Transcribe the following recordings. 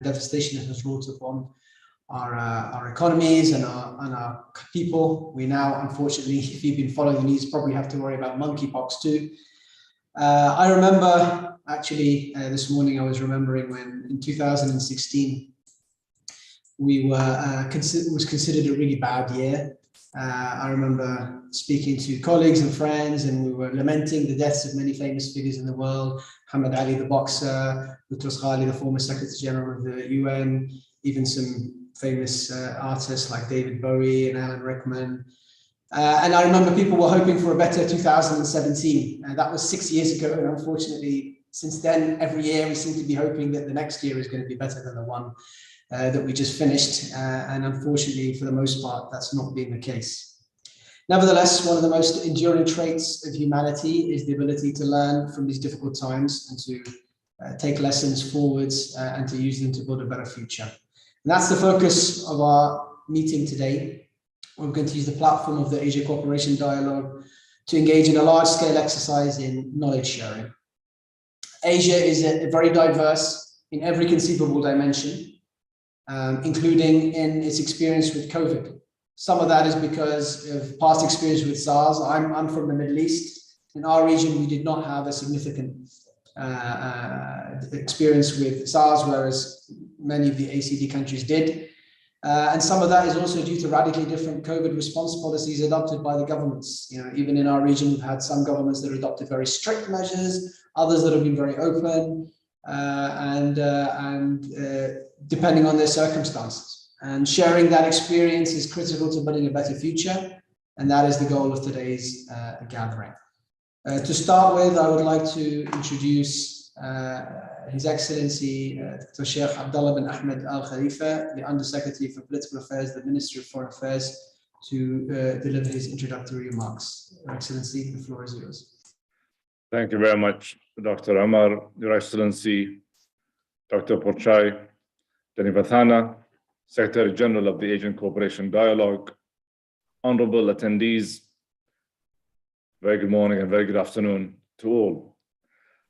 devastation it has wrought upon our economies and our people. We now, unfortunately, if you've been following the news, probably have to worry about monkeypox too. I remember actually this morning I was remembering when in 2016 it was considered a really bad year. I remember speaking to colleagues and friends, and we were lamenting the deaths of many famous figures in the world: Muhammad Ali, the boxer, Boutros Ghali, the former Secretary General of the UN, even some famous artists like David Bowie and Alan Rickman. And I remember people were hoping for a better 2017. That was 6 years ago, and unfortunately, since then, every year we seem to be hoping that the next year is going to be better than the one that we just finished. And unfortunately, for the most part, that's not been the case. Nevertheless, one of the most enduring traits of humanity is the ability to learn from these difficult times and to take lessons forwards and to use them to build a better future. And that's the focus of our meeting today. We're going to use the platform of the Asia Cooperation Dialogue to engage in a large-scale exercise in knowledge sharing. Asia is very diverse in every conceivable dimension, including in its experience with COVID. Some of that is because of past experience with SARS. I'm from the Middle East. In our region, we did not have a significant experience with SARS, whereas many of the ACD countries did. And some of that is also due to radically different COVID response policies adopted by the governments. You know, even in our region, we've had some governments that adopted very strict measures, others that have been very open, and depending on their circumstances. And sharing that experience is critical to building a better future, and that is the goal of today's gathering. To start with, I would like to introduce His Excellency Dr. Sheikh Abdullah bin Ahmed Al Khalifa, the Undersecretary for Political Affairs, the Ministry of Foreign Affairs, to deliver his introductory remarks. Your Excellency, the floor is yours. Thank you very much, Dr. Amar, Your Excellency, Dr. Porchai, Denivathana, Secretary General of the Asian Cooperation Dialogue, honorable attendees, very good morning and very good afternoon to all.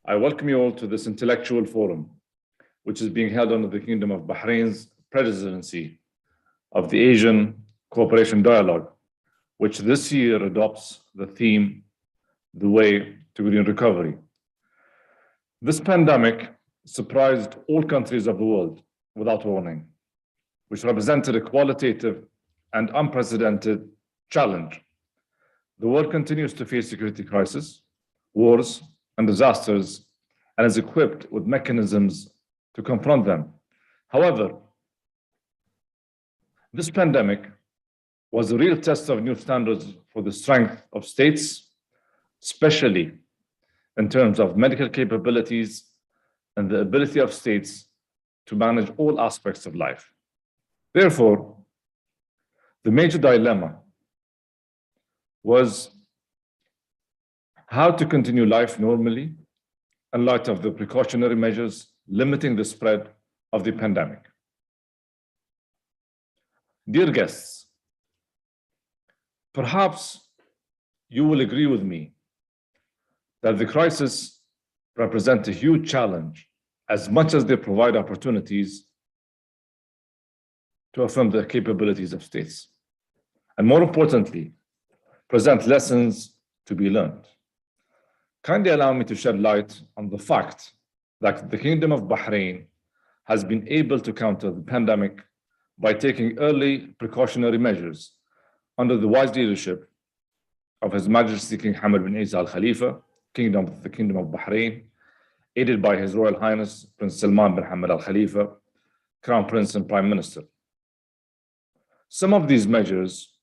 I welcome you all to this intellectual forum, which is being held under the Kingdom of Bahrain's presidency of the Asian Cooperation Dialogue, which this year adopts the theme, The Way to Green Recovery. This pandemic surprised all countries of the world without warning, which represented a qualitative and unprecedented challenge. The world continues to face security crisis, wars, and disasters, and is equipped with mechanisms to confront them. However, this pandemic was a real test of new standards for the strength of states, especially in terms of medical capabilities and the ability of states to manage all aspects of life. Therefore, the major dilemma was how to continue life normally in light of the precautionary measures limiting the spread of the pandemic. Dear guests, perhaps you will agree with me that the crisis represents a huge challenge as much as they provide opportunities to affirm the capabilities of states, and more importantly, present lessons to be learned. Kindly allow me to shed light on the fact that the Kingdom of Bahrain has been able to counter the pandemic by taking early precautionary measures under the wise leadership of His Majesty King Hamad bin Isa Al Khalifa, the Kingdom of Bahrain, aided by His Royal Highness Prince Salman bin Hamad Al Khalifa, Crown Prince and Prime Minister. Some of these measures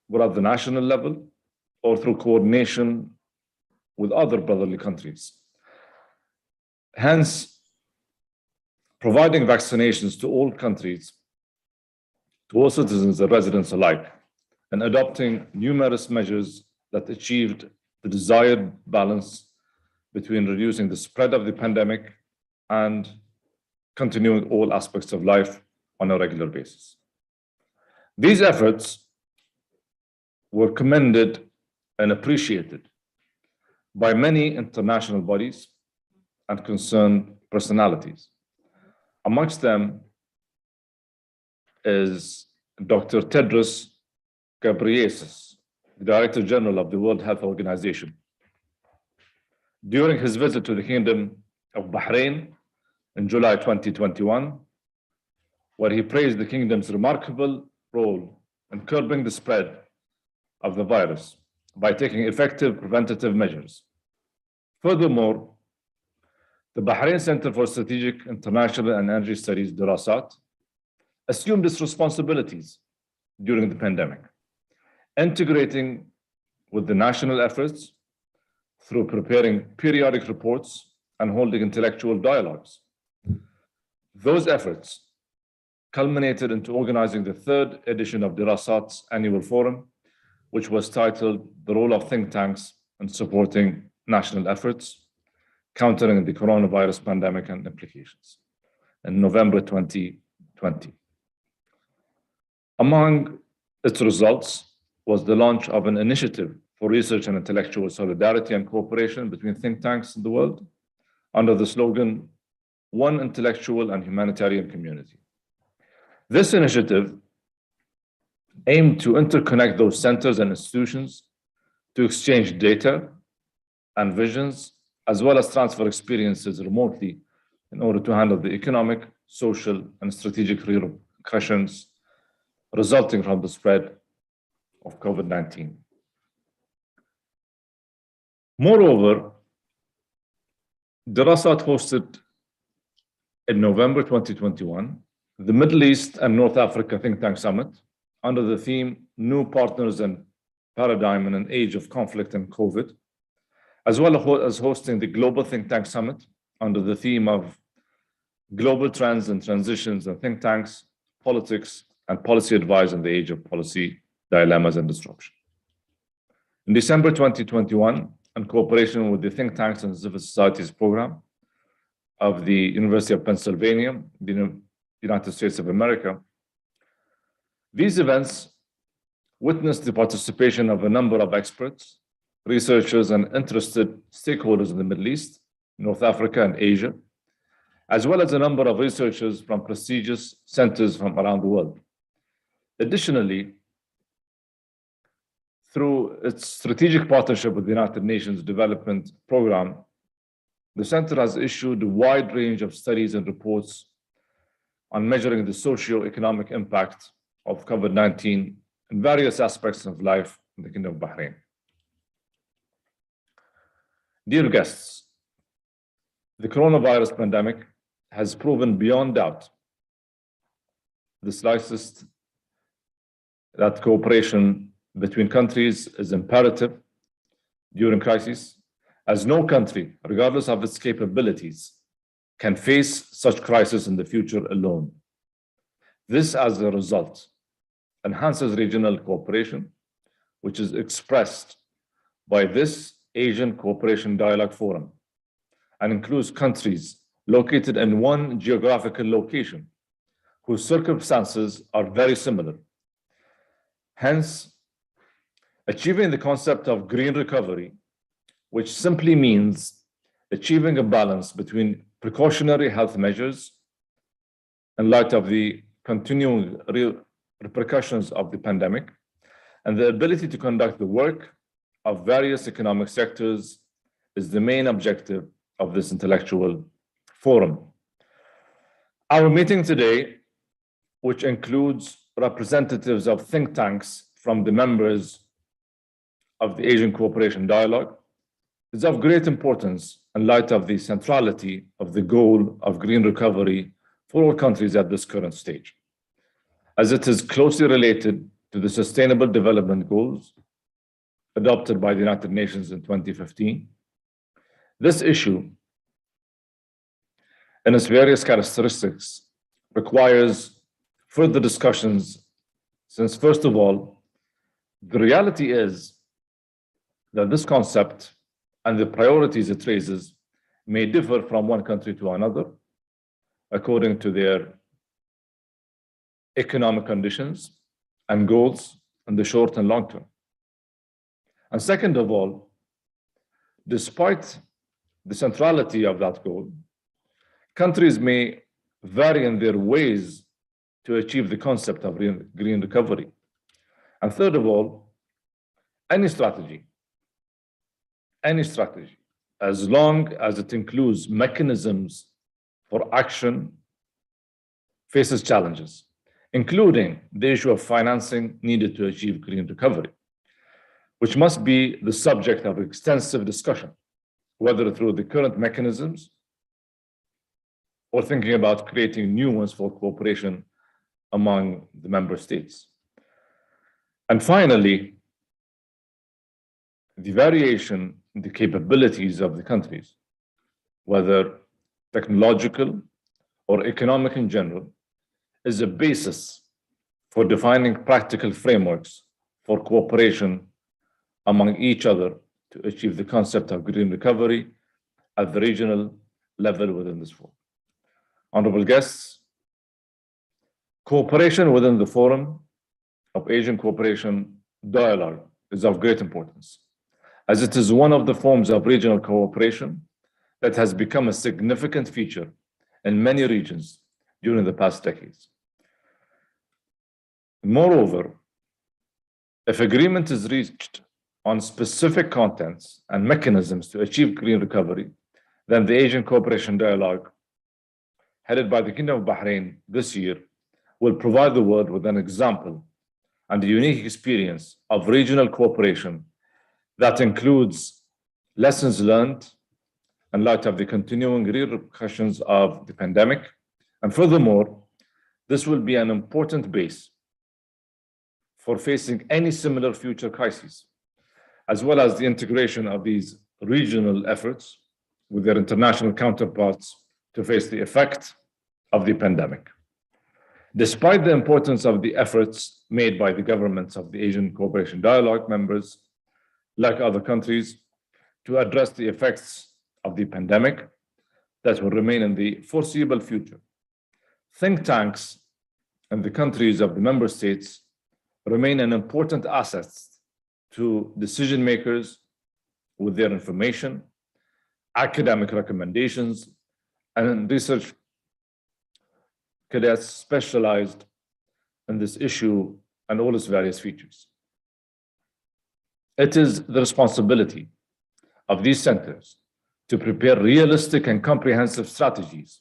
were at the national level or through coordination with other brotherly countries. Hence, providing vaccinations to all countries, to all citizens and residents alike, and adopting numerous measures that achieved the desired balance between reducing the spread of the pandemic and continuing all aspects of life on a regular basis. These efforts were commended and appreciated by many international bodies and concerned personalities. Amongst them is Dr. Tedros Ghebreyesus, the Director General of the World Health Organization. During his visit to the Kingdom of Bahrain in July 2021, where he praised the kingdom's remarkable role in curbing the spread of the virus by taking effective preventative measures. Furthermore, the Bahrain Center for Strategic International and Energy Studies, Dirasat, assumed its responsibilities during the pandemic, integrating with the national efforts through preparing periodic reports and holding intellectual dialogues. Those efforts culminated into organizing the third edition of Dirasat's annual forum, which was titled The Role of Think Tanks in Supporting National Efforts, Countering the Coronavirus Pandemic and Implications, in November 2020. Among its results was the launch of an initiative for research and intellectual solidarity and cooperation between think tanks in the world under the slogan, One Intellectual and Humanitarian Community. This initiative aimed to interconnect those centers and institutions to exchange data and visions, as well as transfer experiences remotely in order to handle the economic, social, and strategic repercussions resulting from the spread of COVID-19. Moreover, Dirasat hosted in November 2021 the Middle East and North Africa Think Tank Summit under the theme New Partners and Paradigm in an Age of Conflict and COVID, as well as hosting the Global Think Tank Summit under the theme of Global Trends and Transitions and Think Tanks, Politics, and Policy Advice in the Age of Policy Dilemmas and Disruption. In December 2021, in cooperation with the Think Tanks and Civil Societies Program of the University of Pennsylvania, the United States of America, these events witnessed the participation of a number of experts, researchers, and interested stakeholders in the Middle East, North Africa, and Asia, as well as a number of researchers from prestigious centers from around the world. Additionally, through its strategic partnership with the United Nations Development Program, the Center has issued a wide range of studies and reports on measuring the socio-economic impact of COVID-19 in various aspects of life in the Kingdom of Bahrain. Dear guests, the coronavirus pandemic has proven beyond doubt the slightest that cooperation between countries is imperative during crises, as no country, regardless of its capabilities, can face such crisis in the future alone. This, as a result, enhances regional cooperation, which is expressed by this Asian Cooperation Dialogue Forum, and includes countries located in one geographical location, whose circumstances are very similar. Hence, achieving the concept of green recovery, which simply means achieving a balance between precautionary health measures in light of the continuing repercussions of the pandemic, and the ability to conduct the work of various economic sectors is the main objective of this intellectual forum. Our meeting today, which includes representatives of think tanks from the members of the Asian Cooperation Dialogue, is of great importance in light of the centrality of the goal of green recovery for all countries at this current stage, as it is closely related to the Sustainable Development Goals adopted by the United Nations in 2015. This issue, in its various characteristics, requires further discussions, since, first of all, the reality is that this concept and the priorities it raises may differ from one country to another according to their economic conditions and goals in the short and long term. And second of all, despite the centrality of that goal, countries may vary in their ways to achieve the concept of green recovery. And third of all, any strategy, as long as it includes mechanisms for action, faces challenges, including the issue of financing needed to achieve green recovery, which must be the subject of extensive discussion, whether through the current mechanisms or thinking about creating new ones for cooperation among the member states. And finally, the variation in the capabilities of the countries, whether technological or economic in general, is a basis for defining practical frameworks for cooperation among each other to achieve the concept of green recovery at the regional level within this forum. Honorable guests, cooperation within the Forum of Asian Cooperation Dialogue is of great importance, as it is one of the forms of regional cooperation that has become a significant feature in many regions during the past decades. Moreover, if agreement is reached on specific contents and mechanisms to achieve green recovery, then the Asian Cooperation Dialogue, headed by the Kingdom of Bahrain this year, will provide the world with an example and a unique experience of regional cooperation that includes lessons learned in light of the continuing repercussions of the pandemic. And furthermore, this will be an important base for facing any similar future crises, as well as the integration of these regional efforts with their international counterparts to face the effect of the pandemic. Despite the importance of the efforts made by the governments of the Asian Cooperation Dialogue members, like other countries, to address the effects of the pandemic that will remain in the foreseeable future, think tanks in the countries of the member states remain an important asset to decision makers with their information, academic recommendations, and research cadets specialized in this issue and all its various features. It is the responsibility of these centers to prepare realistic and comprehensive strategies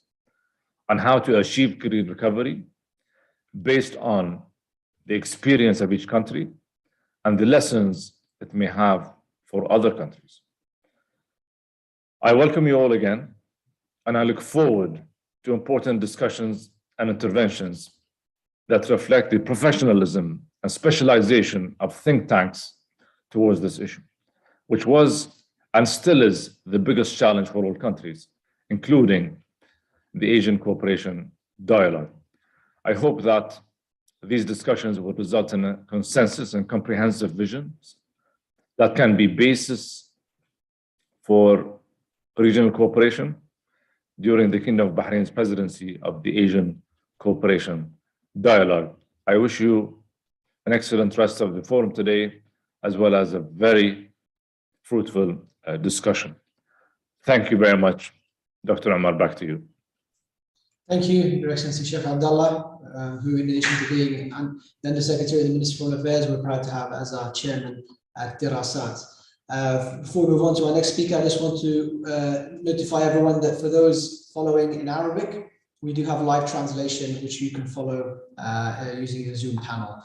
on how to achieve green recovery based on the experience of each country and the lessons it may have for other countries. I welcome you all again, and I look forward to important discussions and interventions that reflect the professionalism and specialization of think tanks towards this issue, which was and still is the biggest challenge for all countries, including the Asian Cooperation Dialogue. I hope that these discussions will result in a consensus and comprehensive visions that can be basis for regional cooperation during the Kingdom of Bahrain's presidency of the Asian Cooperation Dialogue. I wish you an excellent rest of the forum today, as well as a very fruitful discussion. Thank you very much. Dr. Omar, back to you. Thank you, Your Excellency Sheikh Abdullah, who in addition to being the Undersecretary of the Ministry of Foreign Affairs, we're proud to have as our chairman at Dirasat. Before we move on to our next speaker, I just want to notify everyone that for those following in Arabic, we do have live translation, which you can follow using the Zoom panel.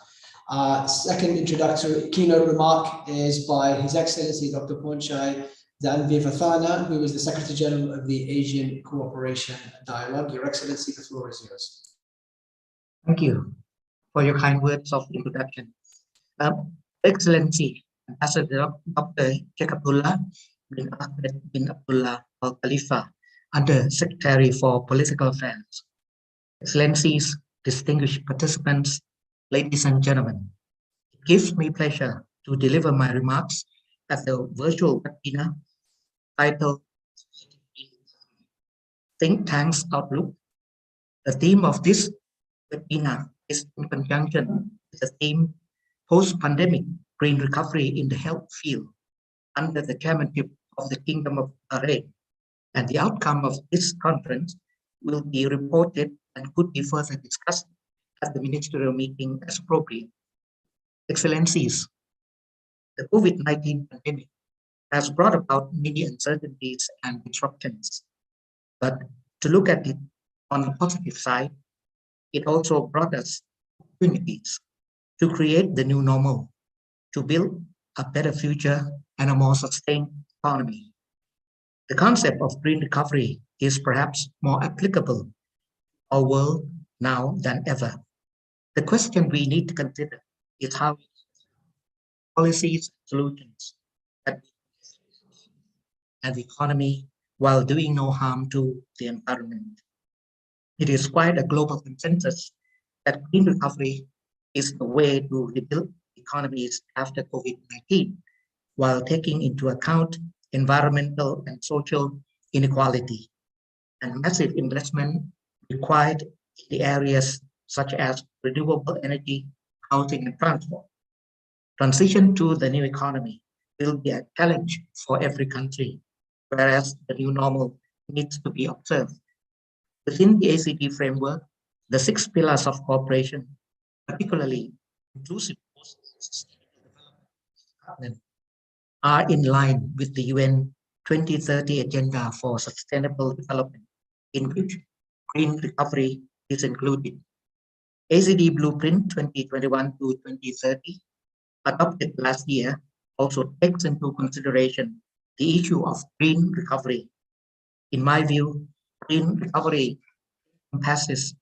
Second introductory keynote remark is by His Excellency Dr. Ponchai Danvivathana, who is the Secretary General of the Asian Cooperation Dialogue. Your Excellency, the floor is yours. Thank you for your kind words of introduction. Excellency, Ambassador Dr. Sheikh Abdullah bin Ahmed bin Abdullah Al Khalifa, Under Secretary for Political Affairs, Excellencies, distinguished participants, ladies and gentlemen, it gives me pleasure to deliver my remarks at the virtual webinar titled Think Tanks Outlook. The theme of this webinar is in conjunction with the theme Post-Pandemic Green Recovery in the Health Field under the chairmanship of the Kingdom of Bahrain. And the outcome of this conference will be reported and could be further discussed at the ministerial meeting as appropriate. Excellencies, the COVID-19 pandemic has brought about many uncertainties and disruptions, but to look at it on the positive side, it also brought us opportunities to create the new normal, to build a better future and a more sustained economy. The concept of green recovery is perhaps more applicable to our world now than ever. The question we need to consider is how policies and solutions that and the economy while doing no harm to the environment. It is quite a global consensus that green recovery is the way to rebuild economies after COVID-19 while taking into account environmental and social inequality and massive investment required in the areas such as renewable energy, housing, and transport. Transition to the new economy will be a challenge for every country, whereas the new normal needs to be observed. Within the ACD framework, the 6 pillars of cooperation, particularly inclusive sustainable development, are in line with the UN 2030 Agenda for Sustainable Development, in which green recovery is included. ACD Blueprint 2021 to 2030, adopted last year, also takes into consideration the issue of green recovery. In my view, green recovery encompasses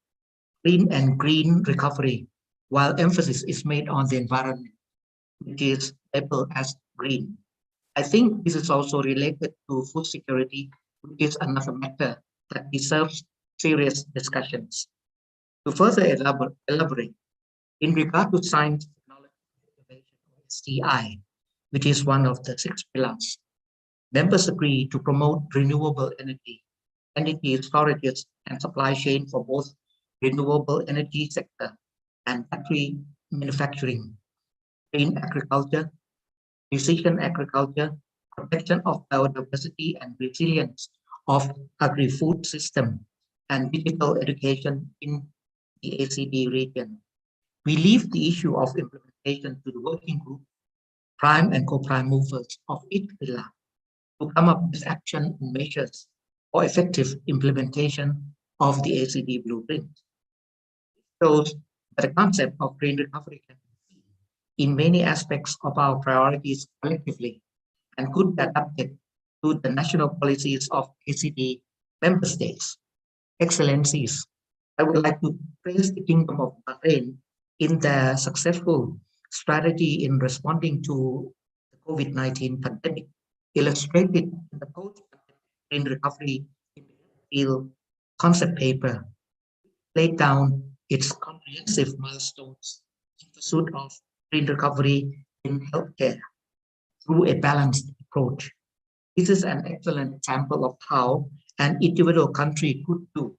clean and green recovery, while emphasis is made on the environment, which is labeled as green. I think this is also related to food security, which is another matter that deserves serious discussions. To further elaborate, in regard to science, technology, and innovation, or STI, which is one of the 6 pillars, members agree to promote renewable energy storages and supply chain for both renewable energy sector and battery manufacturing, green agriculture, precision agriculture, protection of biodiversity and resilience of agri-food system, and digital education in the ACD region. We leave the issue of implementation to the working group, prime and co-prime movers of each pillar to come up with action and measures for effective implementation of the ACD blueprint. It shows that the concept of green recovery can be seen in many aspects of our priorities collectively and could be adapted to the national policies of ACD member states. Excellencies, I would like to praise the Kingdom of Bahrain in their successful strategy in responding to the COVID-19 pandemic, illustrated in the post-green recovery field concept paper, laid down its comprehensive milestones in pursuit of green recovery in healthcare through a balanced approach. This is an excellent example of how an individual country could do,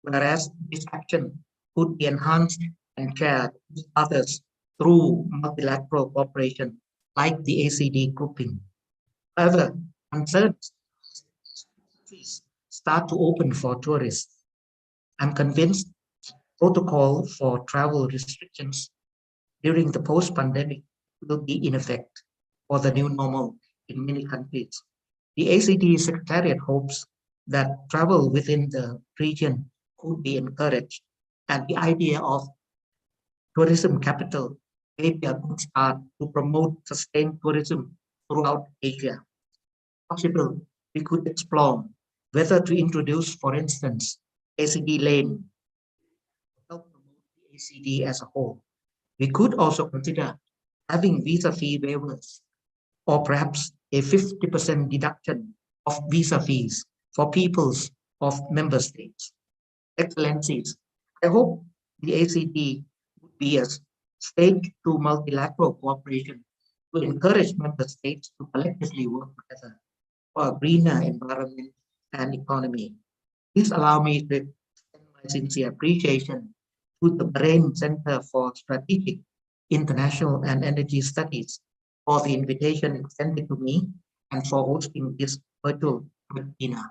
whereas this action could be enhanced and shared with others through multilateral cooperation like the ACD grouping. However, concerns start to open for tourists. I'm convinced protocol for travel restrictions during the post-pandemic will be in effect for the new normal in many countries. The ACD Secretariat hopes that travel within the region could be encouraged, and the idea of tourism capital may be a good start to promote sustained tourism throughout Asia. Possible, we could explore whether to introduce, for instance, ACD lane to help promote the ACD as a whole. We could also consider having visa fee waivers, or perhaps a 50% deduction of visa fees for peoples of member states. Excellencies, I hope the ACD would be a stage to multilateral cooperation to encourage member states to collectively work together for a greener environment and economy. Please allow me to extend my sincere appreciation to the Bahrain Center for Strategic International and Energy Studies for the invitation extended to me and for hosting this virtual webinar.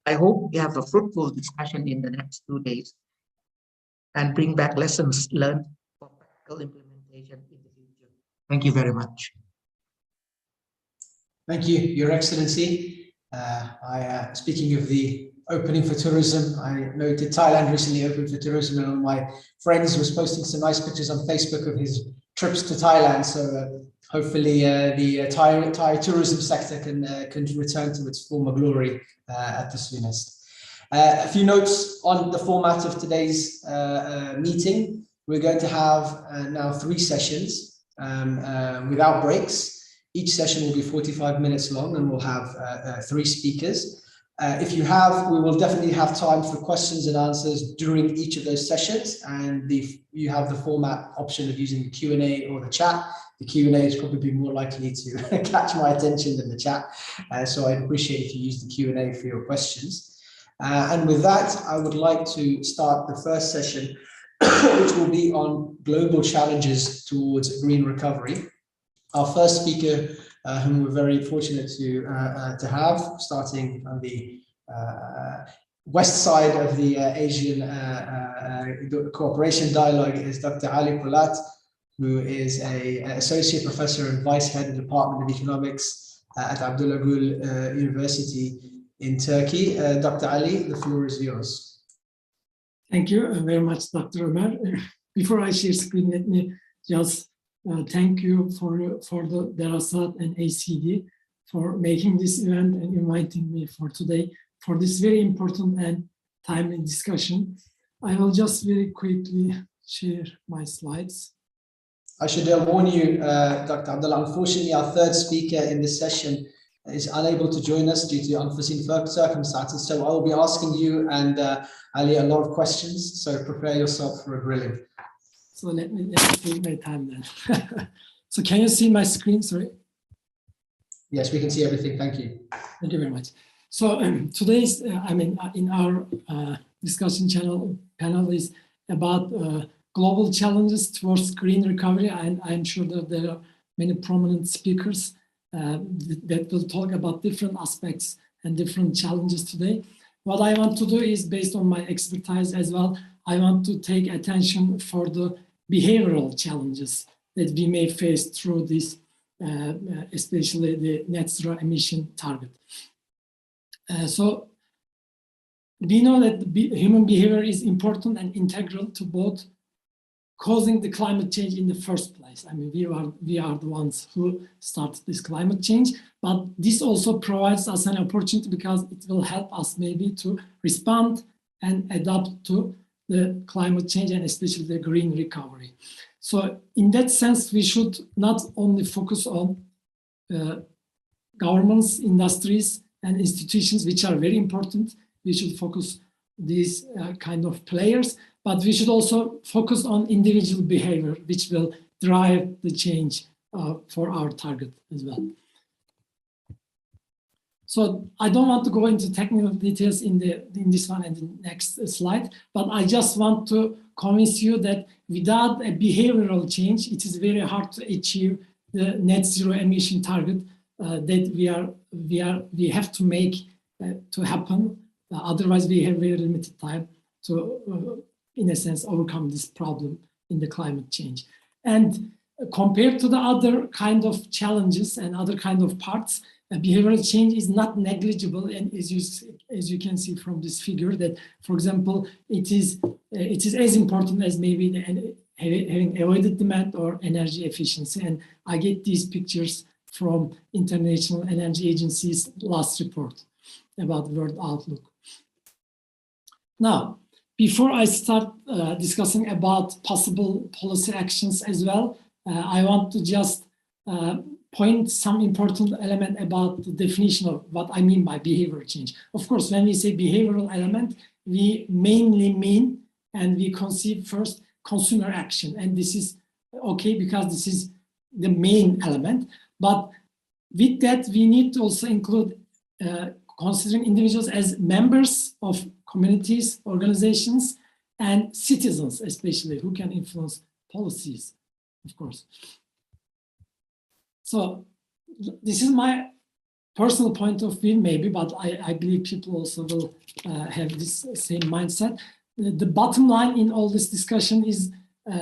I hope we have a fruitful discussion in the next 2 days and bring back lessons learned for practical implementation in the future. Thank you very much. Thank you, Your Excellency. Speaking of the opening for tourism, I noted Thailand recently opened for tourism, and one of my friends was posting some nice pictures on Facebook of his trips to Thailand. So hopefully the Thai tourism sector can return to its former glory at the soonest. A few notes on the format of today's meeting. We're going to have now 3 sessions without breaks. Each session will be 45 minutes long, and we'll have 3 speakers. We will definitely have time for questions and answers during each of those sessions, and you have the format option of using the Q&A or the chat. The Q&A is probably more likely to catch my attention than the chat, so I'd appreciate if you use the Q&A for your questions. And with that, I would like to start the first session, which will be on global challenges towards green recovery. Our first speaker, whom we're very fortunate to have, starting on the west side of the Asian Cooperation Dialogue, is Dr. Ali Polat, who is an associate professor and vice head of the Department of Economics at Abdullah Gül University in Turkey. Dr. Ali, the floor is yours. Thank you very much, Dr. Ömer. Before I share screen, let me just thank you for the Darasat and ACD for making this event and inviting me for today for this very important and timely discussion. I will just very quickly share my slides. I should warn you, Dr. Abdullah, unfortunately, our third speaker in this session is unable to join us due to unforeseen circumstances. So I will be asking you and Ali a lot of questions. So prepare yourself for a grilling. So let me take my time then. So can you see my screen? Sorry. Yes, we can see everything. Thank you. Thank you very much. So today's, in our discussion panel is about global challenges towards green recovery, and I'm sure that there are many prominent speakers that will talk about different aspects and different challenges today. What I want to do is, based on my expertise as well, I want to take attention for the behavioral challenges that we may face through this, especially the net zero emission target. So we know that human behavior is important and integral to both causing the climate change in the first place. I mean, we are the ones who started this climate change, but this also provides us an opportunity because it will help us maybe to respond and adapt to the climate change and especially the green recovery. So in that sense, we should not only focus on governments, industries, and institutions, which are very important. We should focus these kind of players, but we should also focus on individual behavior, which will drive the change for our target as well. So I don't want to go into technical details in this one and the next slide, but I just want to convince you that without a behavioral change, it is very hard to achieve the net zero emission target that we have to make to happen. Otherwise, we have very limited time to, in a sense, overcome this problem in the climate change. And compared to the other kind of challenges and other kind of parts, behavioral change is not negligible. And as you can see from this figure, that, for example, it is as important as maybe having avoided demand or energy efficiency. And I get these pictures from International Energy Agency's last report about World Outlook. Now, before I start discussing about possible policy actions as well, I want to just point some important element about the definition of what I mean by behavioral change. Of course, when we say behavioral element, we mainly mean and we conceive first consumer action. And this is okay because this is the main element. But with that, we need to also include considering individuals as members of communities, organizations, and citizens, especially, who can influence policies, of course. So this is my personal point of view, maybe, but I believe people also will have this same mindset. the bottom line in all this discussion is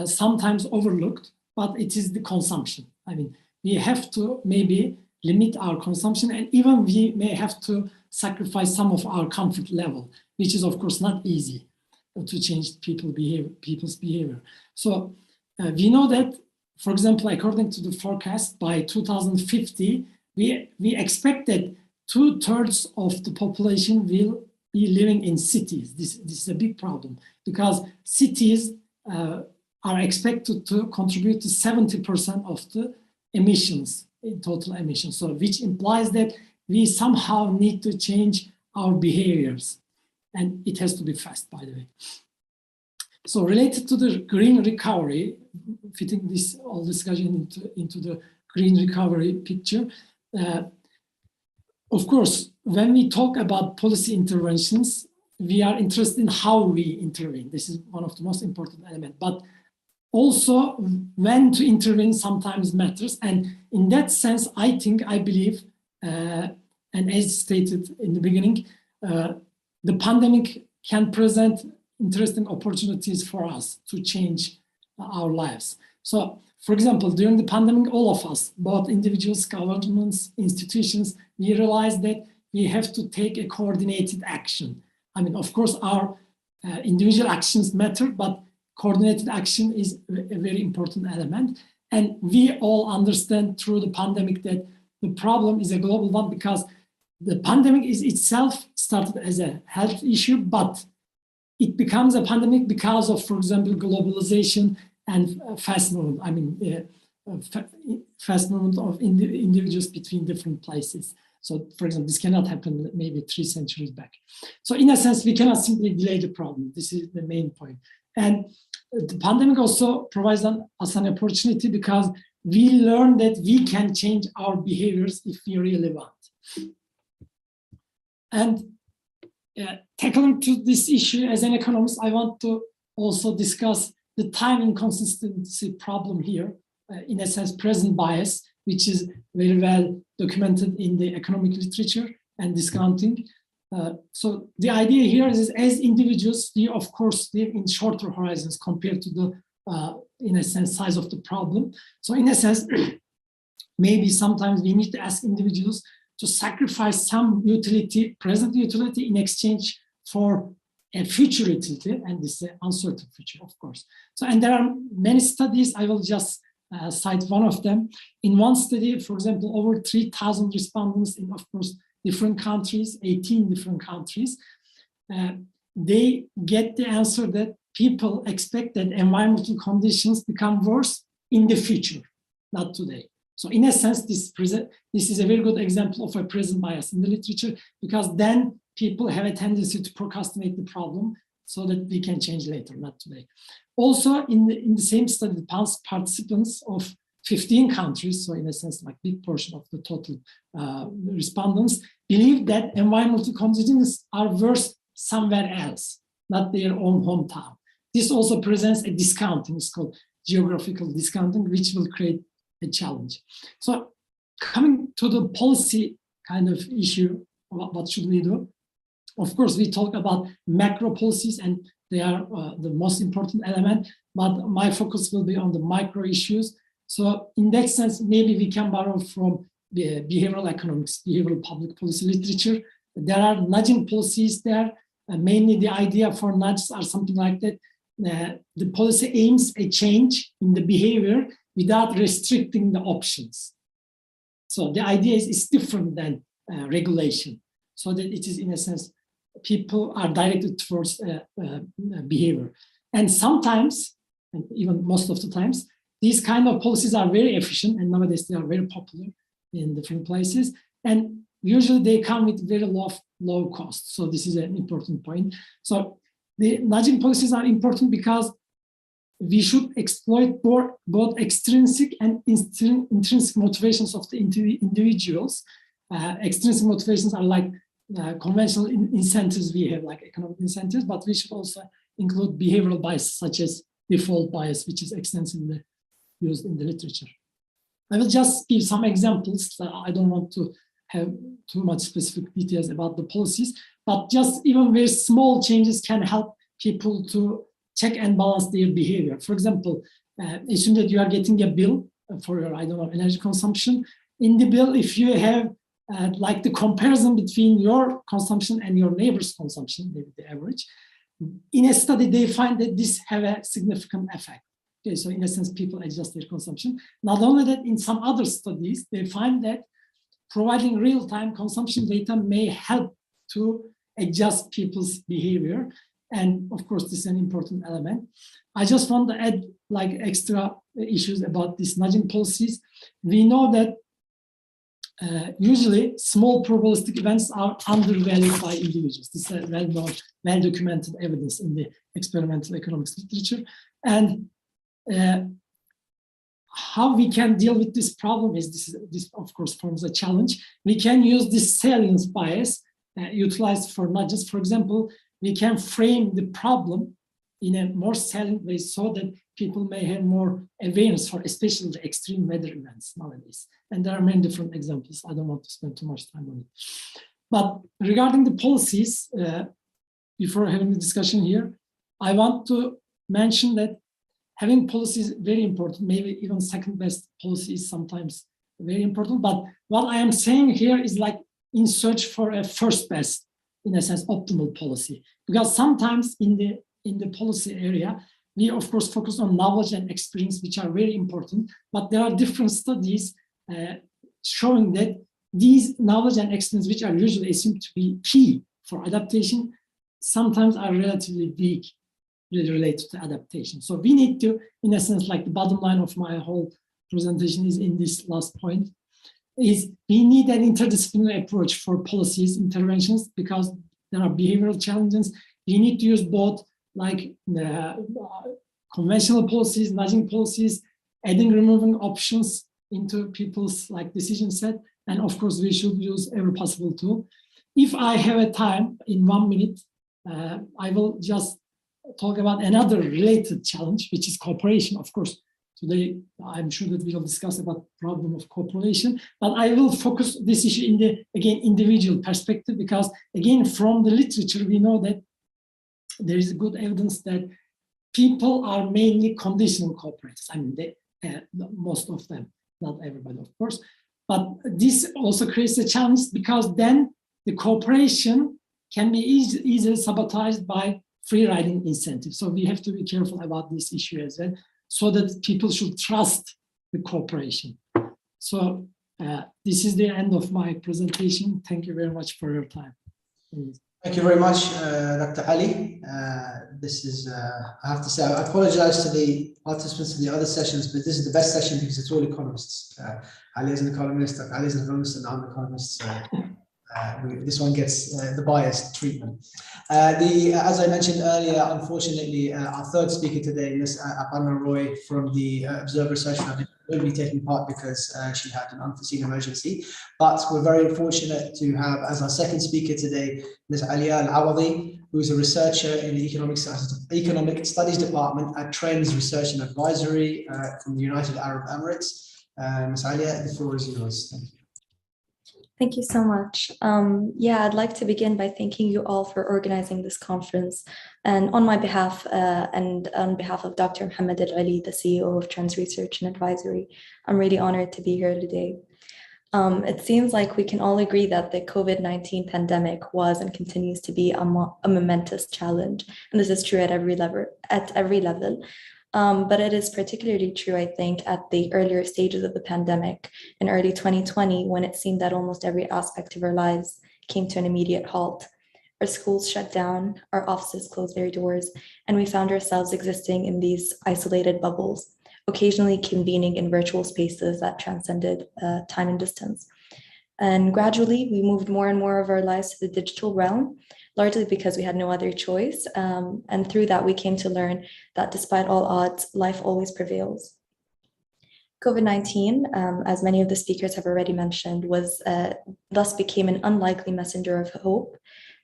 sometimes overlooked, but it is the consumption. I mean, we have to maybe limit our consumption, and even we may have to sacrifice some of our comfort level, which is of course not easy to change people's behavior. So we know that, for example, according to the forecast, by 2050, we expect that 2/3 of the population will be living in cities. This is a big problem because cities are expected to contribute to 70% of the emissions, in total emissions. So which implies that we somehow need to change our behaviors, and it has to be fast, by the way. So related to the green recovery, fitting this all discussion into the green recovery picture, of course, when we talk about policy interventions, we are interested in how we intervene. This is one of the most important elements. But also, when to intervene sometimes matters. And in that sense, I believe, and as stated in the beginning, the pandemic can present interesting opportunities for us to change our lives. So, for example, during the pandemic, all of us, both individuals, governments, institutions, we realized that we have to take a coordinated action. I mean, of course, our individual actions matter, but coordinated action is a very important element. And we all understand through the pandemic that the problem is a global one, because the pandemic is itself started as a health issue, but it becomes a pandemic because of, for example, globalization and fast movement. I mean, fast movement of individuals between different places. So, for example, this cannot happen maybe 3 centuries back. So in a sense, we cannot simply delay the problem. This is the main point. And the pandemic also provides us an opportunity because we learn that we can change our behaviors if we really want. And tackling to this issue as an economist, I want to also discuss the time inconsistency problem here, in a sense, present bias, which is very well documented in the economic literature and discounting. So the idea here is, as individuals, we of course live in shorter horizons compared to the, in a sense, size of the problem. So in a sense, maybe sometimes we need to ask individuals to sacrifice some utility, present utility, in exchange for a future utility, and this is an uncertain future, of course. So, and there are many studies. I will just cite one of them. In one study, for example, over 3,000 respondents in, of course, different countries, 18 different countries, they get the answer that people expect that environmental conditions become worse in the future, not today. So in a sense, this is a very good example of a present bias in the literature, because then people have a tendency to procrastinate the problem so that we can change later, not today. Also, in the same study, the participants of 15 countries, so in a sense, like big portion of the total respondents, believe that environmental conditions are worse somewhere else, not their own hometown. This also presents a discounting, it's called geographical discounting, which will create a challenge. So coming to the policy kind of issue, what should we do? Of course, we talk about macro policies, and they are the most important element, but my focus will be on the micro issues. So in that sense, maybe we can borrow from the behavioral economics, behavioral public policy literature. There are nudging policies there. Mainly the idea for nudges are something like that. The policy aims a change in the behavior without restricting the options. So the idea is it's different than regulation, so that it is, in a sense, people are directed towards behavior. And sometimes, and even most of the times, these kind of policies are very efficient, and nowadays they are very popular in different places. And usually they come with very low cost. So this is an important point. So the nudging policies are important because we should exploit both extrinsic and intrinsic motivations of the individuals. Extrinsic motivations are like conventional incentives we have, like economic incentives, but we should also include behavioral bias, such as default bias, which is extensively used in the literature. I will just give some examples. I don't want to have too much specific details about the policies, but just even very small changes can help people to check and balance their behavior. For example, assume that you are getting a bill for your, I don't know, energy consumption. In the bill, if you have like the comparison between your consumption and your neighbor's consumption, maybe the average, in a study, they find that this have a significant effect. Okay, so in a sense, people adjust their consumption. Not only that, in some other studies, they find that providing real-time consumption data may help to adjust people's behavior. And of course, this is an important element. I just want to add like extra issues about these nudging policies. We know that usually small probabilistic events are undervalued by individuals. This is a well-known, well-documented evidence in the experimental economics literature. And how we can deal with this problem is, this of course forms a challenge. We can use this salience bias utilized for nudges. For example, we can frame the problem in a more salient way so that people may have more awareness for especially the extreme weather events nowadays. And there are many different examples. I don't want to spend too much time on it. But regarding the policies, before having the discussion here, I want to mention that having policies is very important. Maybe even second best policy is sometimes very important. But what I am saying here is like in search for a first best, in a sense, optimal policy. Because sometimes in the policy area, we of course focus on knowledge and experience, which are very important, but there are different studies showing that these knowledge and experience, which are usually assumed to be key for adaptation, sometimes are relatively weak related to adaptation. So we need to, in a sense, like the bottom line of my whole presentation is in this last point, is we need an interdisciplinary approach for policies interventions because there are behavioral challenges. We need to use both like conventional policies, nudging policies, adding, removing options into people's like decision set. And of course, we should use every possible tool. If I have a time in 1 minute, I will just talk about another related challenge, which is cooperation. Of course, today, I'm sure that we will discuss about the problem of cooperation, but I will focus this issue in the, again, individual perspective, because again, from the literature, we know that there is good evidence that people are mainly conditional cooperators. I mean, most of them, not everybody, of course. But this also creates a challenge because then the cooperation can be easily sabotaged by free riding incentives. So we have to be careful about this issue as well, so that people should trust the cooperation. So this is the end of my presentation. Thank you very much for your time. Thank you very much, Dr. Ali. This is, I have to say, I apologize to the participants in the other sessions, but this is the best session because it's all economists. Ali is an economist, Dr. Ali is an economist, and I'm an economist. So this one gets the biased treatment. As I mentioned earlier, unfortunately, our third speaker today, Ms. Aparna Roy from the Observer Research Foundation, won't be taking part because she had an unforeseen emergency. But we're very fortunate to have as our second speaker today, Ms. Alia Al-Awadi, who is a researcher in the Economic Studies Department at Trends Research and Advisory from the United Arab Emirates. Ms. Alia, the floor is yours. Thank you. Thank you so much. Yeah, I'd like to begin by thanking you all for organizing this conference. And on my behalf and on behalf of Dr. Mohammed Al-Ali, the CEO of Trends Research and Advisory, I'm really honored to be here today. It seems like we can all agree that the COVID-19 pandemic was and continues to be a momentous challenge. And this is true at every level. But it is particularly true, I think, at the earlier stages of the pandemic in early 2020, when it seemed that almost every aspect of our lives came to an immediate halt. Our schools shut down, our offices closed their doors, and we found ourselves existing in these isolated bubbles, occasionally convening in virtual spaces that transcended time and distance. And gradually, we moved more and more of our lives to the digital realm, largely because we had no other choice. And through that, we came to learn that despite all odds, life always prevails. COVID-19, as many of the speakers have already mentioned, thus became an unlikely messenger of hope.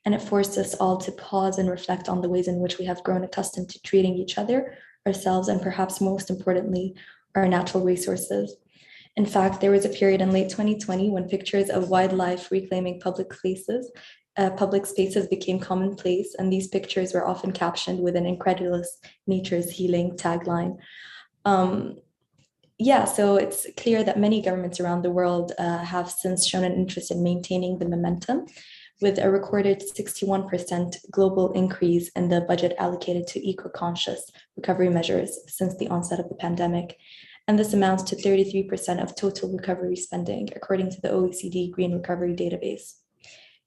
And it forced us all to pause and reflect on the ways in which we have grown accustomed to treating each other, ourselves, and perhaps most importantly, our natural resources. In fact, there was a period in late 2020 when pictures of wildlife reclaiming public spaces public spaces became commonplace, and these pictures were often captioned with an incredulous "nature's healing" tagline. So it's clear that many governments around the world have since shown an interest in maintaining the momentum, with a recorded 61% global increase in the budget allocated to eco-conscious recovery measures since the onset of the pandemic. And this amounts to 33% of total recovery spending, according to the OECD Green Recovery Database.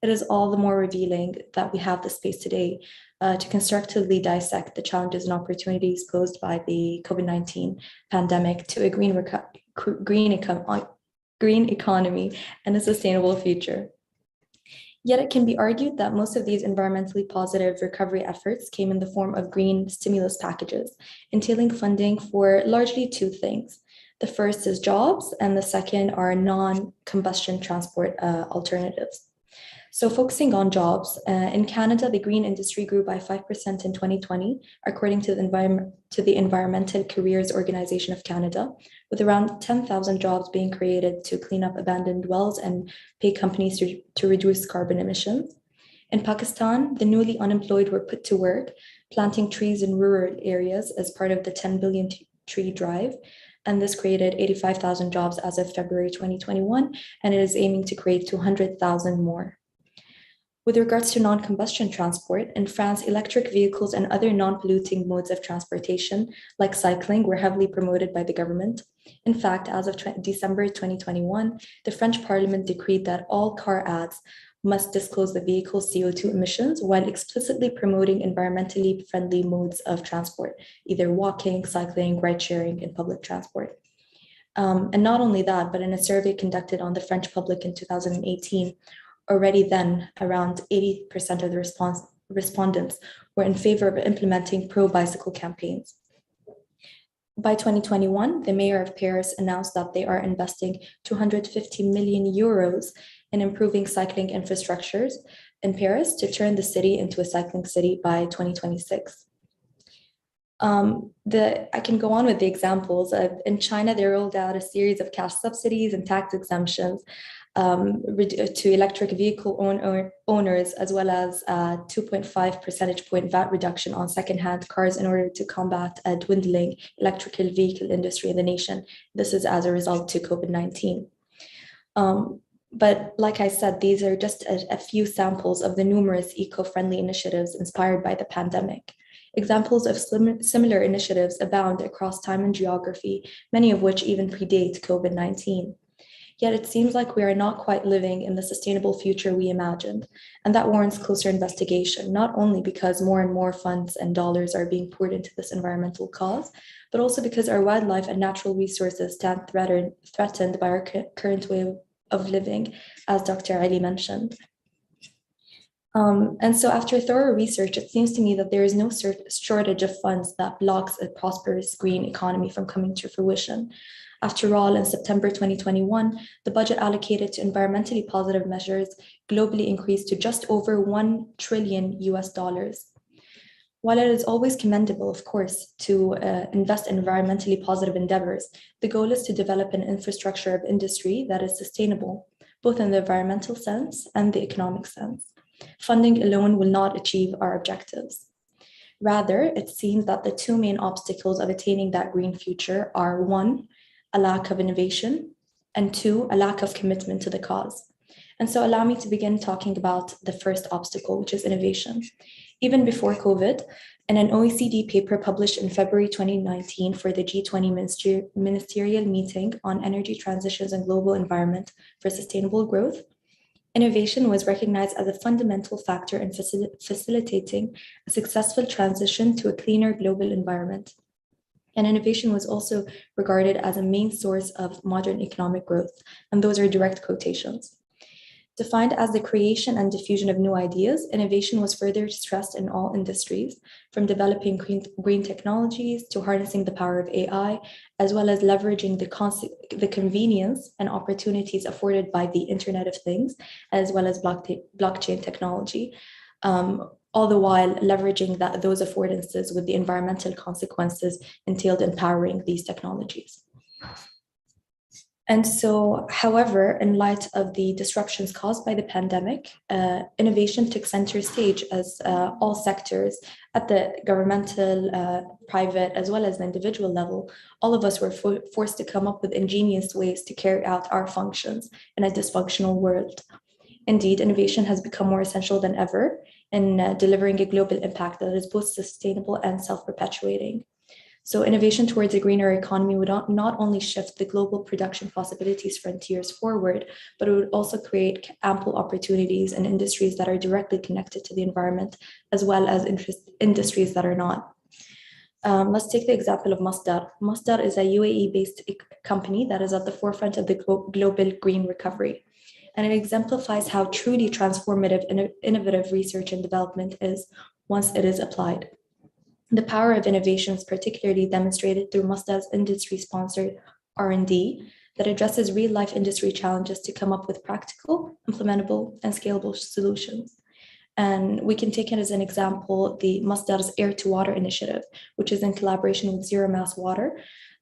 It is all the more revealing that we have the space today to constructively dissect the challenges and opportunities posed by the COVID-19 pandemic to a green economy and a sustainable future. Yet it can be argued that most of these environmentally positive recovery efforts came in the form of green stimulus packages, entailing funding for largely two things. The first is jobs, and the second are non-combustion transport alternatives. So focusing on jobs, in Canada, the green industry grew by 5% in 2020, according to the Environmental Careers Organization of Canada, with around 10,000 jobs being created to clean up abandoned wells and pay companies to reduce carbon emissions. In Pakistan, the newly unemployed were put to work, planting trees in rural areas as part of the 10 billion tree drive. And this created 85,000 jobs as of February 2021, and it is aiming to create 200,000 more. With regards to non-combustion transport, in France, electric vehicles and other non-polluting modes of transportation, like cycling, were heavily promoted by the government. In fact, as of December 2021, the French Parliament decreed that all car ads must disclose the vehicle's CO2 emissions while explicitly promoting environmentally friendly modes of transport, either walking, cycling, ride-sharing, and public transport. And not only that, but in a survey conducted on the French public in 2018, already then, around 80% of the respondents were in favor of implementing pro-bicycle campaigns. By 2021, the mayor of Paris announced that they are investing 250 million euros in improving cycling infrastructures in Paris to turn the city into a cycling city by 2026. I can go on with the examples. In China, they rolled out a series of cash subsidies and tax exemptions to electric vehicle owners, as well as 2.5 percentage point VAT reduction on secondhand cars in order to combat a dwindling electrical vehicle industry in the nation. This is as a result to COVID-19. But like I said, these are just a few samples of the numerous eco-friendly initiatives inspired by the pandemic. Examples of similar initiatives abound across time and geography, many of which even predate COVID-19. Yet it seems like we are not quite living in the sustainable future we imagined, and that warrants closer investigation, not only because more and more funds and dollars are being poured into this environmental cause, but also because our wildlife and natural resources stand threatened by our current way of living, as Dr. Ali mentioned. And so after thorough research, it seems to me that there is no shortage of funds that blocks a prosperous green economy from coming to fruition. After all, in September 2021, the budget allocated to environmentally positive measures globally increased to just over $1 trillion. While it is always commendable, of course, to invest in environmentally positive endeavors, the goal is to develop an infrastructure of industry that is sustainable, both in the environmental sense and the economic sense. Funding alone will not achieve our objectives. Rather, it seems that the two main obstacles of attaining that green future are: one, a lack of innovation, and two, a lack of commitment to the cause. And so allow me to begin talking about the first obstacle, which is innovation. Even before COVID, in an OECD paper published in February 2019 for the G20 ministerial meeting on energy transitions and global environment for sustainable growth, innovation was recognized as a fundamental factor in facilitating a successful transition to a cleaner global environment. And innovation was also regarded as a main source of modern economic growth, and those are direct quotations. Defined as the creation and diffusion of new ideas, innovation was further stressed in all industries, from developing green technologies to harnessing the power of AI, as well as leveraging the convenience and opportunities afforded by the Internet of Things, as well as blockchain technology, all the while leveraging those affordances with the environmental consequences entailed in powering these technologies. And so, however, in light of the disruptions caused by the pandemic, innovation took center stage as all sectors at the governmental, private, as well as the individual level, all of us were forced to come up with ingenious ways to carry out our functions in a dysfunctional world. Indeed, innovation has become more essential than ever in delivering a global impact that is both sustainable and self-perpetuating. So innovation towards a greener economy would not only shift the global production possibilities frontiers forward, but it would also create ample opportunities in industries that are directly connected to the environment, as well as industries that are not. Let's take the example of Masdar. Masdar is a UAE-based company that is at the forefront of the global green recovery. And it exemplifies how truly transformative and innovative research and development is once it is applied. The power of innovation is particularly demonstrated through Masdar's industry-sponsored R&D that addresses real-life industry challenges to come up with practical, implementable, and scalable solutions. And we can take it as an example, the Masdar's Air-to-Water initiative, which is in collaboration with Zero Mass Water.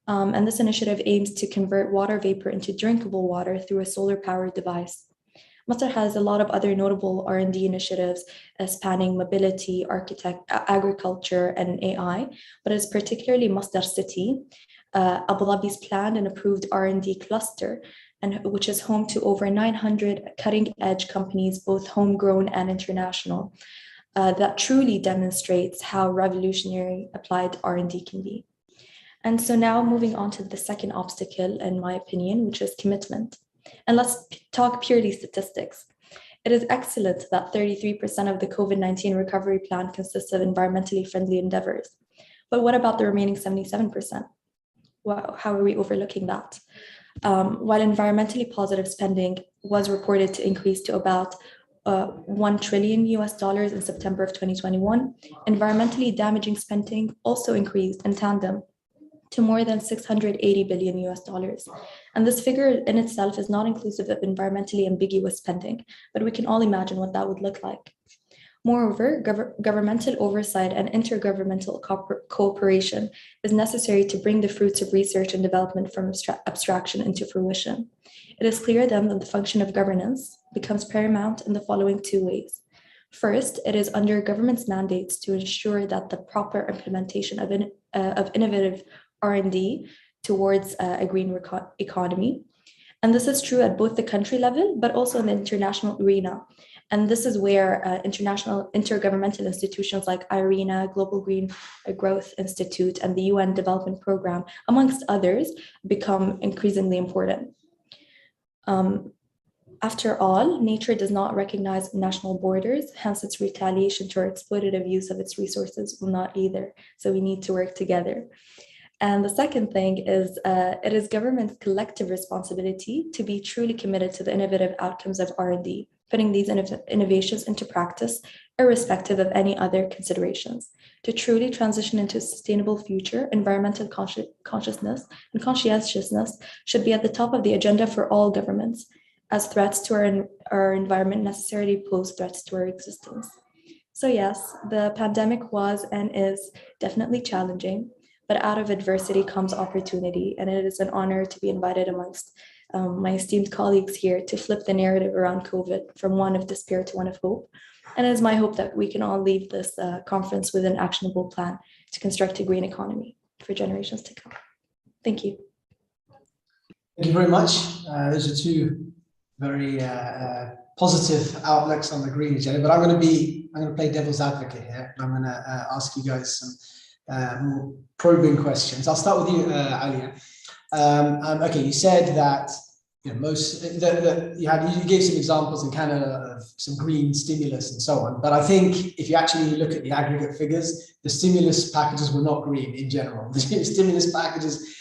And this initiative aims to convert water vapor into drinkable water through a solar-powered device. Masdar has a lot of other notable R&D initiatives spanning mobility, agriculture, and AI, but it's particularly Masdar City, Abu Dhabi's planned and approved R&D cluster, and which is home to over 900 cutting-edge companies, both homegrown and international, that truly demonstrates how revolutionary applied R&D can be. And so now moving on to the second obstacle, in my opinion, which is commitment. And let's talk purely statistics. It is excellent that 33% of the COVID-19 recovery plan consists of environmentally friendly endeavors. But what about the remaining 77%? Well, how are we overlooking that? While environmentally positive spending was reported to increase to about $1 trillion in September of 2021, environmentally damaging spending also increased in tandem to more than $680 billion. And this figure in itself is not inclusive of environmentally ambiguous spending, but we can all imagine what that would look like. Moreover, governmental oversight and intergovernmental cooperation is necessary to bring the fruits of research and development from abstraction into fruition. It is clear then that the function of governance becomes paramount in the following two ways. First, it is under government's mandates to ensure that the proper implementation of innovative R&D towards a green economy. And this is true at both the country level, but also in the international arena. And this is where international intergovernmental institutions like IRENA, Global Green Growth Institute, and the UN Development Program, amongst others, become increasingly important. After all, nature does not recognize national borders, hence its retaliation to our exploitative use of its resources will not either. So we need to work together. And the second thing is, it is government's collective responsibility to be truly committed to the innovative outcomes of R&D, putting these innovations into practice, irrespective of any other considerations. To truly transition into a sustainable future, environmental consciousness and conscientiousness should be at the top of the agenda for all governments, as threats to our environment necessarily pose threats to our existence. So yes, the pandemic was and is definitely challenging, but out of adversity comes opportunity, and it is an honor to be invited amongst my esteemed colleagues here to flip the narrative around COVID from one of despair to one of hope. And it is my hope that we can all leave this conference with an actionable plan to construct a green economy for generations to come. Thank you. Thank you very much. Those are two very positive outlooks on the green agenda, but I'm going to play devil's advocate here. I'm going to ask you guys some more probing questions. I'll start with you, Ali. Okay, you said that you gave some examples in Canada of some green stimulus and so on, but I think if you actually look at the aggregate figures, the stimulus packages were not green in general. The stimulus packages,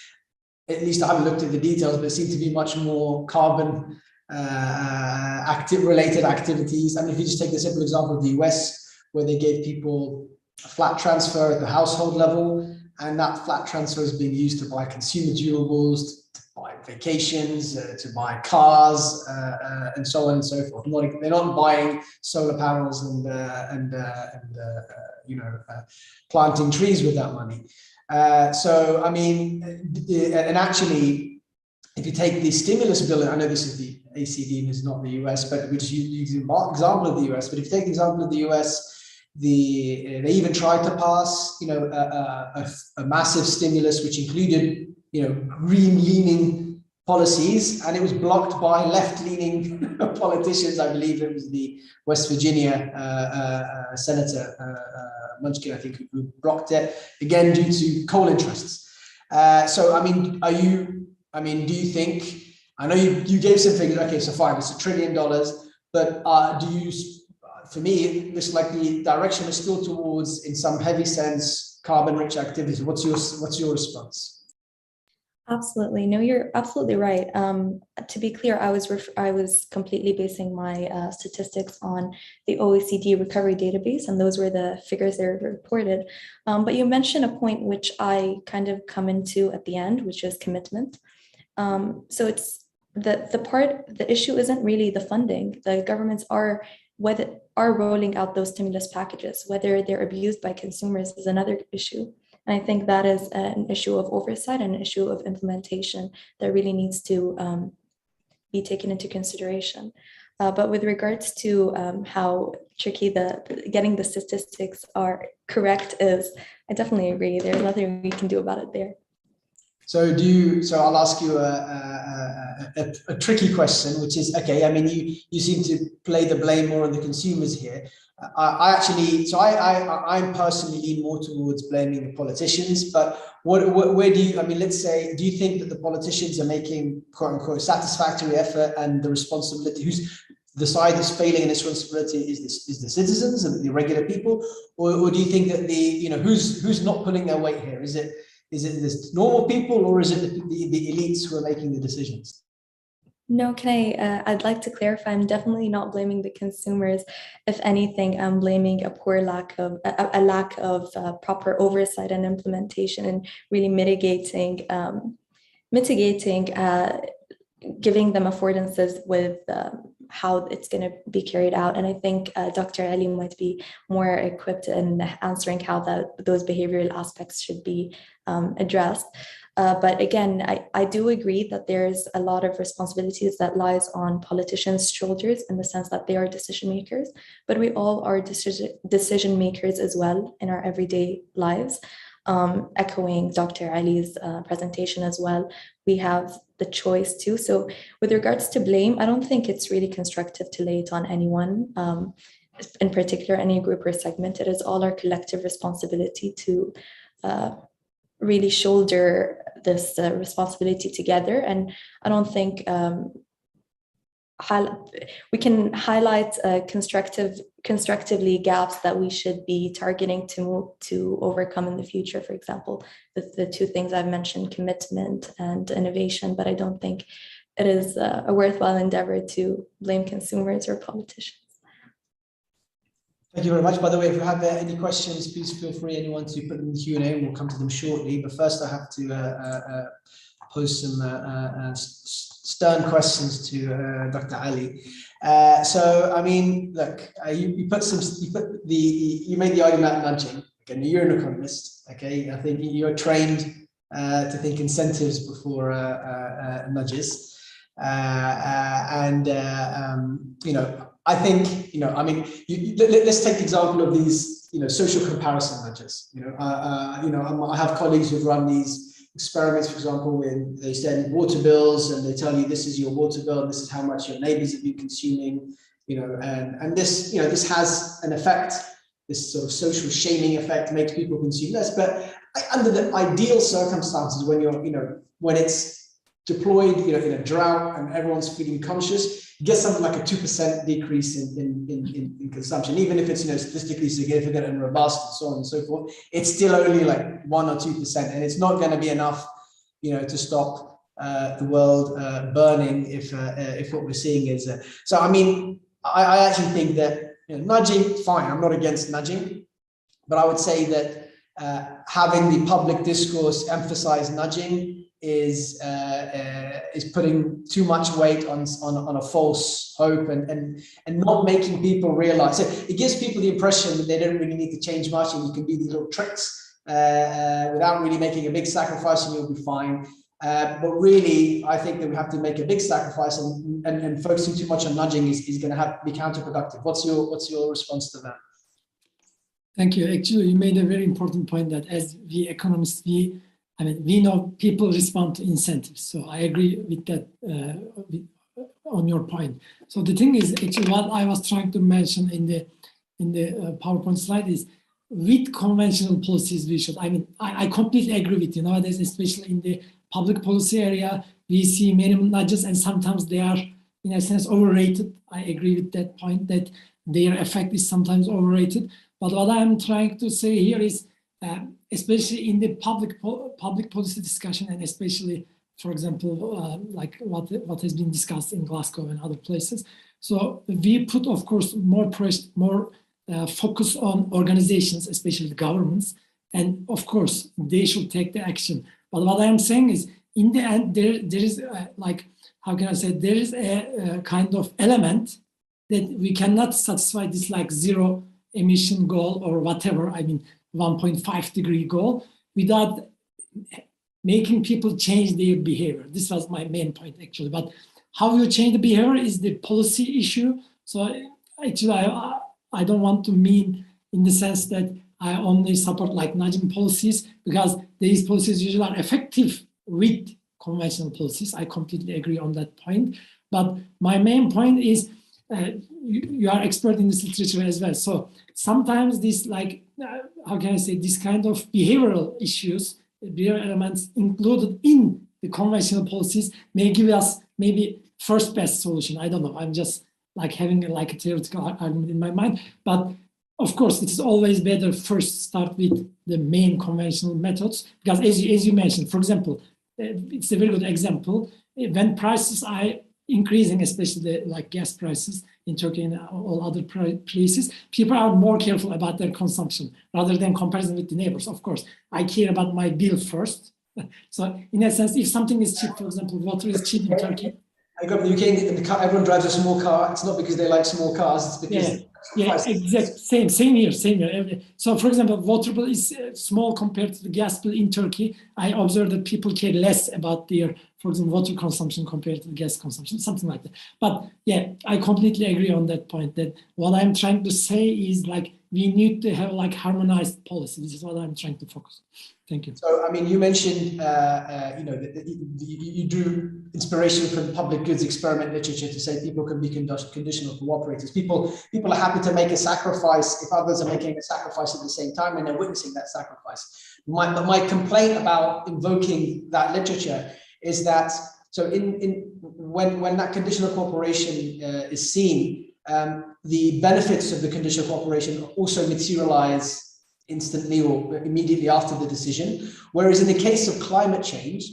at least I haven't looked at the details, but it seemed to be much more carbon related activities. I mean, if you just take the simple example of the US, where they gave people a flat transfer at the household level, and that flat transfer is being used to buy consumer durables, to buy vacations, to buy cars, and so on and so forth. They're not buying solar panels and planting trees with that money. So I mean, and actually, if you take the stimulus bill, and I know this is the ACD and is not the US, but we just use the example of the US. But if you take the example of the US, they even tried to pass, a massive stimulus which included, green-leaning policies, and it was blocked by left-leaning politicians. I believe it was the West Virginia Senator Munchkin, I think, who blocked it again due to coal interests. So, I mean, do you think? I know you gave some figures. Okay, so fine, it's $1 trillion, but for me, it looks like the direction is still towards, in some heavy sense, carbon-rich activities. What's your response? Absolutely. No, you're absolutely right. To be clear, I was completely basing my statistics on the OECD recovery database, and those were the figures that were reported. But you mentioned a point which I kind of come into at the end, which is commitment. So it's the issue isn't really the funding. The governments are rolling out those stimulus packages. Whether they're abused by consumers is another issue. And I think that is an issue of oversight and an issue of implementation that really needs to be taken into consideration. But with regards to how tricky getting the statistics are correct is, I definitely agree. There's nothing we can do about it there. So I'll ask you a tricky question, which is, okay, I mean, you seem to play the blame more on the consumers here. I'm personally lean more towards blaming the politicians, but where do you, I mean, let's say, do you think that the politicians are making quote unquote satisfactory effort, and the responsibility, the side that's failing in this responsibility is the citizens and the regular people, or do you think that who's not pulling their weight here? Is it the normal people, or is it the elites who are making the decisions? No, I'd like to clarify, I'm definitely not blaming the consumers. If anything, I'm blaming a lack of proper oversight and implementation, and really mitigating, giving them affordances with how it's going to be carried out. And I think Dr. Ali might be more equipped in answering how those behavioral aspects should be addressed. But again, I do agree that there's a lot of responsibilities that lies on politicians' shoulders, in the sense that they are decision makers, but we all are decision makers as well in our everyday lives. Echoing Dr. Ali's presentation as well, we have the choice too. So with regards to blame, I don't think it's really constructive to lay it on anyone, in particular any group or segment. It is all our collective responsibility to really shoulder this responsibility together. And I don't think we can highlight constructively gaps that we should be targeting to overcome in the future. For example, the two things I've mentioned, commitment and innovation, but I don't think it is a worthwhile endeavor to blame consumers or politicians. Thank you very much. By the way, if you have any questions, please feel free, anyone, to put them in the Q&A, and we'll come to them shortly. But first, I have to pose some stern questions to Dr. Ali. So, I mean, look, you made the argument about nudging. Okay, you're an economist. Okay, I think you're trained to think incentives before nudges, I think, let's take the example of these, social comparison nudges. I have colleagues who've run these experiments, for example, when they send water bills and they tell you this is your water bill, and this is how much your neighbors have been consuming, and this, this has an effect. This sort of social shaming effect makes people consume less. But under the ideal circumstances, when when it's deployed, in a drought and everyone's feeling conscious, you get something like a 2% decrease in consumption, even if it's statistically significant and robust and so on and so forth. It's still only like 1 or 2%, and it's not going to be enough, to stop the world burning if what we're seeing is. So I mean, I actually think that nudging, fine. I'm not against nudging, but I would say that having the public discourse emphasize nudging is putting too much weight on a false hope and not making people realize. So it gives people the impression that they don't really need to change much, and you can do these little tricks without really making a big sacrifice, and you'll be fine. But really, I think that we have to make a big sacrifice, and focusing too much on nudging is going to be counterproductive. What's your response to that? Thank you. Actually, you made a very important point that as we economists, we know people respond to incentives. So I agree with that on your point. So the thing is, actually, what I was trying to mention in the PowerPoint slide is, with conventional policies, we should. I completely agree with you. Nowadays, especially in the public policy area, we see minimum nudges, and sometimes they are, in a sense, overrated. I agree with that point, that their effect is sometimes overrated. But what I'm trying to say here is, especially in the public policy discussion, and especially, for example, like what has been discussed in Glasgow and other places. So we put, of course, more focus on organizations, especially the governments, and of course they should take the action. But what I'm saying is, in the end, there is like, how can I say, there is a kind of element that we cannot satisfy this like zero emission goal or whatever, 1.5 degree goal, without making people change their behavior. This was my main point, actually. But how you change the behavior is the policy issue. So actually, I don't want to mean in the sense that I only support like nudging policies, because these policies usually are effective with conventional policies. I completely agree on that point. But my main point is, you are expert in this literature as well. So sometimes this, like, how can I say, this kind of behavioral issues, behavioral elements included in the conventional policies may give us maybe first best solution. I don't know. I'm just like having a theoretical argument in my mind. But of course, it's always better first start with the main conventional methods, because as you mentioned, for example, it's a very good example. When prices are increasing, especially like gas prices in Turkey and all other places, people are more careful about their consumption rather than comparison with the neighbors. Of course, I care about my bill first. So in a sense, if something is cheap, for example, water is cheap in Turkey. I go to the UK, in the car, everyone drives a small car. It's not because they like small cars, it's because exactly. Same here. So, for example, water bill is small compared to the gas bill in Turkey. I observe that people care less about their, for example, water consumption compared to gas consumption, something like that. But yeah, I completely agree on that point, that what I'm trying to say is, like, we need to have like harmonized policy. This is what I'm trying to focus. Thank you. So, I mean, you mentioned, you drew inspiration from public goods experiment literature to say people can be conditional cooperators. People are happy to make a sacrifice if others are making a sacrifice at the same time and they're witnessing that sacrifice. My complaint about invoking that literature is that, so when that conditional cooperation is seen, the benefits of the conditional cooperation also materialize instantly or immediately after the decision. Whereas in the case of climate change,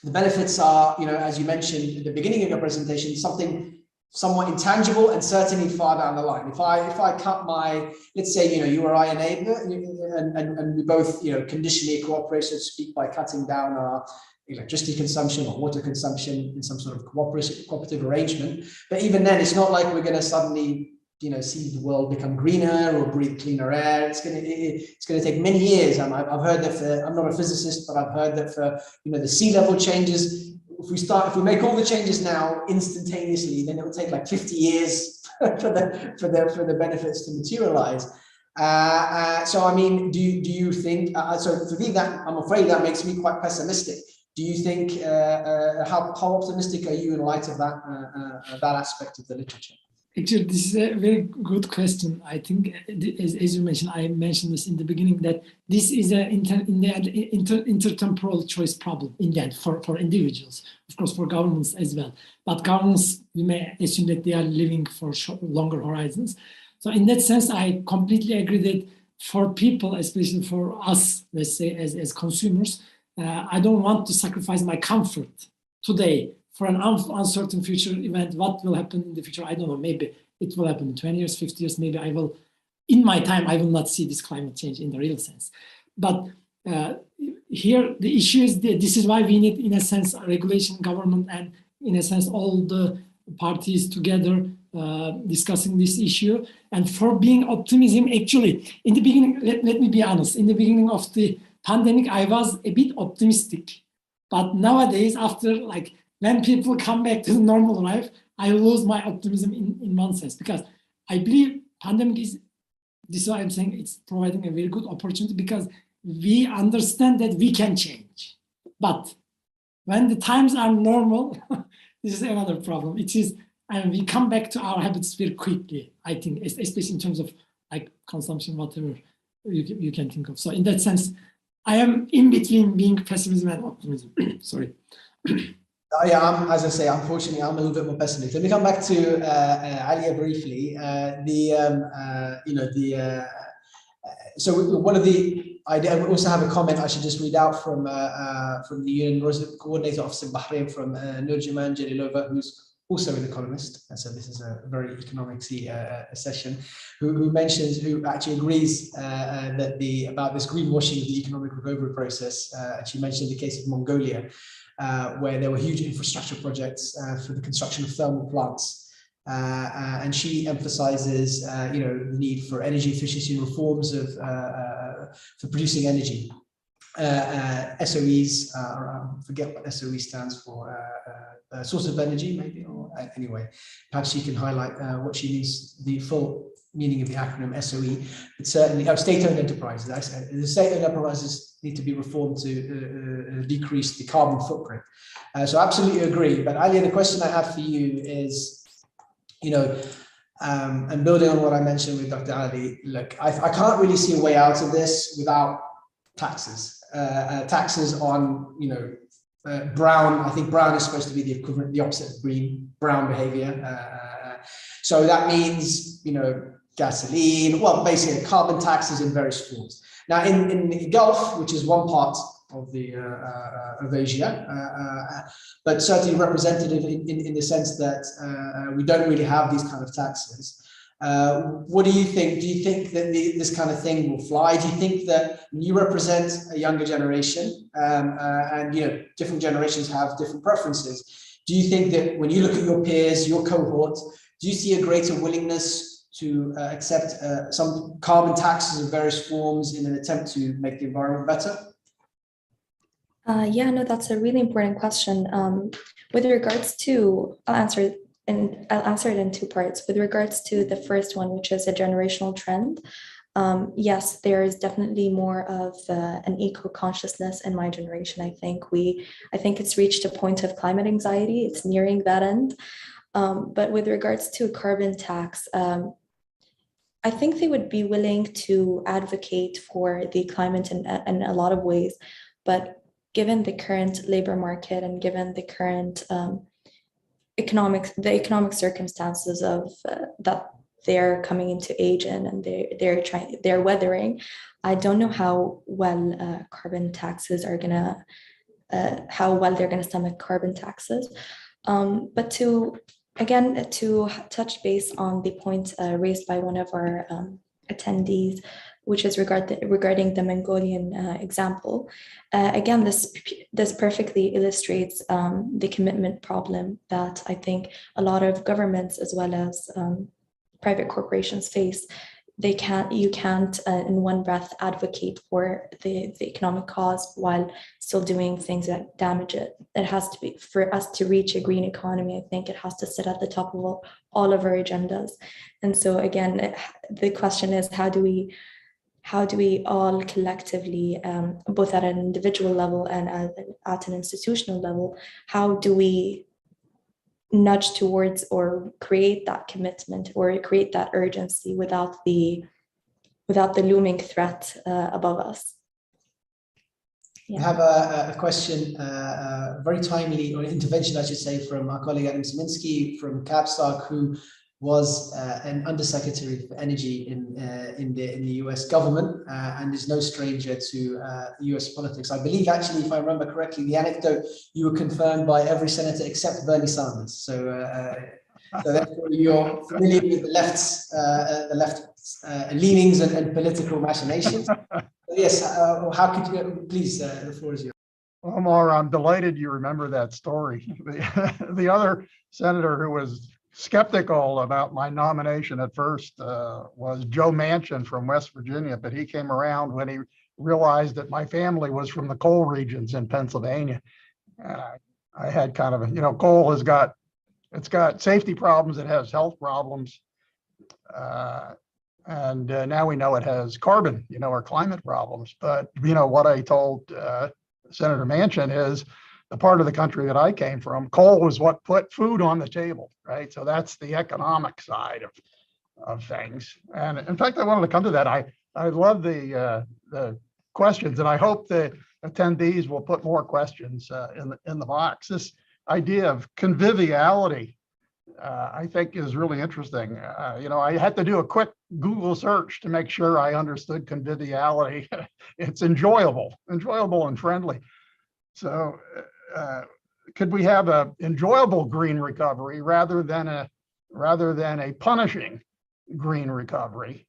the benefits are, as you mentioned at the beginning of your presentation, something somewhat intangible and certainly far down the line. If I cut my, let's say, you or I, a neighbor, and we both, conditionally cooperate, so to speak, by cutting down our electricity consumption or water consumption in some sort of cooperative arrangement. But even then, it's not like we're going to suddenly, see the world become greener or breathe cleaner air. It's going to take many years. And I've heard that I'm not a physicist, but I've heard that for the sea level changes, if we make all the changes now instantaneously, then it will take like 50 years for the benefits to materialize. So I mean, do you think? So for me, I'm afraid that makes me quite pessimistic. Do you think? How optimistic are you in light of that aspect of the literature? Actually, this is a very good question. I think, as you mentioned, I mentioned this in the beginning, that this is an intertemporal choice problem in the end for individuals, of course, for governments as well. But governments, we may assume that they are living for longer horizons. So in that sense, I completely agree that for people, especially for us, let's say, as consumers, I don't want to sacrifice my comfort today for an uncertain future event. What will happen in the future? I don't know. Maybe it will happen in 20 years, 50 years. Maybe in my time, I will not see this climate change in the real sense. But here, the issue is that this is why we need, in a sense, regulation, government, and in a sense, all the parties together discussing this issue. And for being optimism, actually, in the beginning, let me be honest, in the beginning of the pandemic, I was a bit optimistic But nowadays, after like when people come back to the normal life, I lose my optimism in one sense, because I believe pandemic is, this is why I'm saying it's providing a very good opportunity, because we understand that we can change. But when the times are normal, this is another problem. It is, and we come back to our habits very quickly, I think, especially in terms of like consumption, whatever you can think of. So in that sense, I am in between being pessimism and optimism. Sorry. Yeah, as I say, unfortunately, I'm a little bit more pessimistic. Let me come back to Alia briefly. So one of the, I also have a comment I should just read out from the UN Coordinator Office in Bahrain, from Nurjaman Jalilova, who's also an economist. And so this is a very economic-y session, who actually agrees that about this greenwashing of the economic recovery process. And she mentioned the case of Mongolia, where there were huge infrastructure projects for the construction of thermal plants. And she emphasizes, the need for energy efficiency reforms for producing energy. SOEs, I forget what SOE stands for, source of energy, maybe, or anyway, perhaps she can highlight what she means, the full meaning of the acronym SOE. But certainly, state-owned enterprises. The state-owned enterprises need to be reformed to decrease the carbon footprint. So I absolutely agree. But Ali, the question I have for you is, and building on what I mentioned with Dr. Ali, look, I can't really see a way out of this without taxes. Taxes on, brown. I think brown is supposed to be the equivalent, the opposite of green, brown behavior. So that means, gasoline, well, basically carbon taxes in various forms. Now, in the Gulf, which is one part of of Asia, but certainly representative in the sense that we don't really have these kind of taxes. What do you think? Do you think that this kind of thing will fly? Do you think that you represent a younger generation, and different generations have different preferences? Do you think that when you look at your peers, your cohort, do you see a greater willingness to accept some carbon taxes in various forms in an attempt to make the environment better? Yeah, no, that's a really important question. With regards to, I'll answer it in two parts. With regards to the first one, which is a generational trend, yes, there is definitely more of an eco-consciousness in my generation. I think it's reached a point of climate anxiety. It's nearing that end. But with regards to carbon tax, I think they would be willing to advocate for the climate in a lot of ways, but given the current labor market and given the current economic circumstances of that they're coming into age in, and they're weathering, I don't know how well carbon taxes are gonna how well they're gonna stomach carbon taxes. But to touch base on the point raised by one of our attendees, which is regarding the Mongolian example. Again, this perfectly illustrates the commitment problem that I think a lot of governments as well as private corporations face. You can't in one breath advocate for the economic cause while still doing things that damage it. It has to be, for us to reach a green economy, I think it has to sit at the top of all of our agendas. And so again, the question is, how do we all collectively, both at an individual level and at an institutional level, how do we nudge towards or create that commitment or create that urgency without the looming threat above us? Yeah. We have a question, very timely, or an intervention, I should say, from our colleague Adam Szymanski from Capstock, who was an undersecretary for energy in the US government and is no stranger to US politics. I believe, actually, if I remember correctly, the anecdote, you were confirmed by every senator except Bernie Sanders. So therefore you're familiar with the left's leanings and political machinations. Yes, how could you, please, the floor is yours. Omar, I'm delighted you remember that story. The other senator who was skeptical about my nomination at first was Joe Manchin from West Virginia, but he came around when he realized that my family was from the coal regions in Pennsylvania. And I had kind of a, coal it's got safety problems, it has health problems. And now we know it has carbon, or climate problems. But, what I told Senator Manchin is the part of the country that I came from, coal was what put food on the table, right? So that's the economic side of things. And in fact, I wanted to come to that. I love the questions, and I hope the attendees will put more questions in the box. This idea of conviviality, I think, is really interesting. I had to do a quick Google search to make sure I understood conviviality. It's enjoyable and friendly. So could we have a enjoyable green recovery rather than a punishing green recovery?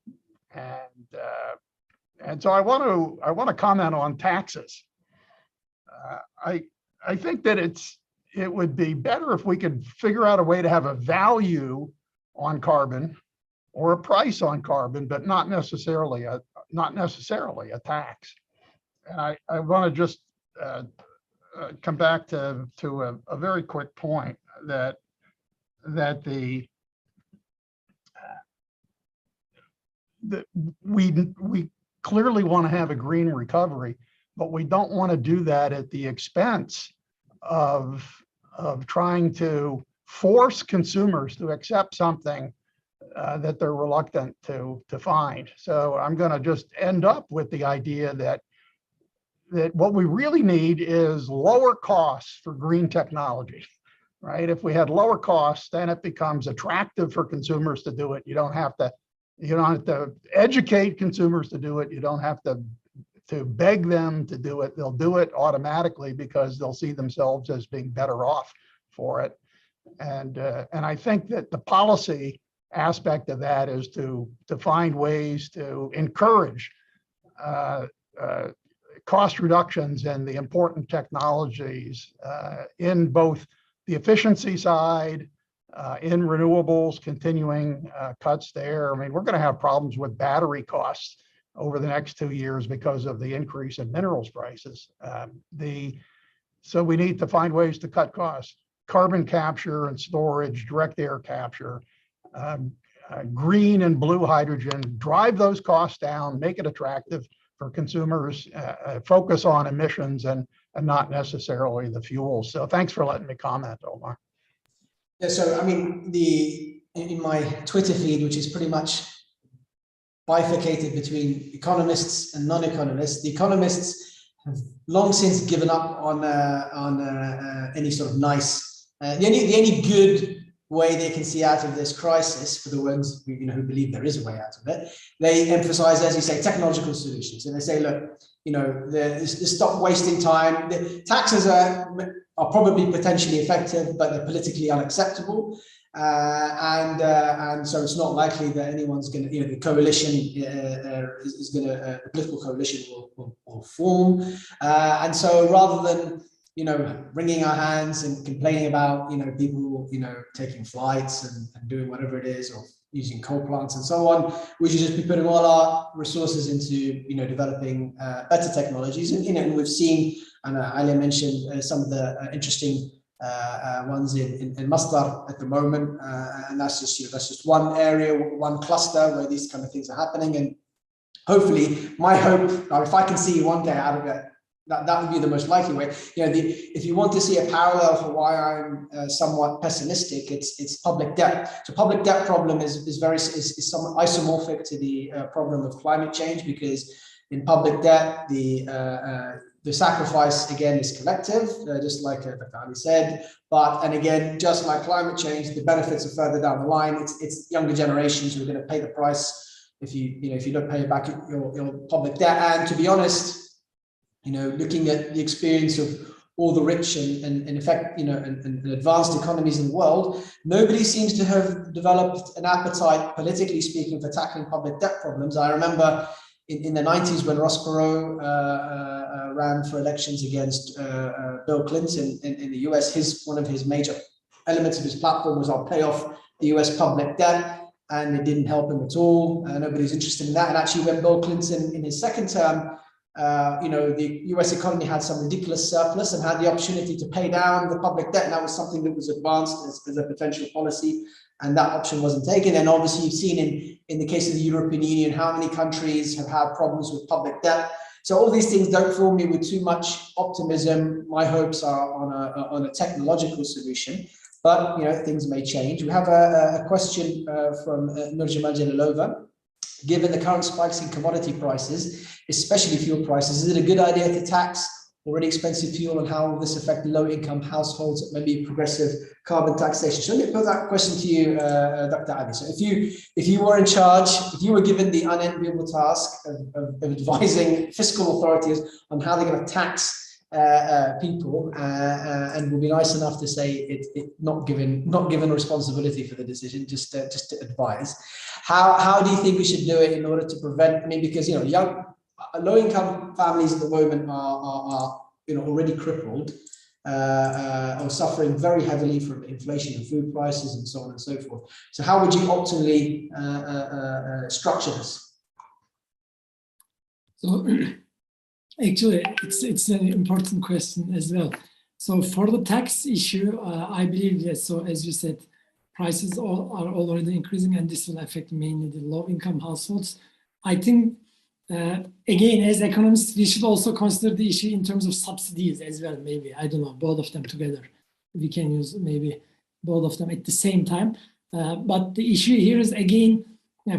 And so I want to comment on taxes. I think that it would be better if we could figure out a way to have a value on carbon or a price on carbon, but not necessarily a tax. And I want to just come back to a very quick point that we clearly want to have a green recovery, but we don't want to do that at the expense of trying to force consumers to accept something that they're reluctant to find. So I'm going to just end up with the idea that what we really need is lower costs for green technology, right? If we had lower costs, then it becomes attractive for consumers to do it. You don't have to educate consumers to do it. You don't have to beg them to do it. They'll do it automatically because they'll see themselves as being better off for it. And I think that the policy aspect of that is to find ways to encourage cost reductions and the important technologies in both the efficiency side, in renewables, continuing cuts there. I mean, we're going to have problems with battery costs over the next 2 years because of the increase in minerals prices. So we need to find ways to cut costs. Carbon capture and storage, direct air capture, green and blue hydrogen, drive those costs down, make it attractive for consumers, focus on emissions and not necessarily the fuels. So thanks for letting me comment, Omar. Yeah, so I mean, in my Twitter feed, which is pretty much bifurcated between economists and non-economists, the economists have long since given up on any sort of nice, the only good way they can see out of this crisis, for the ones who believe there is a way out of it, they emphasize, as you say, technological solutions. And they say, look, stop wasting time. The taxes are probably potentially effective, but they're politically unacceptable. And so it's not likely that anyone's going to, the coalition is going to, a political coalition will form. And so rather than, wringing our hands and complaining about, people, taking flights and doing whatever it is, or using coal plants and so on, we should just be putting all our resources into, developing better technologies. And we've seen, and Ali mentioned some of the interesting ones in Masdar at the moment, and that's just one area, one cluster where these kind of things are happening. And hopefully, my hope, if I can see one day out of it, that would be the most likely way. If you want to see a parallel for why I'm somewhat pessimistic, it's public debt. So public debt problem is somewhat isomorphic to the problem of climate change, because in public debt, the sacrifice again is collective, just like Ali said. And again, just like climate change, the benefits are further down the line. It's younger generations who are going to pay the price if you don't pay back your public debt. And to be honest, looking at the experience of all the rich and in effect, and advanced economies in the world, nobody seems to have developed an appetite, politically speaking, for tackling public debt problems. I remember in the 90s when Ross Perot ran for elections against Bill Clinton in the US, one of his major elements of his platform was, I'll pay off the US public debt, and it didn't help him at all. Nobody's interested in that. And actually, when Bill Clinton in his second term the US economy had some ridiculous surplus and had the opportunity to pay down the public debt. And that was something that was advanced as a potential policy. And that option wasn't taken. And obviously you've seen in the case of the European Union, how many countries have had problems with public debt. So all these things don't fill me with too much optimism. My hopes are on a technological solution, but things may change. We have a question from Nurjamal Jalalova. Given the current spikes in commodity prices, especially fuel prices, is it a good idea to tax already expensive fuel, and how will this affect low-income households at maybe progressive carbon taxation? So let me put that question to you, Dr. Ali. So if you were in charge, if you were given the unenviable task of advising fiscal authorities on how they're going to tax people, and will be nice enough to say it not given responsibility for the decision, just to advise, how do you think we should do it in order to prevent? I mean, because young low-income families at the moment are already crippled or suffering very heavily from inflation and food prices and so on and so forth. So how would you optimally structure this? So actually, it's an important question as well. So for the tax issue, I believe yes. So as you said, prices are already increasing, and this will affect mainly the low-income households. I think, again, as economists, we should also consider the issue in terms of subsidies as well. Maybe, I don't know, both of them together. We can use maybe both of them at the same time. But the issue here is, again,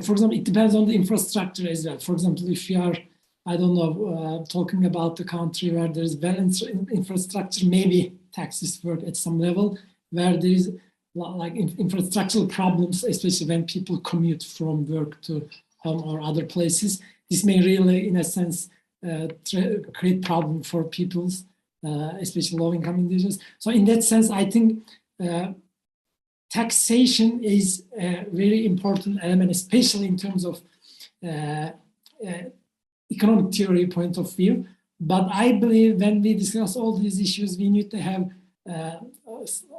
for example, it depends on the infrastructure as well. For example, if you are, I don't know, talking about the country where there's balanced infrastructure, maybe taxes work at some level. Where there is like infrastructural problems, especially when people commute from work to home or other places, this may really, in a sense, create problem for people's, especially low-income individuals. So in that sense, I think taxation is a very important element, especially in terms of economic theory point of view. But I believe when we discuss all these issues, we need to have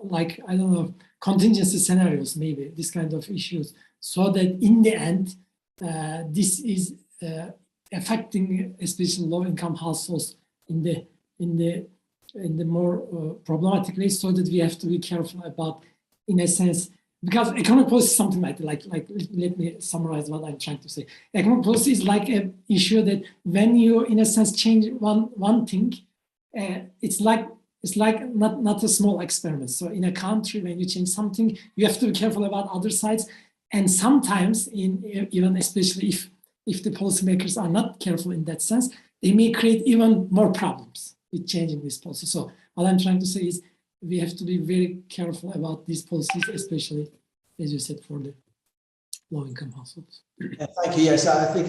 like, I don't know, contingency scenarios, maybe this kind of issues, so that in the end, this is affecting especially low-income households in the more problematic way, so that we have to be careful about, in a sense, because economic policy is something like let me summarize what I'm trying to say. Economic policy is like an issue that when you, in a sense, change one thing, it's like not a small experiment. So in a country, when you change something, you have to be careful about other sides. And sometimes, even especially if the policymakers are not careful in that sense, they may create even more problems with changing this policy. So what I'm trying to say is we have to be very careful about these policies, especially, as you said, for the low-income households. Yeah, thank you. Yes, I think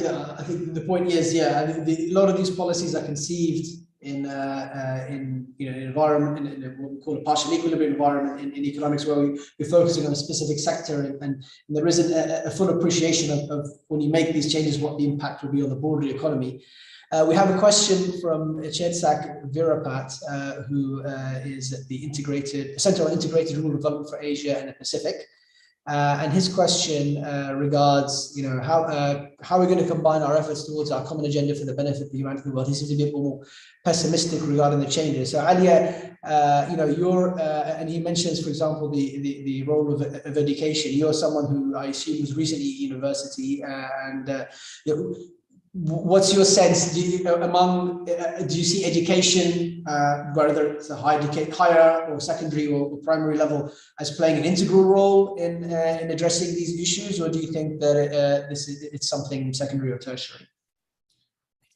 the point is, a lot of these policies are conceived in an environment, in what we call a partial equilibrium environment in economics, where we're focusing on a specific sector, and there isn't a full appreciation of when you make these changes, what the impact will be on the broader economy. We have a question from Chetsak Virapat, who is at the Center on Integrated Rural Development for Asia and the Pacific. And his question regards, how are we going to combine our efforts towards our common agenda for the benefit of the humanity of the world? He seems a bit more pessimistic regarding the changes. So Alia, and he mentions, for example, the role of education. You're someone who I assume was recently at university, and what's your sense? Do you see education, whether it's a higher or secondary or primary level, as playing an integral role in addressing these issues, or do you think that it's something secondary or tertiary?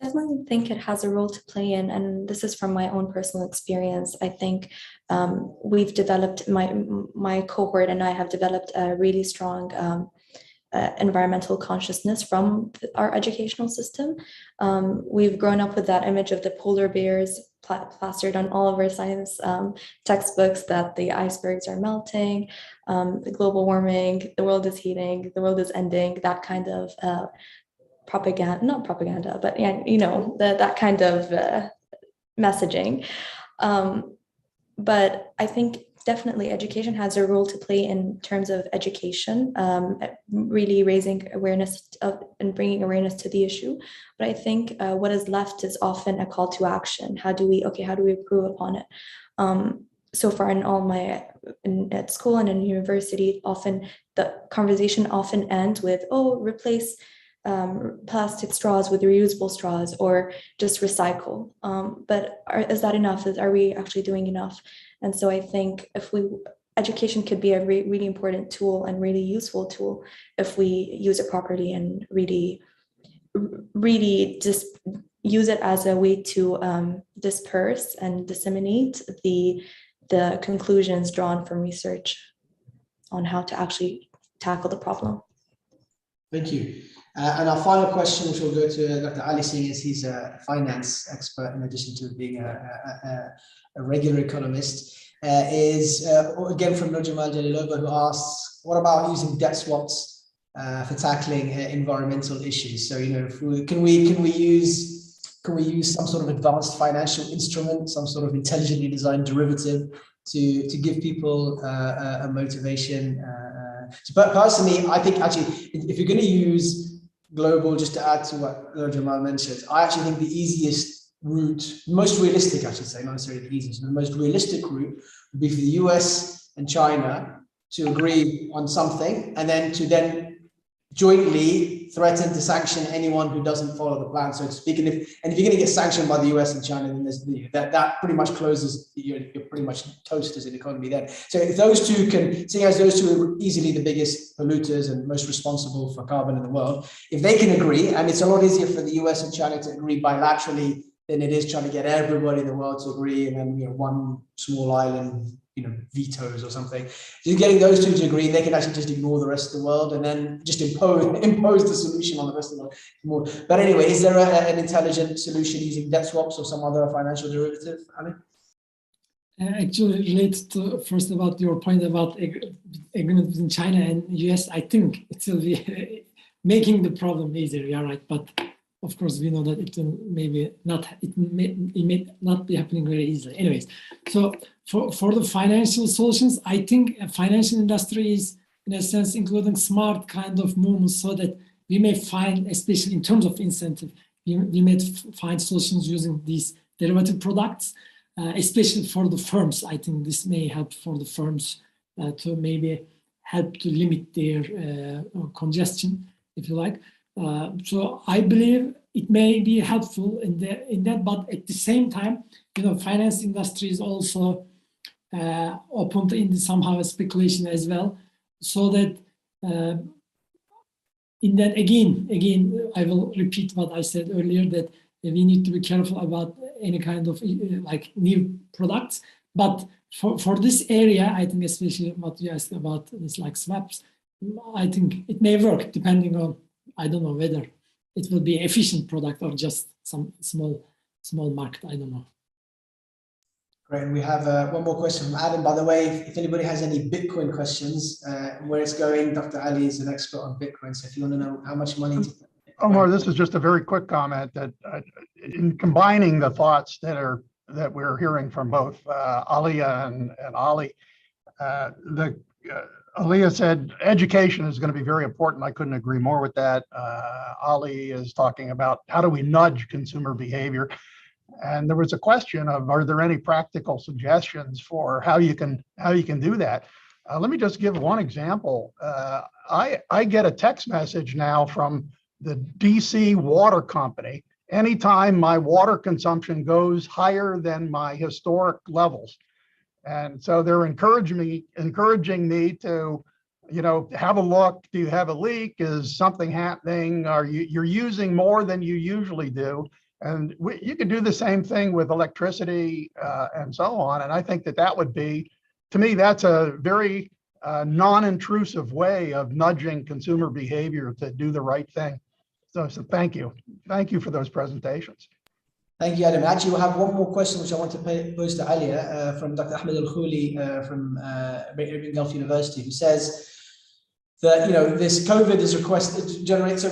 I definitely think it has a role to play in, and this is from my own personal experience. I think we've developed, my cohort and I have developed a really strong environmental consciousness from our educational system. We've grown up with that image of the polar bears plastered on all of our science textbooks, that the icebergs are melting, the global warming, the world is heating, the world is ending, that kind of propaganda, not propaganda, but that kind of messaging. but I think definitely education has a role to play in terms of education, really raising awareness of and bringing awareness to the issue. But I think what is left is often a call to action. How do we improve upon it? So far in all at school and in university, often the conversation often ends with, oh, replace plastic straws with reusable straws, or just recycle. But is that enough? Are we actually doing enough? And so I think education could be a really important tool and really useful tool if we use it properly and really just use it as a way to disperse and disseminate the conclusions drawn from research on how to actually tackle the problem. Thank you. And our final question, which will go to Dr. Ali Singh, is he's a finance expert in addition to being a regular economist, is again from Nurjamal Jalilova, who asks, what about using debt swaps for tackling environmental issues? So, can we use some sort of advanced financial instrument, some sort of intelligently designed derivative to give people a motivation? But personally, I think actually, if you're going to use global, just to add to what Jamal mentioned, I actually think the easiest route, most realistic, I should say, not necessarily the easiest, but the most realistic route would be for the US and China to agree on something, and then to jointly threaten to sanction anyone who doesn't follow the plan, so to speak. And if you're going to get sanctioned by the US and China, then that pretty much closes, you're pretty much toast as an economy then. So if those two seeing as those two are easily the biggest polluters and most responsible for carbon in the world, if they can agree, and it's a lot easier for the US and China to agree bilaterally than it is trying to get everybody in the world to agree, and then one small island vetoes or something. Just getting those two to agree, they can actually just ignore the rest of the world and then just impose the solution on the rest of the world. But anyway, is there an intelligent solution using debt swaps or some other financial derivative, Ali? Actually, related to first about your point about agreement between China and US, I think it will be making the problem easier. Yeah, right. But of course, we know that it may not be happening very easily. Anyways, so for the financial solutions, I think a financial industry is, in a sense, including smart kind of movements, so that we may find, especially in terms of incentive, we may find solutions using these derivative products, especially for the firms. I think this may help for the firms to maybe help to limit their congestion, if you like. So I believe it may be helpful in that, but at the same time, finance industry is also open to somehow speculation as well. So that in that again, I will repeat what I said earlier, that we need to be careful about any kind of new products. But for this area, I think especially what you asked about is like swaps, I think it may work depending on, I don't know whether it will be an efficient product or just some small market. I don't know. Great. We have one more question from Adam. By the way, if anybody has any Bitcoin questions, where it's going, Dr. Ali is an expert on Bitcoin. So if you want to know how much money to Omar, this is just a very quick comment that in combining the thoughts that we're hearing from both Aliyah and Ali, Aliyah said education is going to be very important. I couldn't agree more with that. Ali is talking about how do we nudge consumer behavior. And there was a question of, are there any practical suggestions for how you can do that? Let me just give one example. I get a text message now from the DC water company anytime my water consumption goes higher than my historic levels. And so they're encouraging me to, have a look. Do you have a leak? Is something happening? You're using more than you usually do? And you could do the same thing with electricity and so on. And I think that would be, to me, that's a very non-intrusive way of nudging consumer behavior to do the right thing. So thank you. Thank you for those presentations. Thank you, Adam. Actually, we'll have one more question, which I want to pose to Aliyah from Dr. Ahmed Al-Khouli from Arabian Gulf University, who says, that this COVID is requested to generate. So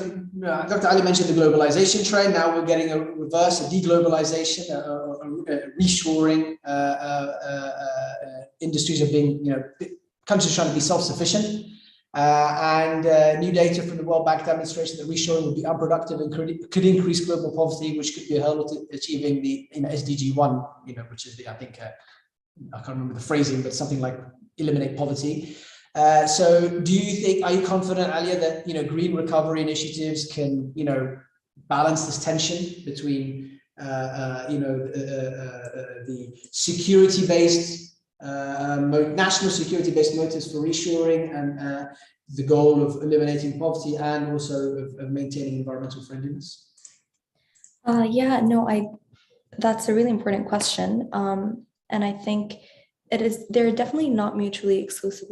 Dr. Ali mentioned the globalization trend. Now we're getting a reverse, a deglobalization, a reshoring. Industries are being, countries trying to be self-sufficient. And new data from the World Bank demonstrates that reshoring would be unproductive and could increase global poverty, which could be a hurdle to achieving the SDG 1, which is I can't remember the phrasing, but something like eliminate poverty. So do you think, are you confident, Alia, that green recovery initiatives can balance this tension between the security-based national security-based motives for reshoring and the goal of eliminating poverty and also of maintaining environmental friendliness? That's a really important question. And I think they're definitely not mutually exclusive,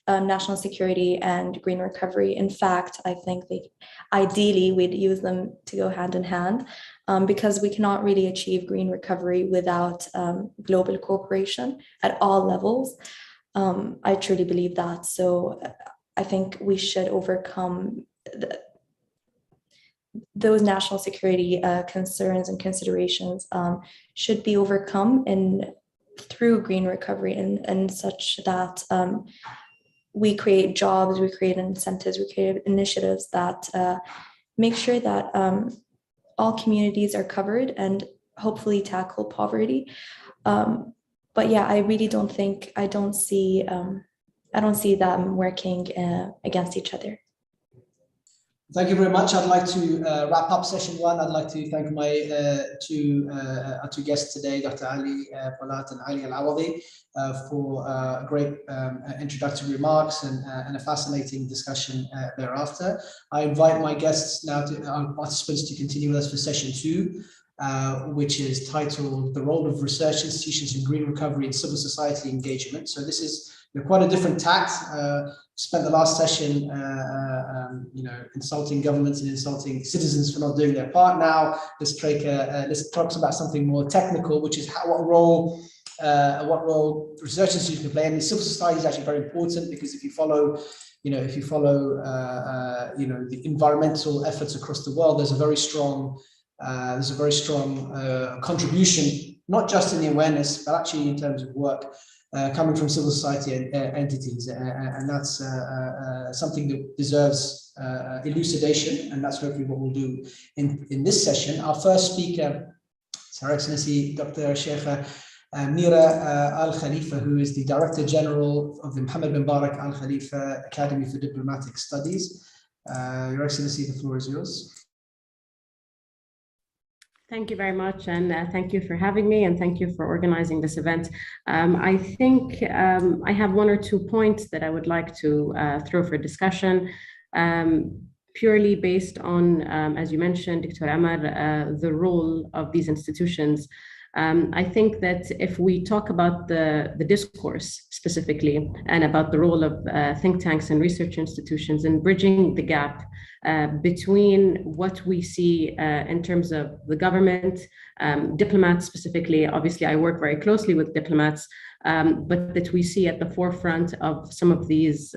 national security and green recovery. In fact, I think ideally we'd use them to go hand in hand, because we cannot really achieve green recovery without global cooperation at all levels. I truly believe that. So I think we should overcome those national security concerns and considerations should be overcome through green recovery and such that we create jobs, we create incentives, we create initiatives that make sure that all communities are covered and hopefully tackle poverty. But yeah, I really don't see them working against each other. Thank you very much. I'd like to wrap up session one. I'd like to thank my our two guests today, Dr. Ali Polat and Ali Al-Awadi, for great introductory remarks and a fascinating discussion thereafter. I invite my guests now, our participants, to continue with us for session two, which is titled The Role of Research Institutions in Green Recovery and Civil Society Engagement. So this is quite a different tact. Spent the last session, insulting governments and insulting citizens for not doing their part. Now, let's talk about something more technical, which is what role research institutions can play. And civil society is actually very important, because if you follow, the environmental efforts across the world, there's a very strong contribution, not just in the awareness, but actually in terms of work coming from civil society entities, and that's something that deserves elucidation, and that's hopefully what we'll do in this session. Our first speaker is Her Excellency Dr. Sheikha Mira Al Khalifa, who is the Director General of the Mohammed bin Barak Al Khalifa Academy for Diplomatic Studies. Your Excellency, the floor is yours. Thank you very much, and thank you for having me, and thank you for organizing this event. I think I have one or two points that I would like to throw for discussion, purely based on, as you mentioned, Dr. Amar, the role of these institutions. I think that if we talk about the discourse specifically and about the role of think tanks and research institutions in bridging the gap between what we see in terms of the government, diplomats specifically, obviously I work very closely with diplomats, but that we see at the forefront of some of these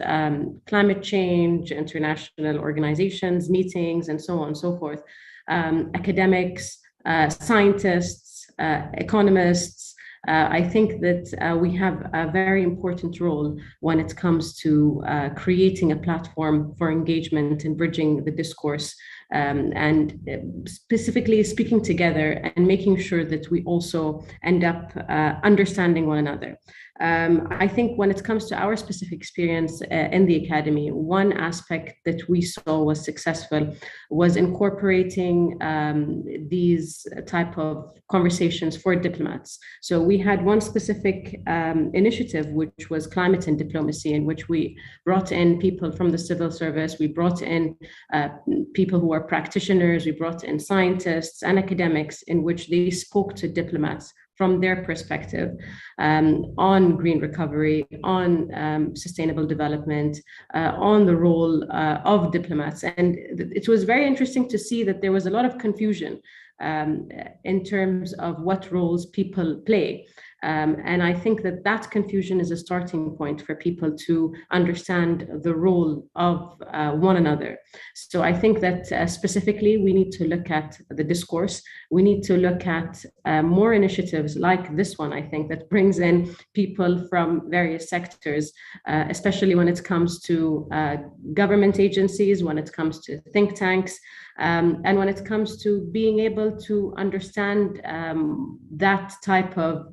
climate change, international organizations, meetings, and so on and so forth, academics, scientists, economists. I think that we have a very important role when it comes to creating a platform for engagement and bridging the discourse, and specifically speaking together and making sure that we also end up understanding one another. I think when it comes to our specific experience in the Academy, one aspect that we saw was successful was incorporating these type of conversations for diplomats. So we had one specific initiative, which was climate and diplomacy, in which we brought in people from the civil service, we brought in people who are practitioners, we brought in scientists and academics, in which they spoke to diplomats from their perspective on green recovery, on sustainable development, on the role of diplomats. And it was very interesting to see that there was a lot of confusion in terms of what roles people play. And I think that that confusion is a starting point for people to understand the role of one another. So I think that specifically we need to look at the discourse. We need to look at more initiatives like this one, I think, that brings in people from various sectors, especially when it comes to government agencies, when it comes to think tanks, and when it comes to being able to understand that type of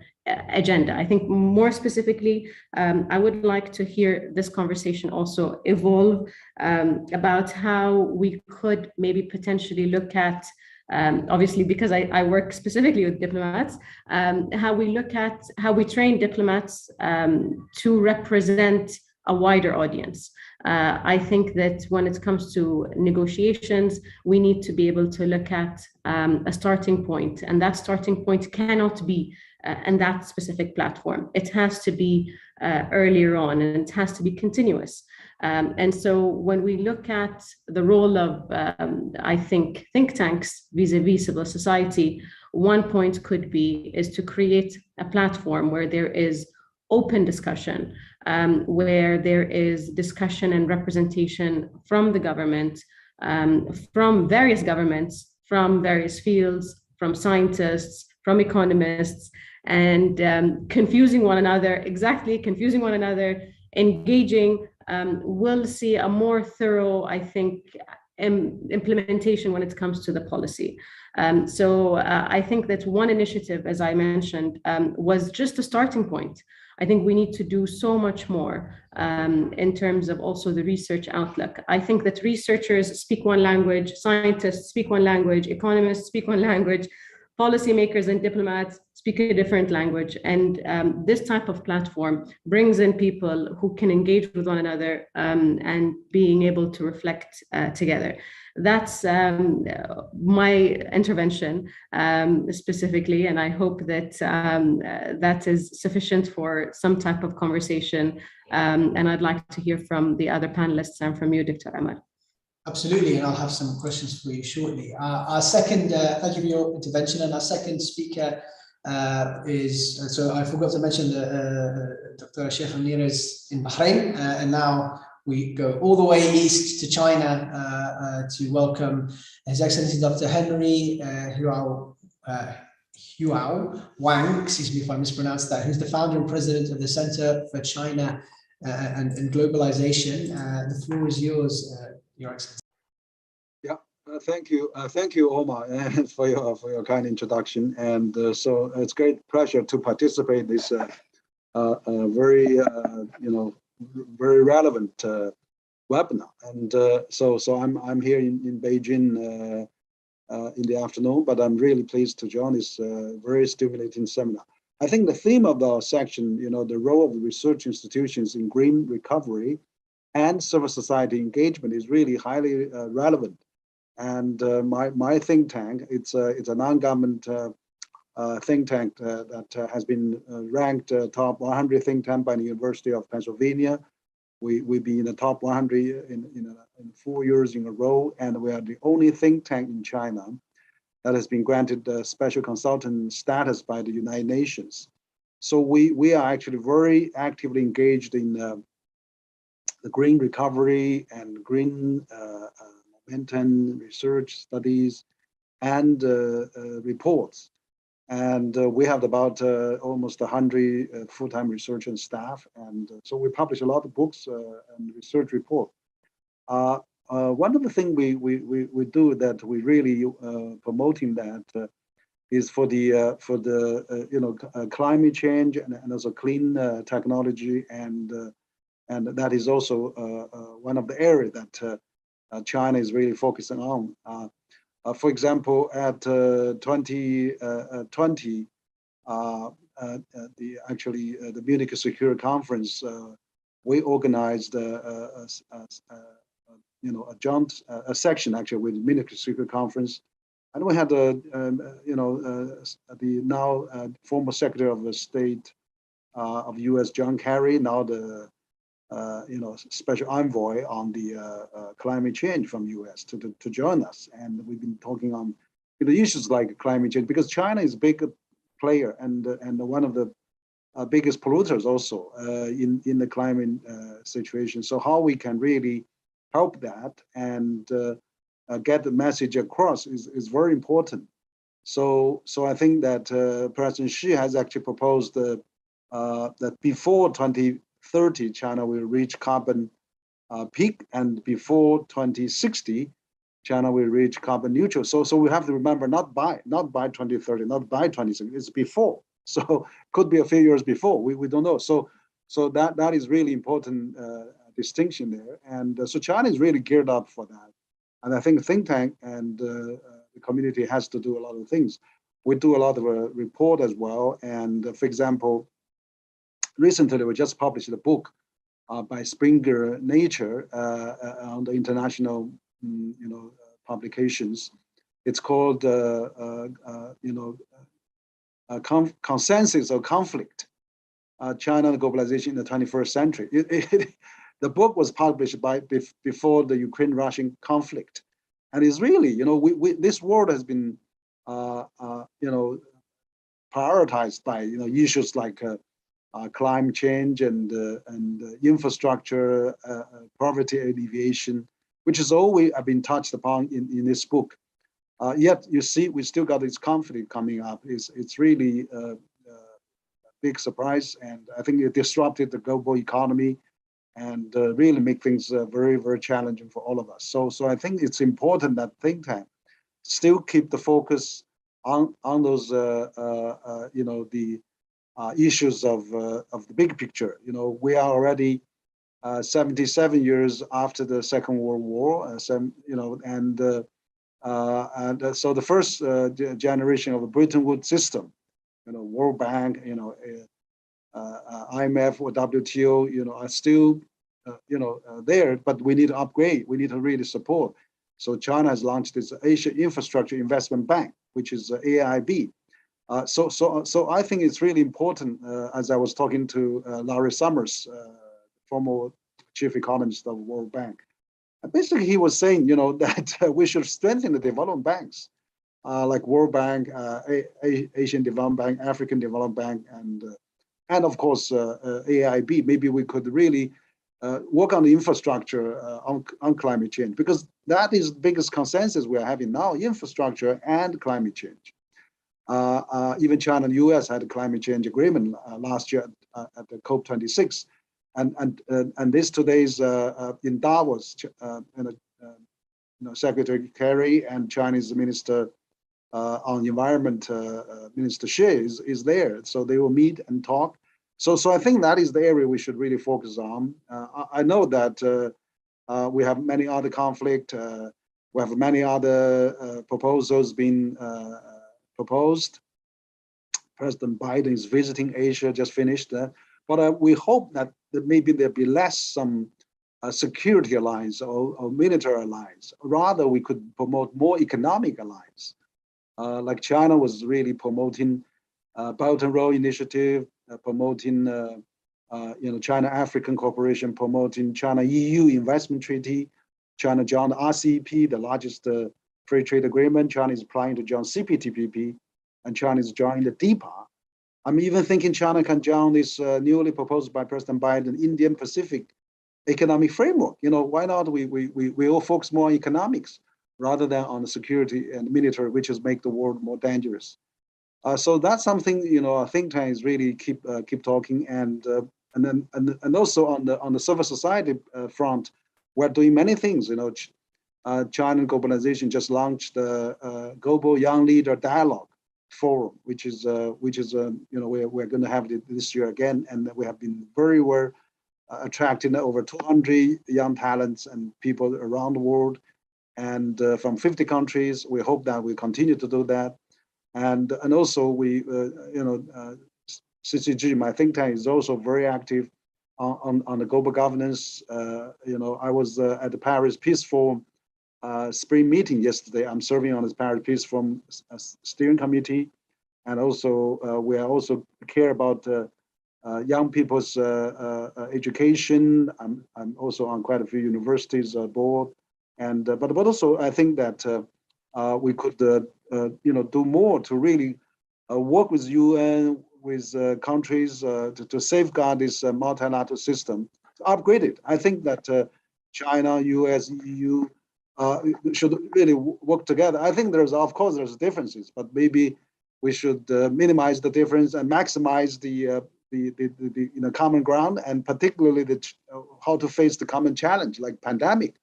agenda. I think more specifically, I would like to hear this conversation also evolve about how we could maybe potentially look at, obviously because I work specifically with diplomats, how we look at how we train diplomats to represent a wider audience. I think that when it comes to negotiations, we need to be able to look at a starting point, and that starting point cannot be and that specific platform. It has to be earlier on, and it has to be continuous. And so when we look at the role of, I think, think tanks vis-a-vis civil society, one point could be is to create a platform where there is open discussion, where there is discussion and representation from the government, from various governments, from various fields, from scientists, from economists, and confusing one another, engaging, we'll see a more thorough, I think, implementation when it comes to the policy. So I think that one initiative, as I mentioned, was just a starting point. I think we need to do so much more in terms of also the research outlook. I think that researchers speak one language, scientists speak one language, economists speak one language, policymakers and diplomats speak a different language. And this type of platform brings in people who can engage with one another and being able to reflect together. That's my intervention specifically, and I hope that that is sufficient for some type of conversation. And I'd like to hear from the other panelists and from you, Dr. Amar. Absolutely, and I'll have some questions for you shortly. Our second, thank you for your intervention, and our second speaker is, so I forgot to mention that Dr. Sheikh Amir is in Bahrain, and now we go all the way east to China to welcome His Excellency Dr. Henry Huao Wang, excuse me if I mispronounced that, who's the founder and president of the Center for China and Globalization. The floor is yours, Your Excellency. Yeah, thank you, Omar, for your kind introduction. And so it's a great pleasure to participate in this very very relevant webinar. And so I'm here in Beijing in the afternoon, but I'm really pleased to join this very stimulating seminar. I think the theme of our section, the role of the research institutions in green recovery and civil society engagement, is really highly relevant. And my think tank, it's a non-government think tank that has been ranked top 100 think tank by the University of Pennsylvania. We've been in the top 100 in 4 years in a row, and we are the only think tank in China that has been granted special consultant status by the United Nations. So we are actually very actively engaged in the green recovery and green momentum research studies and reports. And we have about almost 100 full-time research and staff. And so we publish a lot of books and research reports. One of the things we do that we really promoting that is for the climate change and also clean technology, and that is also one of the areas that China is really focusing on. For example, at 2020, the Munich Security Conference, we organized a joint section actually with the Munich Security Conference, and we had the now former Secretary of State of U.S. John Kerry, now the special envoy on the climate change from U.S. to join us, and we've been talking on issues like climate change, because China is a big player and one of the biggest polluters also in the climate situation. So how we can really help that and get the message across is very important. So I think that President Xi has actually proposed that before 2030, China will reach carbon peak, and before 2060, China will reach carbon neutral. So we have to remember not by 2030, not by 2060, it's before. So could be a few years before. We don't know. So that is really important distinction there. And so China is really geared up for that. And I think think tank and the community has to do a lot of things. We do a lot of report as well. And for example, recently we just published a book by Springer Nature on the international publications. It's called Consensus of Conflict, China and Globalization in the 21st Century. The book was published before the Ukraine-Russian conflict. And it's really, this world has been, prioritized by, issues like climate change and infrastructure, poverty alleviation, which is all we have been touched upon in this book. Yet you see, we still got this conflict coming up. It's really a big surprise, and I think it disrupted the global economy and really make things very, very challenging for all of us. So I think it's important that think tank still keep the focus on those the issues of the big picture. We are already 77 years after the Second World War, and so the first generation of the Bretton Woods system, World Bank, IMF or WTO, are still, there, but we need to upgrade. We need to really support. So China has launched this Asia Infrastructure Investment Bank, which is AIB. So I think it's really important, as I was talking to Larry Summers, former chief economist of World Bank. Basically, he was saying, that we should strengthen the development banks, like World Bank, Asian Development Bank, African Development Bank, and of course AIB. Maybe we could really work on the infrastructure on climate change, because that is the biggest consensus we are having now: infrastructure and climate change. Even China and US had a climate change agreement last year at the COP26. And this today's in Davos, Secretary Kerry and Chinese Minister on Environment, Minister Xi is there. So they will meet and talk. So I think that is the area we should really focus on. I know that we have many other conflict. We have many other proposals being proposed. President Biden is visiting Asia, just finished that. But we hope that maybe there'll be less some security alliance or military alliance. Rather, we could promote more economic alliance. Like China was really promoting Belt and Road Initiative, promoting China-African Cooperation, promoting China-EU Investment Treaty. China joined RCEP, the largest free trade agreement. China is applying to join CPTPP, and China is joining the DPA. I'm even thinking China can join this newly proposed by President Biden Indian Pacific Economic Framework. Why not we all focus more on economics rather than on the security and military, which is make the world more dangerous. So that's something I think tank is really keep talking, and also on the civil society front, we're doing many things. China and Globalization just launched the Global Young Leader Dialogue Forum, which is we're going to have it this year again, and we have been very well attracting over 200 young talents and people around the world, and from 50 countries. We hope that we continue to do that, and also we CCG, my think tank, is also very active on the global governance. I was at the Paris Peace Forum spring meeting yesterday. I'm serving on this Paris Peace Forum steering committee, and also we also care about young people's education. I'm also on quite a few universities board, and but also I think that we could do more to really work with UN, countries to safeguard this multilateral system, to upgrade it. I think that China, US, EU should really work together. I think of course there's differences, but maybe we should minimize the difference and maximize the common ground, and particularly how to face the common challenge like pandemic.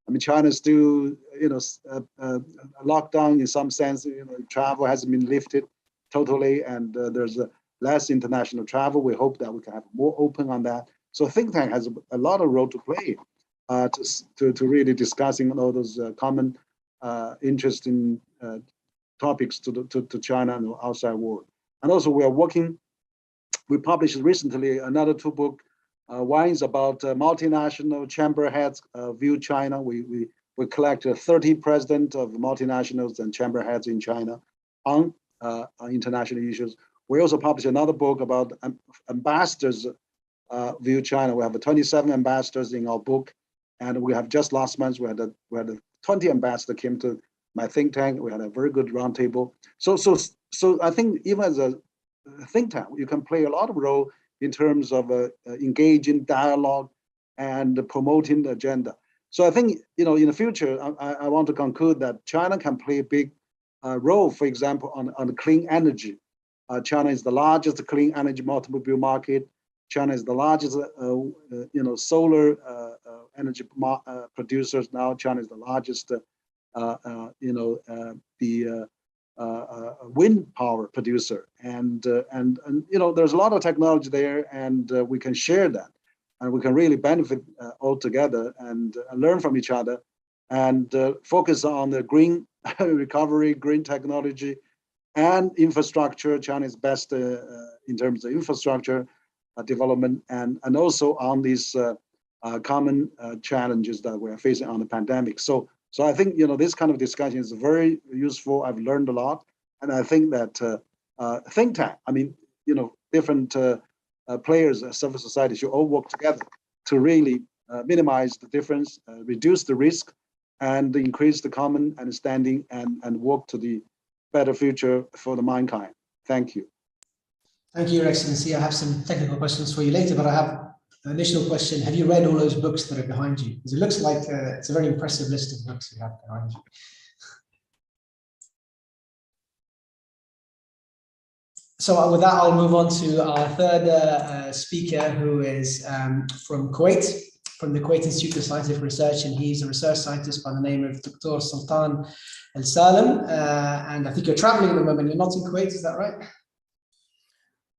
I mean, China is still, locked down in some sense. Travel hasn't been lifted totally, and there's less international travel. We hope that we can have more open on that. So think tank has a lot of role to play to really discussing all those common interesting topics to China and the outside world. And also we published recently another 2 books. One is about multinational chamber heads view China. We collected 30 presidents of multinationals and chamber heads in China on international issues. We also published another book about ambassadors view China. We have 27 ambassadors in our book, and we have just last month we had 20 ambassadors came to my think tank. We had a very good roundtable. So I think even as a think tank, you can play a lot of role in terms of engaging dialogue and promoting the agenda. So I think, in the future, I want to conclude that China can play a big role, for example, on clean energy. China is the largest clean energy automobile market. China is the largest, solar energy producers now. China is the largest, wind power producer, and there's a lot of technology there, and we can share that, and we can really benefit all together and learn from each other, and focus on the green recovery, green technology, and infrastructure. China is best in terms of infrastructure development, and also on these common challenges that we're facing on the pandemic. So I think, this kind of discussion is very useful. I've learned a lot. And I think that think tank, different players, civil society should all work together to really minimize the difference, reduce the risk, and increase the common understanding and work to the better future for the mankind. Thank you. Thank you, Your Excellency. I have some technical questions for you later, but I have an initial question. Have you read all those books that are behind you? Because it looks like it's a very impressive list of books you have behind you. So with that, I'll move on to our third speaker, who is from Kuwait, from the Kuwait Institute of Scientific Research, and he's a research scientist by the name of Dr. Sultan Al-Salam. And I think you're traveling at the moment. You're not in Kuwait, is that right?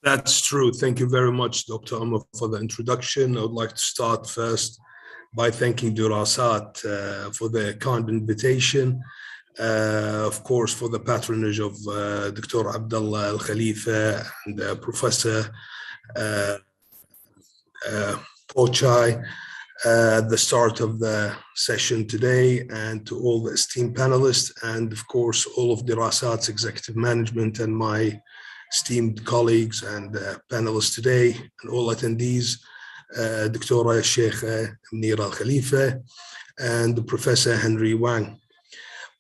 That's true. Thank you very much, Dr. Amr, for the introduction. I would like to start first by thanking Dirasat for the kind invitation. Of course, for the patronage of Dr. Abdullah Al Khalifa and Professor Pochai at the start of the session today, and to all the esteemed panelists, and of course, all of Dirasat's executive management and my esteemed colleagues and panelists today, and all attendees, Dr. Sheikh Munir Al Khalifa and Professor Henry Wang.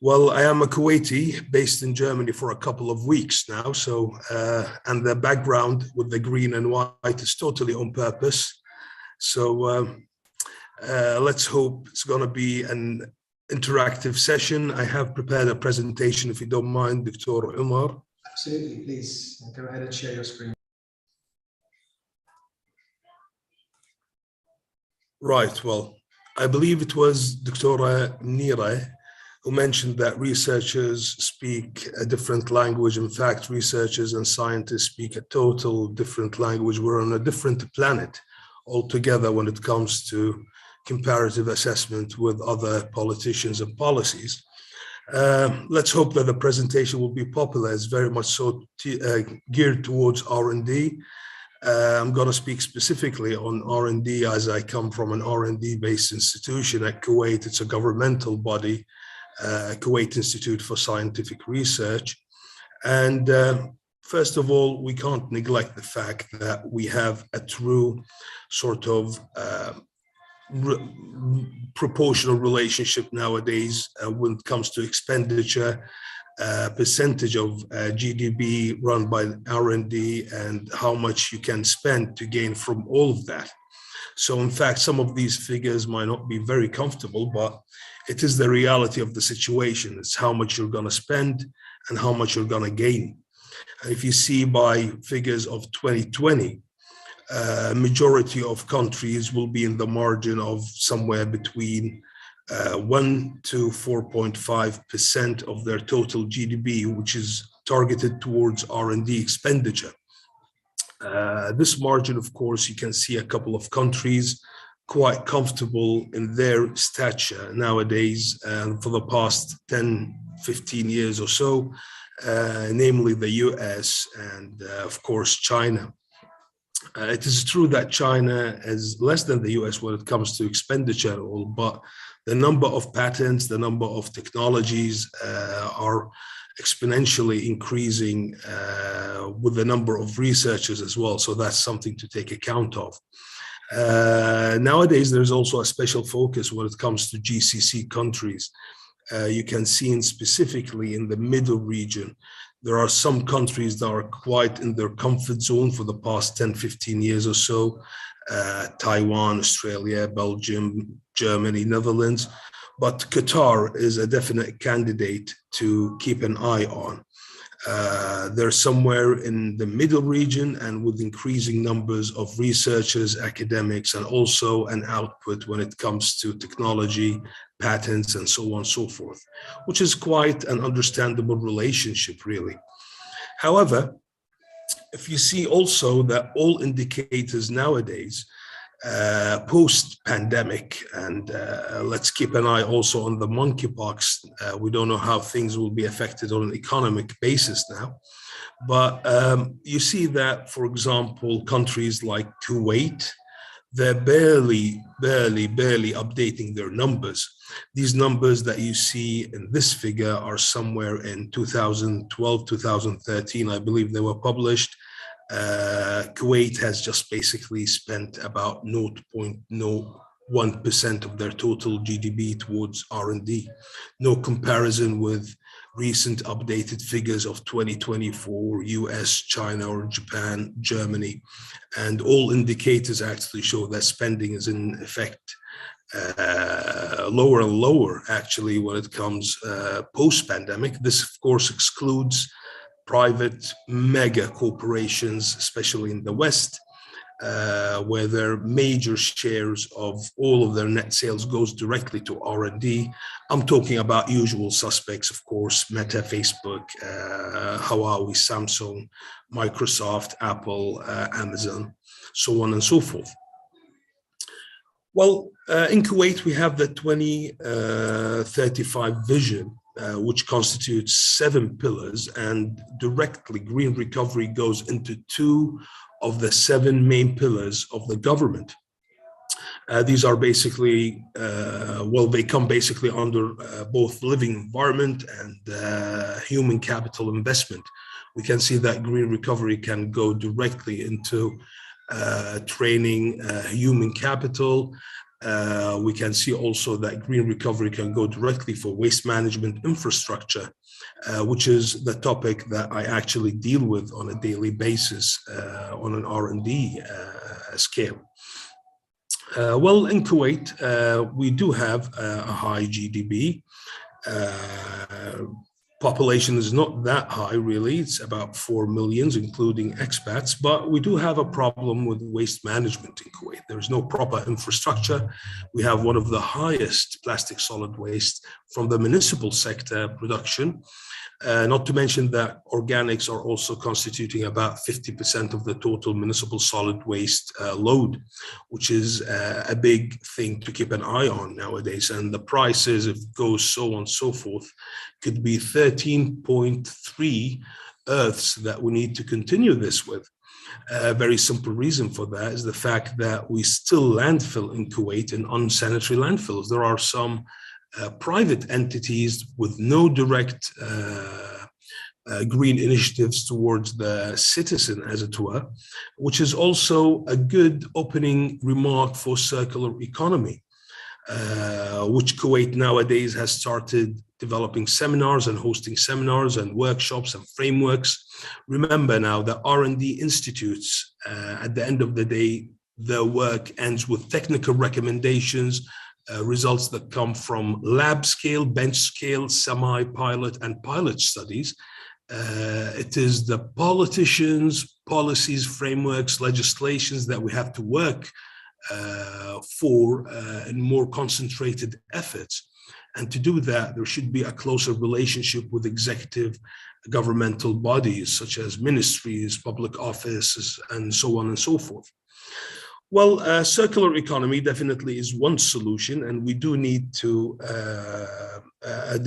Well, I am a Kuwaiti based in Germany for a couple of weeks now. So, and the background with the green and white is totally on purpose. So let's hope it's going to be an interactive session. I have prepared a presentation, if you don't mind, Dr. Umar. Absolutely, please go ahead and share your screen. Right, well, I believe it was Dr. Munira who mentioned that researchers speak a different language. In fact, researchers and scientists speak a total different language. We're on a different planet altogether when it comes to comparative assessment with other politicians and policies. Let's hope that the presentation will be popular. It's very much so geared towards R&D. I'm going to speak specifically on R&D, as I come from an R&D based institution at Kuwait. It's a governmental body, Kuwait Institute for Scientific Research. And first of all, we can't neglect the fact that we have a true sort of proportional relationship nowadays when it comes to expenditure percentage of GDP run by R&D and how much you can spend to gain from all of that. So in fact, some of these figures might not be very comfortable, but it is the reality of the situation. It's how much you're going to spend and how much you're going to gain. And if you see by figures of 2020, majority of countries will be in the margin of somewhere between 1 to 4.5% of their total GDP, which is targeted towards R&D expenditure. This margin, of course, you can see a couple of countries quite comfortable in their stature nowadays for the past 10, 15 years or so, namely the US and, of course, China. It is true that China is less than the US when it comes to expenditure, but the number of patents, the number of technologies are exponentially increasing with the number of researchers as well. So that's something to take account of. Nowadays, there's also a special focus when it comes to GCC countries. You can see specifically in the middle region, there are some countries that are quite in their comfort zone for the past 10, 15 years or so. Taiwan, Australia, Belgium, Germany, Netherlands. But Qatar is a definite candidate to keep an eye on. They're somewhere in the middle region and with increasing numbers of researchers, academics, and also an output when it comes to technology, patents, and so on and so forth, which is quite an understandable relationship, really. However, if you see also that all indicators nowadays, post-pandemic, and let's keep an eye also on the monkeypox. We don't know how things will be affected on an economic basis now. But you see that, for example, countries like Kuwait, they're barely updating their numbers. These numbers that you see in this figure are somewhere in 2012, 2013, I believe they were published. Kuwait has just basically spent about 0.01% of their total GDP towards R&D. No comparison with recent updated figures of 2024, US, China, or Japan, Germany. And all indicators actually show that spending is in effect lower and lower, actually, when it comes post-pandemic. This, of course, excludes private mega corporations, especially in the West, where their major shares of all of their net sales goes directly to R&D. I'm talking about usual suspects, of course, Meta, Facebook, Huawei, Samsung, Microsoft, Apple, Amazon, so on and so forth. Well, in Kuwait, we have the 2035 vision, which constitutes 7 pillars, and directly green recovery goes into 2 of the 7 main pillars of the government. These are basically, they come basically under both living environment and human capital investment. We can see that green recovery can go directly into training human capital. We can see also that green recovery can go directly for waste management infrastructure, which is the topic that I actually deal with on a daily basis on an R&D scale. Well, in Kuwait, we do have a high GDP. Population is not that high, really. It's about 4 million, including expats, but we do have a problem with waste management in Kuwait. There is no proper infrastructure. We have one of the highest plastic solid waste from the municipal sector production, not to mention that organics are also constituting about 50% of the total municipal solid waste load, which is a big thing to keep an eye on nowadays. And the prices, if it goes so on and so forth, could be 13.3 earths that we need to continue this with. A very simple reason for that is the fact that we still landfill in Kuwait in unsanitary landfills. There are some private entities with no direct green initiatives towards the citizen, as it were, which is also a good opening remark for circular economy, which Kuwait nowadays has started developing seminars and hosting seminars and workshops and frameworks. Remember now that R&D institutes, at the end of the day, their work ends with technical recommendations, results that come from lab scale, bench scale, semi-pilot, and pilot studies. It is the politicians, policies, frameworks, legislations that we have to work for in more concentrated efforts. And to do that, there should be a closer relationship with executive governmental bodies, such as ministries, public offices, and so on and so forth. Well, circular economy definitely is one solution, and we do need to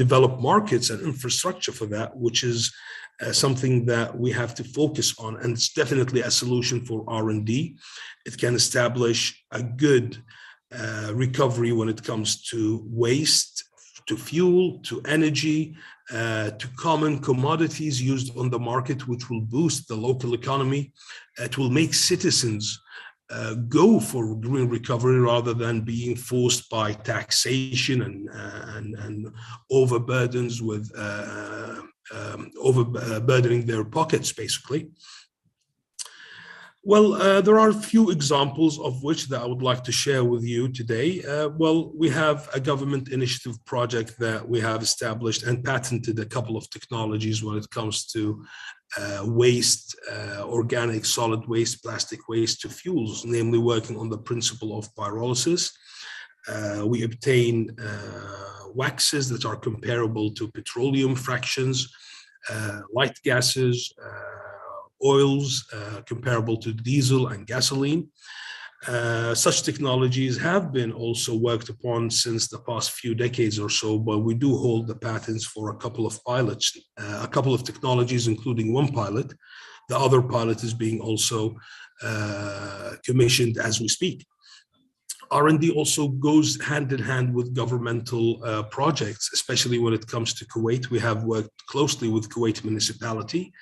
develop markets and infrastructure for that, which is something that we have to focus on, and it's definitely a solution for R&D. It can establish a good recovery when it comes to waste, to fuel, to energy, to common commodities used on the market, which will boost the local economy. It will make citizens go for green recovery rather than being forced by taxation and overburdens with overburdening their pockets, basically. Well, there are a few examples of which that I would like to share with you today. Well, we have a government initiative project that we have established and patented a couple of technologies when it comes to waste, organic solid waste, plastic waste to fuels, namely working on the principle of pyrolysis. We obtain waxes that are comparable to petroleum fractions, light gases, oils comparable to diesel and gasoline. Such technologies have been also worked upon since the past few decades or so, but we do hold the patents for a couple of pilots, a couple of technologies, including one pilot. The other pilot is being also commissioned as we speak. R&D also goes hand in hand with governmental projects, especially when it comes to Kuwait. We have worked closely with Kuwait municipality,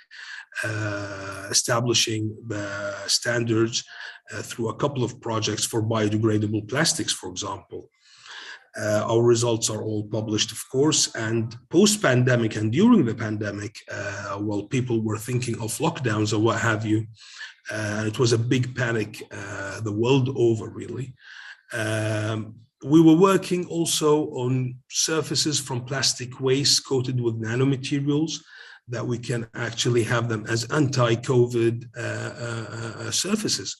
establishing the standards through a couple of projects for biodegradable plastics, for example. Our results are all published, of course, and post-pandemic and during the pandemic, while people were thinking of lockdowns or what have you, it was a big panic the world over, really. We were working also on surfaces from plastic waste coated with nanomaterials that we can actually have them as anti-COVID surfaces.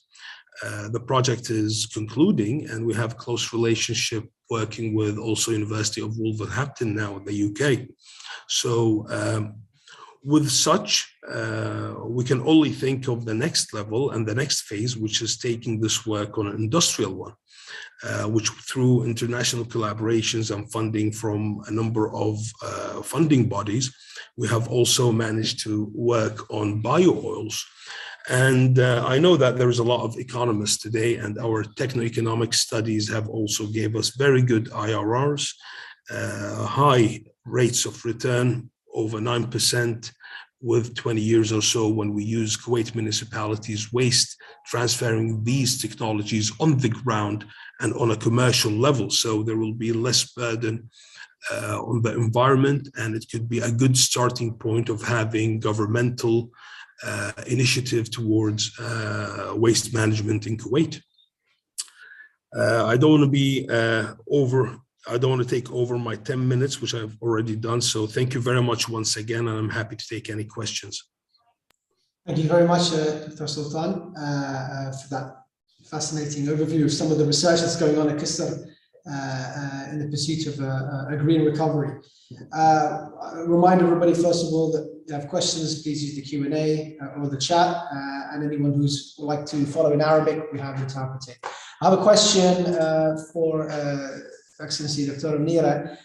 The project is concluding, and we have close relationship working with also University of Wolverhampton now in the UK. So with such, we can only think of the next level and the next phase, which is taking this work on an industrial one, which through international collaborations and funding from a number of funding bodies, we have also managed to work on bio-oils. And I know that there is a lot of economists today, and our techno-economic studies have also gave us very good IRRs, high rates of return, over 9% with 20 years or so when we use Kuwait municipalities' waste, transferring these technologies on the ground and on a commercial level. So there will be less burden on the environment, and it could be a good starting point of having governmental initiative towards waste management in Kuwait. I don't want to be I don't want to take over my 10 minutes, which I've already done. So thank you very much once again, and I'm happy to take any questions. Thank you very much, Dr. Sultan, for that fascinating overview of some of the research that's going on at Qusr in the pursuit of a green recovery. Remind everybody, first of all, that if you have questions, please use the Q&A or the chat, and anyone who's would like to follow in Arabic, we have interpreting. I have a question for Excellency Dr. Nira.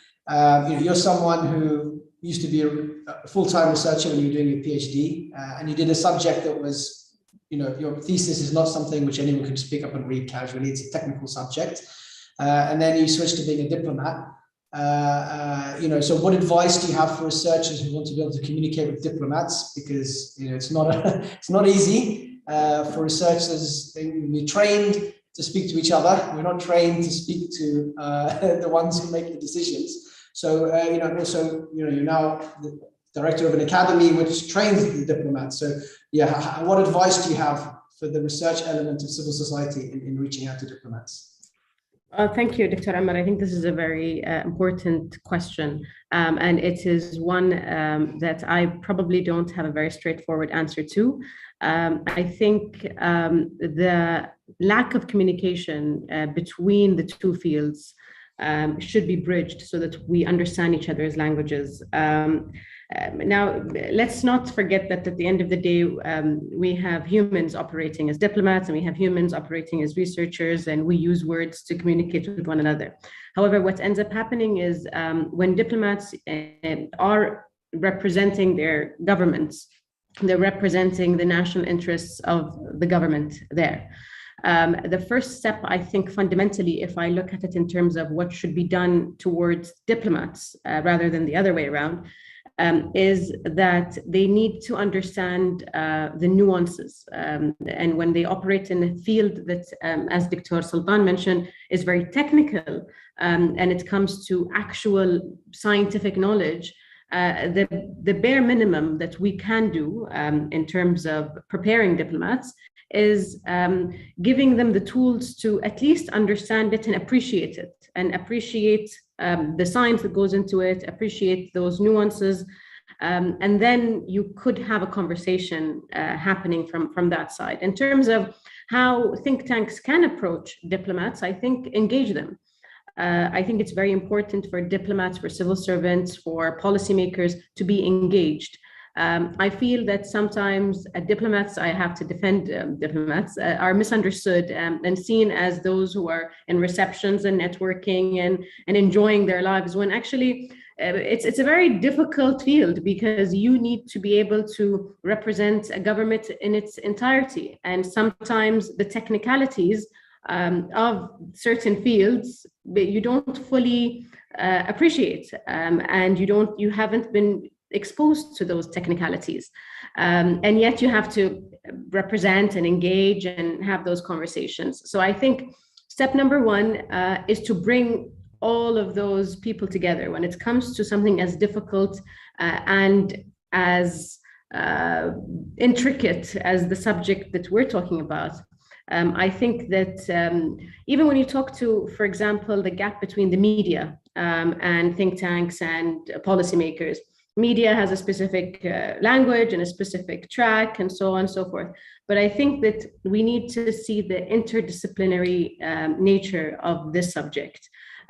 You're someone who used to be a full-time researcher when you were doing your PhD, and you did a subject that was, your thesis is not something which anyone can pick up and read casually. It's a technical subject. And then you switched to being a diplomat. So what advice do you have for researchers who want to be able to communicate with diplomats? Because it's not easy for researchers. We're trained to speak to each other. We're not trained to speak to the ones who make the decisions. So, and also, you're now the director of an academy which trains the diplomats. So, yeah, what advice do you have for the research element of civil society in reaching out to diplomats? Thank you, Dr. Amar. I think this is a very important question, and it is one that I probably don't have a very straightforward answer to. I think the lack of communication between the two fields should be bridged so that we understand each other's languages. Now, let's not forget that at the end of the day, we have humans operating as diplomats and we have humans operating as researchers, and we use words to communicate with one another. However, what ends up happening is when diplomats are representing their governments, they're representing the national interests of the government there. The first step, I think, fundamentally, if I look at it in terms of what should be done towards diplomats rather than the other way around, is that they need to understand the nuances. And when they operate in a field that, as Dr. Sultan mentioned, is very technical, and it comes to actual scientific knowledge, the bare minimum that we can do in terms of preparing diplomats is giving them the tools to at least understand it and appreciate it, and appreciate the science that goes into it, appreciate those nuances, and then you could have a conversation happening from that side. In terms of how think tanks can approach diplomats, I think engage them. I think it's very important for diplomats, for civil servants, for policymakers to be engaged. I feel that sometimes diplomats, I have to defend diplomats, are misunderstood and seen as those who are in receptions and networking and enjoying their lives, when actually it's a very difficult field, because you need to be able to represent a government in its entirety. And sometimes the technicalities of certain fields you don't fully appreciate, and you haven't been exposed to those technicalities, and yet you have to represent and engage and have those conversations. So I think step number one is to bring all of those people together when it comes to something as difficult and as intricate as the subject that we're talking about. I think that even when you talk to, for example, the gap between the media and think tanks and policymakers, media has a specific language and a specific track and so on and so forth. But I think that we need to see the interdisciplinary nature of this subject.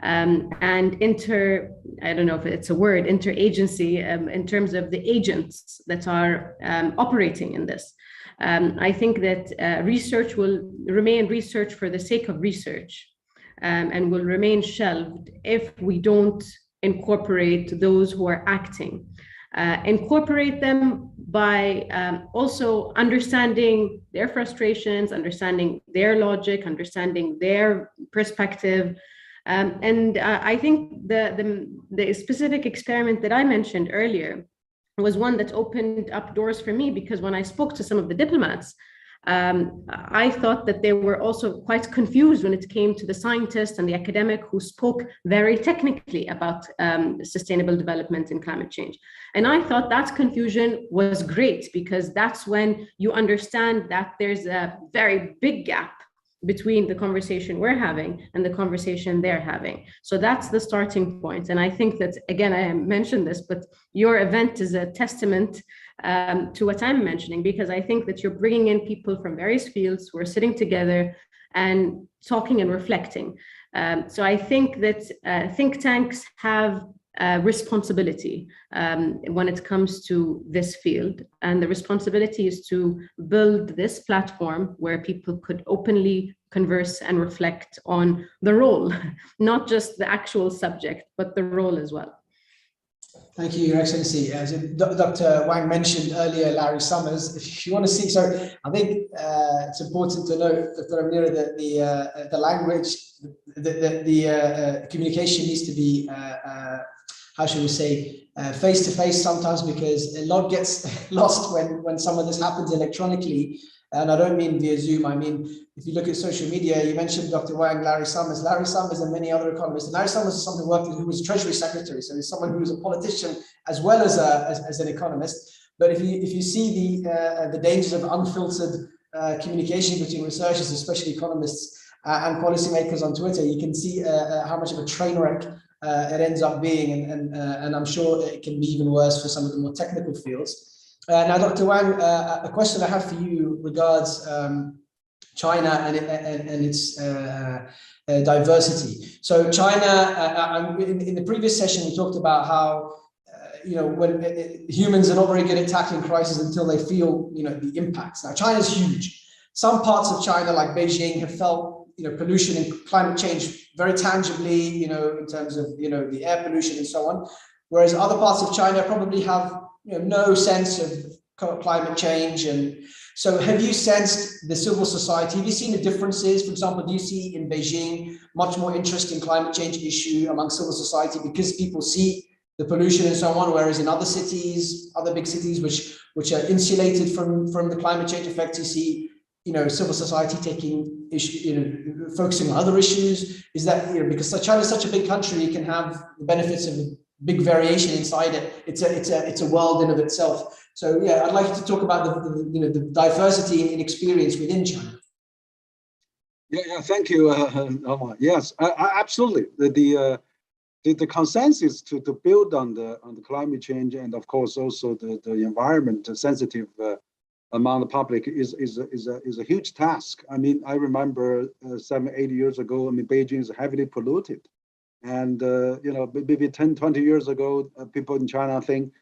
And I don't know if it's a word, interagency, in terms of the agents that are operating in this. I think that research will remain research for the sake of research, and will remain shelved if we don't incorporate those who are acting. Incorporate them by also understanding their frustrations, understanding their logic, understanding their perspective. And I think the specific experiment that I mentioned earlier was one that opened up doors for me, because when I spoke to some of the diplomats, I thought that they were also quite confused when it came to the scientist and the academic who spoke very technically about sustainable development and climate change. And I thought that confusion was great, because that's when you understand that there's a very big gap between the conversation we're having and the conversation they're having. So that's the starting point. And I think that, again, I mentioned this, but your event is a testament to what I'm mentioning, because I think that you're bringing in people from various fields who are sitting together and talking and reflecting. So I think that think tanks have responsibility when it comes to this field, and the responsibility is to build this platform where people could openly converse and reflect on the role, not just the actual subject, but the role as well. Thank you, Your Excellency. As Dr. Wang mentioned earlier, Larry Summers, if you want to see, so I think it's important to note, Dr. Amira, that the language, the communication needs to be, how should we say, face-to-face sometimes, because a lot gets lost when some of this happens electronically. And I don't mean via Zoom. I mean, if you look at social media, you mentioned Dr. Wang, Larry Summers, and many other economists. And Larry Summers is someone who was Treasury Secretary, so he's someone who was a politician as well as an economist. But if you see the dangers of unfiltered communication between researchers, especially economists and policymakers on Twitter, you can see how much of a train wreck it ends up being, and I'm sure it can be even worse for some of the more technical fields. Now, Dr. Wang, a question I have for you regards China and its diversity. So China, in the previous session, we talked about how when humans are not very good at tackling crises until they feel the impacts. Now, China is huge. Some parts of China, like Beijing, have felt pollution and climate change very tangibly, in terms of the air pollution and so on. Whereas other parts of China probably have no sense of climate change. And so, have you sensed the civil society? Have you seen the differences? For example, do you see in Beijing much more interest in climate change issue among civil society because people see the pollution and so on, whereas in other cities, other big cities which are insulated from the climate change effects, you see civil society taking issue, focusing on other issues? Is that because China is such a big country, you can have the benefits of big variation inside it. It's a world in of itself. So yeah, I'd like you to talk about the diversity in experience within China. Yeah, thank you, Omar. Yes, absolutely. The consensus to build on the climate change, and of course also the environment sensitive among the public is a huge task. I mean, I remember 7-8 years ago, I mean, Beijing is heavily polluted, and maybe 10-20 years ago, people in China think,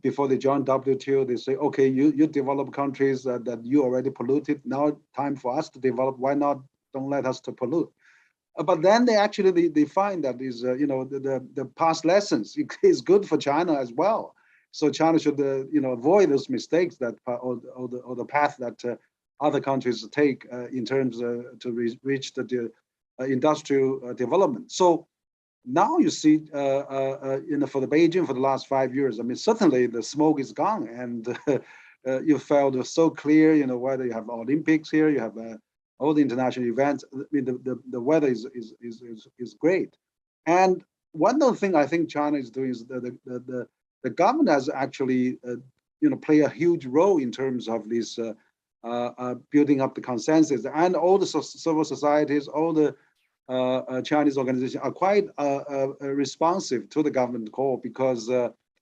before they join WTO, they say, okay, you developed countries that you already polluted. Now time for us to develop. Why not? Don't let us to pollute. But then they find that is the past lessons is good for China as well. So China should avoid those mistakes that or the path that other countries take in terms to reach the industrial development. So now you see for the Beijing for the last 5 years, I mean, certainly the smoke is gone, and you felt so clear. Whether you have Olympics here, you have all the international events. I mean, the weather is great. And one other thing I think China is doing is the government has actually play a huge role in terms of this building up the consensus, and all the civil societies, all the Chinese organizations are quite responsive to the government call, because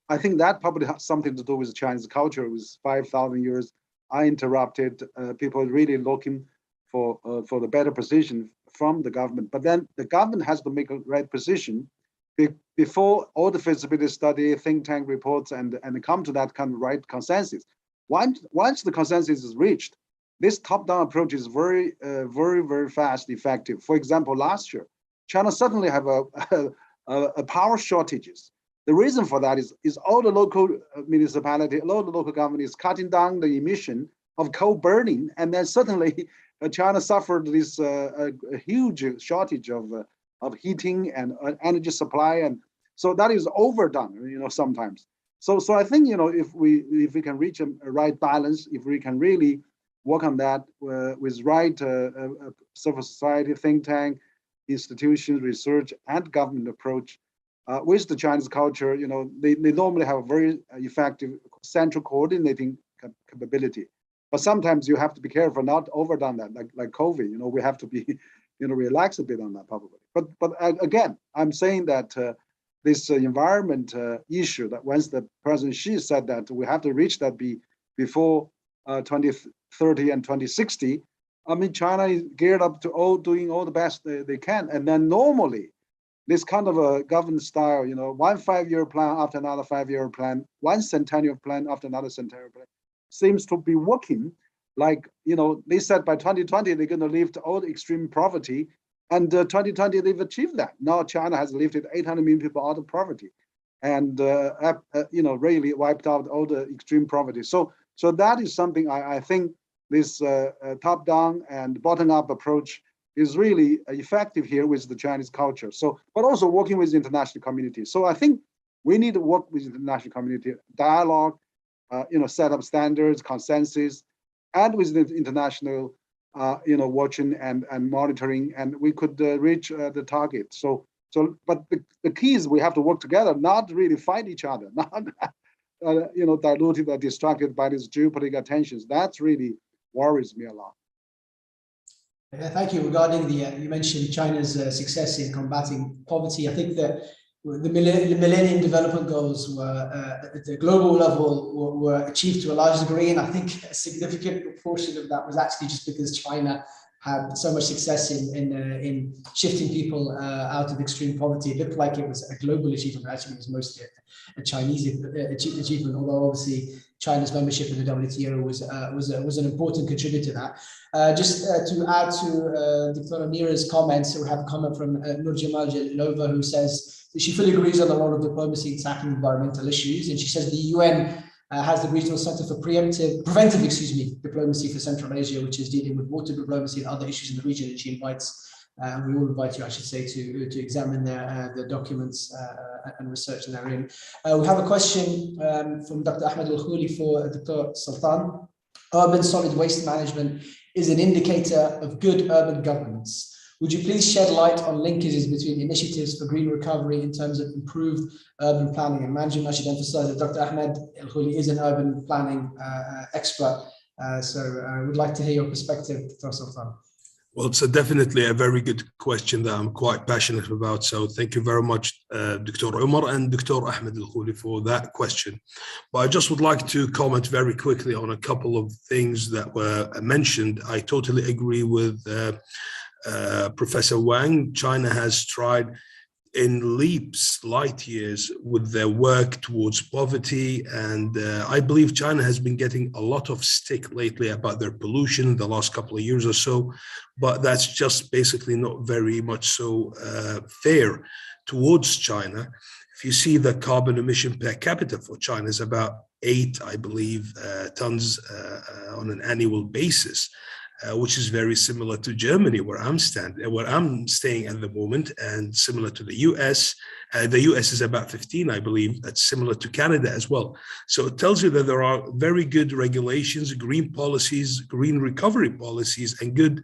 I think that probably has something to do with Chinese culture. With 5,000 years uninterrupted, people are really looking for the better position from the government. But then the government has to make a right position before all the feasibility study, think tank reports, and come to that kind of right consensus. Once the consensus is reached, this top-down approach is very, very fast, effective. For example, last year, China suddenly have a power shortages. The reason for that is all the local municipality, all the local government is cutting down the emission of coal burning, and then suddenly China suffered this a huge shortage of heating and energy supply, and so that is overdone, sometimes. So I think if we can reach a right balance, if we can really work on that with right civil society, think tank, institutions, research, and government approach, with the Chinese culture, they normally have a very effective central coordinating capability. But sometimes you have to be careful not overdone that, like COVID. We have to be, relax a bit on that probably. But again, I'm saying that this environment issue, that once the President Xi said that we have to reach that before 2030 and 2060, I mean, China is geared up to doing all the best they can. And then normally, this kind of a government style, one 5-year plan after another 5-year plan, one centennial plan after another centennial plan, seems to be working. Like, they said by 2020, they're going to lift all the extreme poverty. And 2020, they've achieved that. Now China has lifted 800 million people out of poverty, and really wiped out all the extreme poverty. So that is something I think this top-down and bottom-up approach is really effective here with the Chinese culture. So, but also working with the international community. So I think we need to work with the international community, dialogue, set up standards, consensus, and with the international, watching and monitoring, and we could reach the target. But the key is we have to work together, not really fight each other, not diluted or distracted by these geopolitical tensions. That really worries me a lot. Yeah, thank you. Regarding you mentioned China's success in combating poverty. I think that the Millennium Development Goals were at the global level were achieved to a large degree, and I think a significant proportion of that was actually just because China had so much success in shifting people out of extreme poverty. It looked like it was a global achievement. Actually, it was mostly a Chinese achievement, although obviously China's membership in the WTO was an important contributor to that. Just to add to Dr. Mira's comments, we have a comment from Nur Jamal Jalilova, who says that she fully agrees on the role of diplomacy in tackling environmental issues, and she says the UN has the Regional Center for Preventive Diplomacy for Central Asia, which is dealing with water diplomacy and other issues in the region. And she invites, we all invite you, I should say, to examine the documents and research therein. We have a question from Dr. Ahmed Al-Khouli for Dr. Sultan. Urban solid waste management is an indicator of good urban governance. Would you please shed light on linkages between initiatives for green recovery in terms of improved urban planning and management? I should emphasize that Dr. Ahmed Al-Khouli is an urban planning expert. So I would like to hear your perspective, Dr. Sultan. Well, it's definitely a very good question that I'm quite passionate about. So thank you very much, Dr. Umar and Dr. Ahmed Al-Khouli for that question. But I just would like to comment very quickly on a couple of things that were mentioned. I totally agree with Professor Wang. China has tried in light years with their work towards poverty, and I believe China has been getting a lot of stick lately about their pollution in the last couple of years or so, but that's just basically not very much so fair towards China. If you see the carbon emission per capita for China is about 8, I believe, tons on an annual basis. Which is very similar to Germany, where I'm staying at the moment, and similar to the US. The US is about 15, I believe. That's similar to Canada as well. So it tells you that there are very good regulations, green policies, green recovery policies, and good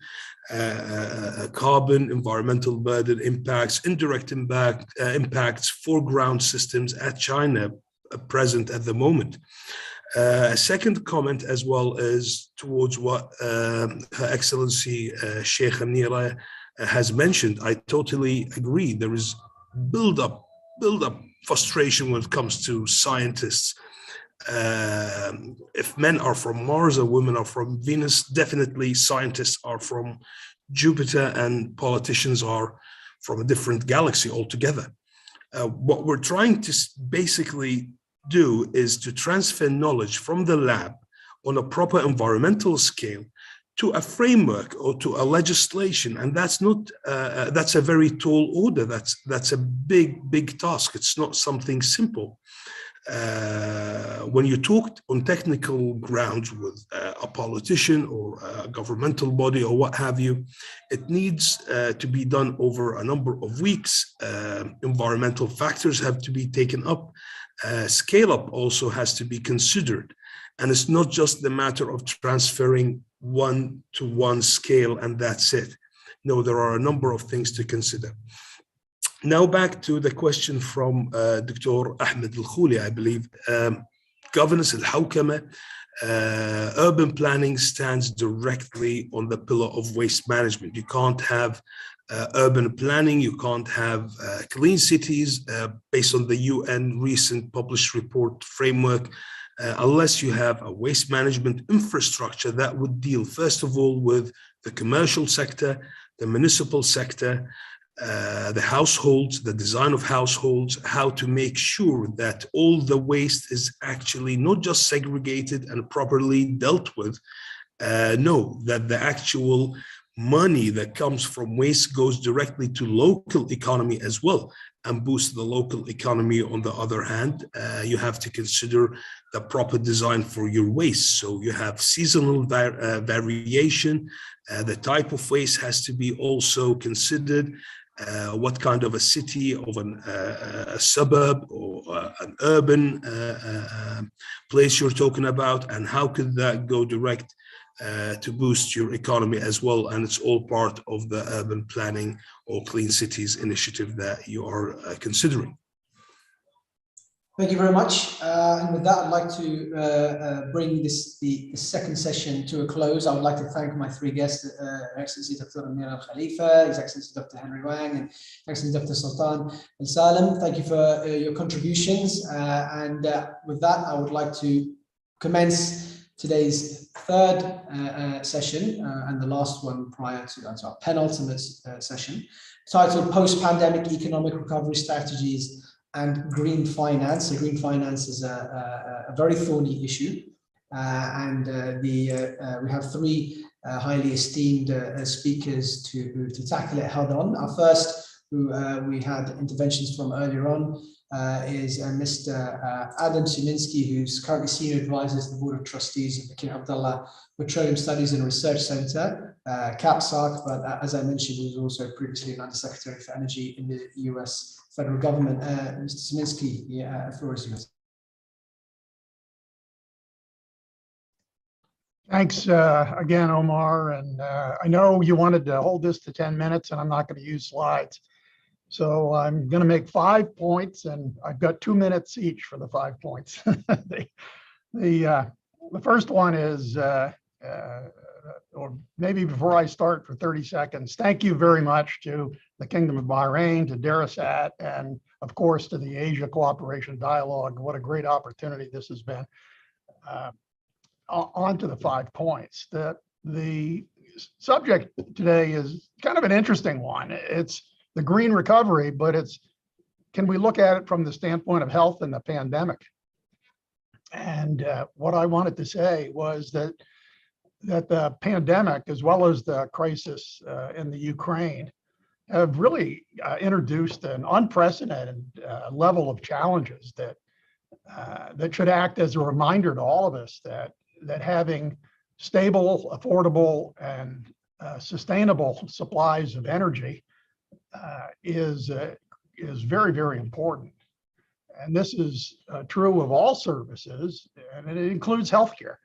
carbon, environmental burden impacts, indirect impacts, foreground systems at China present at the moment. A second comment as well is towards what Her Excellency Sheikh Nira has mentioned. I totally agree. There is build up frustration when it comes to scientists. If men are from Mars or women are from Venus, definitely scientists are from Jupiter and politicians are from a different galaxy altogether. What we're trying to basically do is to transfer knowledge from the lab on a proper environmental scale to a framework or to a legislation, and that's a very tall order. That's a big task. It's not something simple. When you talk on technical grounds with a politician or a governmental body or what have you, it needs to be done over a number of weeks. Environmental factors have to be taken up. Scale up also has to be considered. And it's not just the matter of transferring one-to-one scale and that's it. No, there are a number of things to consider. Now back to the question from Dr. Ahmed Al-Khouli, I believe. Governance al-Hawkama, urban planning stands directly on the pillar of waste management. You can't have urban planning, you can't have clean cities based on the UN recent published report framework, unless you have a waste management infrastructure that would deal, first of all, with the commercial sector, the municipal sector, the households, the design of households, how to make sure that all the waste is actually not just segregated and properly dealt with, no, that the actual money that comes from waste goes directly to local economy as well and boosts the local economy. On the other hand, you have to consider the proper design for your waste. So you have seasonal variation. The type of waste has to be also considered. What kind of a city, of a suburb or an urban place you're talking about, and how could that go direct to boost your economy as well. And it's all part of the urban planning or clean cities initiative that you are considering. Thank you very much. And with that, I'd like to bring the second session to a close. I would like to thank my three guests, Her Excellency Dr. Amir Al-Khalifa, His Excellency Dr. Henry Wang, and Excellency Dr. Sultan Al-Salim. Thank you for your contributions. And with that, I would like to commence today's third session and the last one prior to our penultimate session, titled Post-Pandemic Economic Recovery Strategies and Green Finance. So green finance is a very thorny issue, and we have three highly esteemed speakers to tackle it head on. Our first, who we had interventions from earlier on, is Mr. Adam Suminsky, who's currently Senior Advisor to the Board of Trustees of the King Abdullah Petroleum Studies and Research Center, CAPSAC, but as I mentioned, he was also previously an Undersecretary for Energy in the US federal government. Mr. Suminsky, the floor is yours. Thanks again, Omar. And I know you wanted to hold this to 10 minutes, and I'm not going to use slides. So I'm going to make 5 points, and I've got 2 minutes each for the 5 points. The first one is, or maybe before I start for 30 seconds, thank you very much to the Kingdom of Bahrain, to Darasat, and of course to the Asia Cooperation Dialogue. What a great opportunity this has been. On to the 5 points. The subject today is kind of an interesting one. It's the green recovery, but can we look at it from the standpoint of health and the pandemic? And what I wanted to say was that the pandemic, as well as the crisis in the Ukraine, have really introduced an unprecedented level of challenges that should act as a reminder to all of us that having stable, affordable, and sustainable supplies of energy is very, very important. And this is true of all services, and it includes healthcare.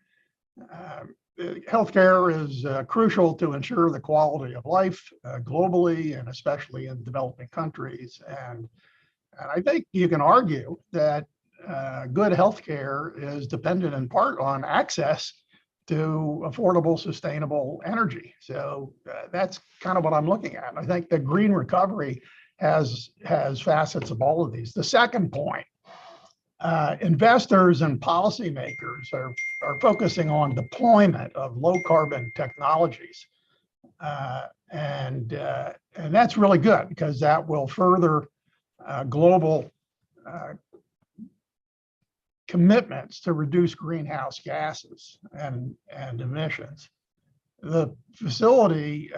Healthcare is crucial to ensure the quality of life globally, and especially in developing countries. And I think you can argue that good healthcare is dependent in part on access to affordable, sustainable energy. So that's kind of what I'm looking at. I think the green recovery has facets of all of these. The second point, investors and policymakers are focusing on deployment of low carbon technologies. And that's really good, because that will further global commitments to reduce greenhouse gases and emissions. The facility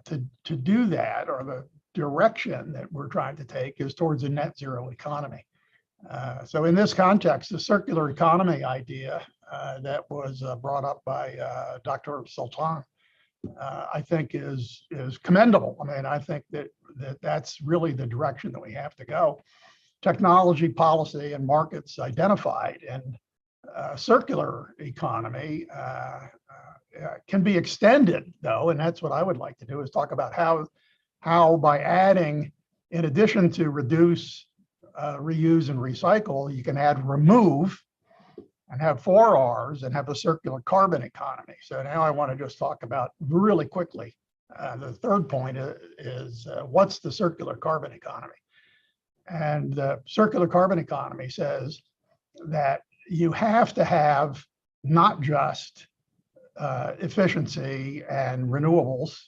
to do that, or the direction that we're trying to take, is towards a net zero economy. So in this context, the circular economy idea that was brought up by Dr. Sultan, I think is commendable. I mean, I think that's really the direction that we have to go. Technology, policy, and markets identified, and circular economy can be extended, though, and that's what I would like to do, is talk about how by adding, in addition to reduce, reuse, and recycle, you can add remove and have 4 R's and have a circular carbon economy. So now I want to just talk about really quickly. The third point is what's the circular carbon economy? And the circular carbon economy says that you have to have not just efficiency and renewables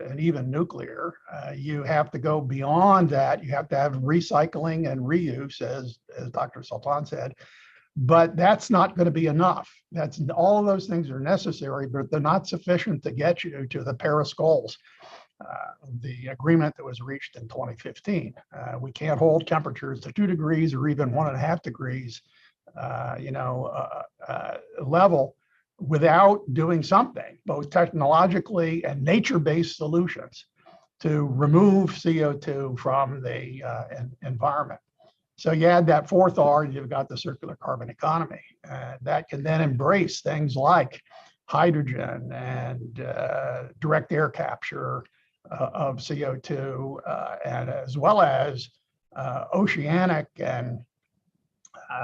and even nuclear. You have to go beyond that. You have to have recycling and reuse, as Dr. Sultan said. But that's not going to be enough. All of those things are necessary, but they're not sufficient to get you to the Paris goals. The agreement that was reached in 2015. We can't hold temperatures to 2 degrees or even 1.5 degrees, level without doing something, both technologically and nature-based solutions to remove CO2 from the environment. So you add that 4th R, you've got the circular carbon economy. That can then embrace things like hydrogen and direct air capture of CO2, and as well as oceanic and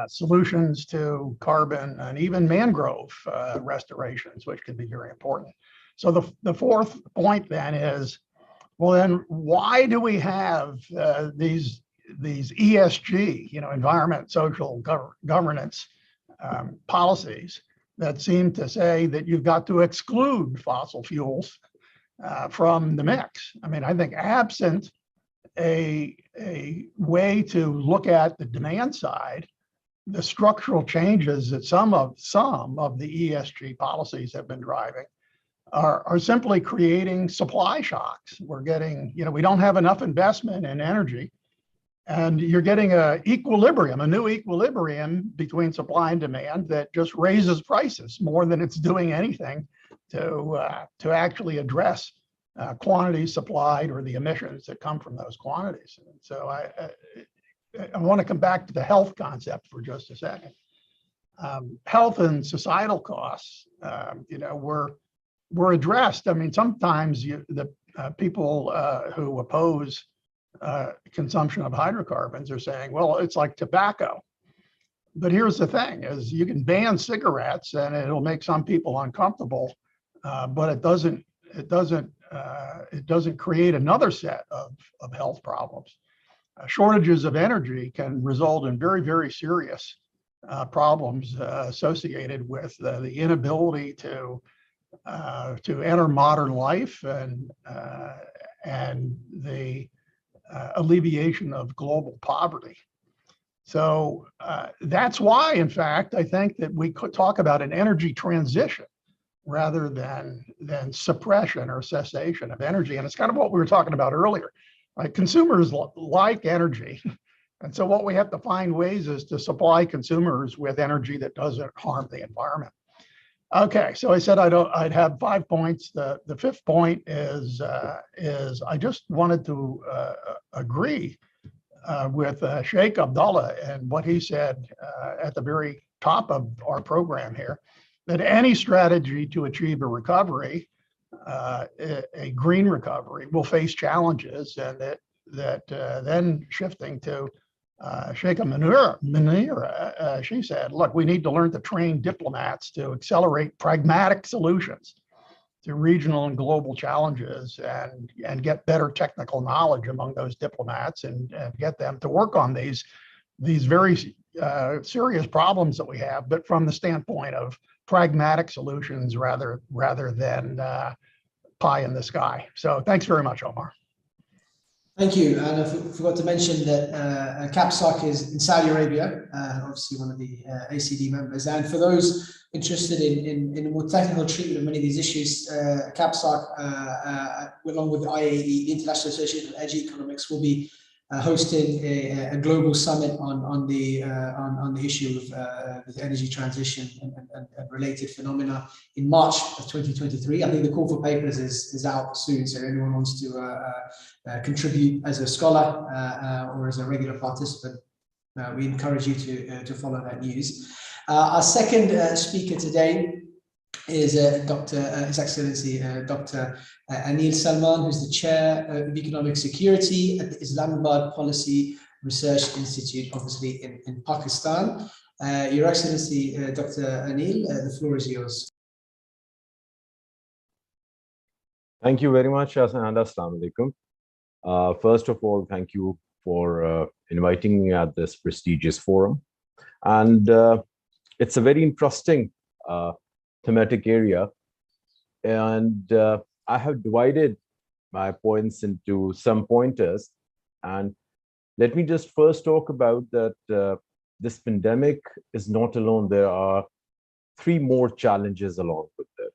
solutions to carbon and even mangrove restorations, which can be very important. So the fourth point then is, well, then why do we have these ESG, environment, social governance policies that seem to say that you've got to exclude fossil fuels from the mix? I mean, I think absent a way to look at the demand side, the structural changes that some of the ESG policies have been driving are simply creating supply shocks. We're getting, we don't have enough investment in energy, and you're getting a new equilibrium between supply and demand that just raises prices more than it's doing anything to actually address quantities supplied or the emissions that come from those quantities. And so I want to come back to the health concept for just a second. Health and societal costs, were addressed. I mean, sometimes the people who oppose consumption of hydrocarbons are saying, well, it's like tobacco. But here's the thing: is you can ban cigarettes and it'll make some people uncomfortable, but it doesn't create another set of health problems. Shortages of energy can result in very, very serious problems associated with the inability to enter modern life and the alleviation of global poverty. So that's why, in fact, I think that we could talk about an energy transition rather than suppression or cessation of energy. And it's kind of what we were talking about earlier. Right? Consumers like energy. And so what we have to find ways is to supply consumers with energy that doesn't harm the environment. Okay, so I said I'd have 5 points. The fifth point is I just wanted to agree with Sheikh Abdullah and what he said at the very top of our program here, that any strategy to achieve a recovery, a green recovery, will face challenges, and that then shifting to Sheikh Munira, she said, look, we need to learn to train diplomats to accelerate pragmatic solutions to regional and global challenges, and get better technical knowledge among those diplomats, and get them to work on these very serious problems that we have, but from the standpoint of pragmatic solutions rather than pie in the sky. So thanks very much, Omar. Thank you. And I forgot to mention that CAPSOC is in Saudi Arabia, obviously one of the ACD members. And for those interested in a more technical treatment of many of these issues, CAPSOC, along with the IAE, the International Association of Energy Economics, will be hosting a global summit on the issue of the energy transition and related phenomena in March of 2023. I think the call for papers is out soon, so if anyone wants to contribute as a scholar or as a regular participant, we encourage you to follow that news. Our second speaker today is His Excellency Dr. Anil Salman, who's the Chair of Economic Security at the Islamabad Policy Research Institute, obviously in Pakistan. Your Excellency, Dr. Anil, the floor is yours. Thank you very much, and Assalamu alaikum. First of all, thank you for inviting me at this prestigious forum. And it's a very interesting thematic area. And I have divided my points into some pointers. And let me just first talk about that this pandemic is not alone. There are three more challenges along with it.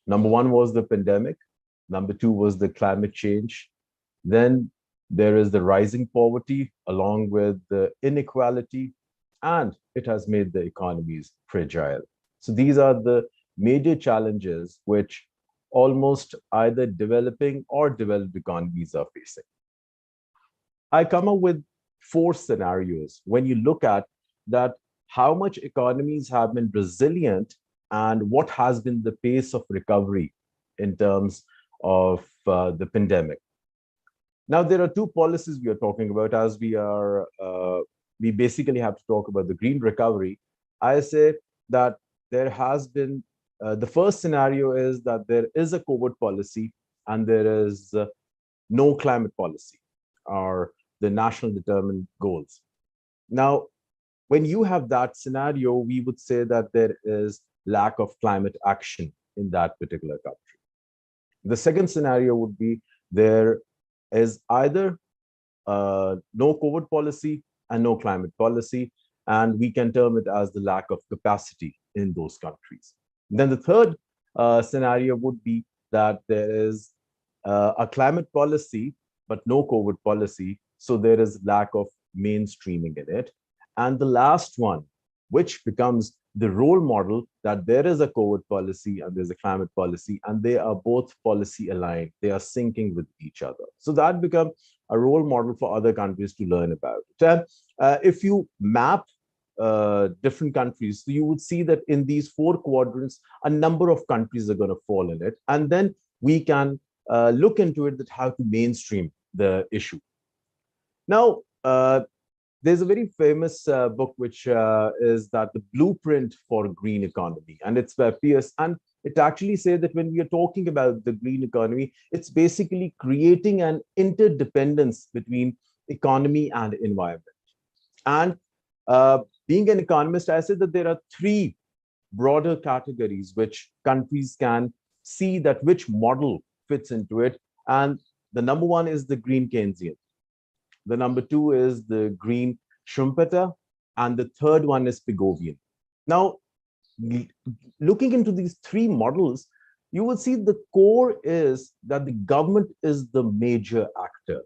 Number one was the pandemic. Number two was the climate change. Then there is the rising poverty along with the inequality, and it has made the economies fragile. So these are the major challenges which almost either developing or developed economies are facing. I come up with 4 scenarios when you look at that, how much economies have been resilient and what has been the pace of recovery in terms of the pandemic. Now, there are two policies we are talking about as we basically have to talk about the green recovery. I say that there has been, the first scenario is that there is a COVID policy and there is no climate policy or the national determined goals. Now, when you have that scenario, we would say that there is lack of climate action in that particular country. The second scenario would be there is either no COVID policy and no climate policy, and we can term it as the lack of capacity in those countries. Then the third scenario would be that there is a climate policy, but no COVID policy, so there is lack of mainstreaming in it. And the last one, which becomes the role model, that there is a COVID policy and there's a climate policy, and they are both policy aligned. They are syncing with each other. So that becomes a role model for other countries to learn about. And if you map different countries, so you would see that in these four quadrants, a number of countries are going to fall in it. And then we can look into it, that how to mainstream the issue. Now, there's a very famous book, which is that the blueprint for green economy, and it's by Pierce. And it actually says that when we are talking about the green economy, it's basically creating an interdependence between economy and environment. And being an economist, I said that there are three broader categories which countries can see that which model fits into it. And the number one is the green Keynesian. The number two is the green Schumpeter, and the third one is Pigovian. Now, looking into these three models, you will see the core is that the government is the major actor.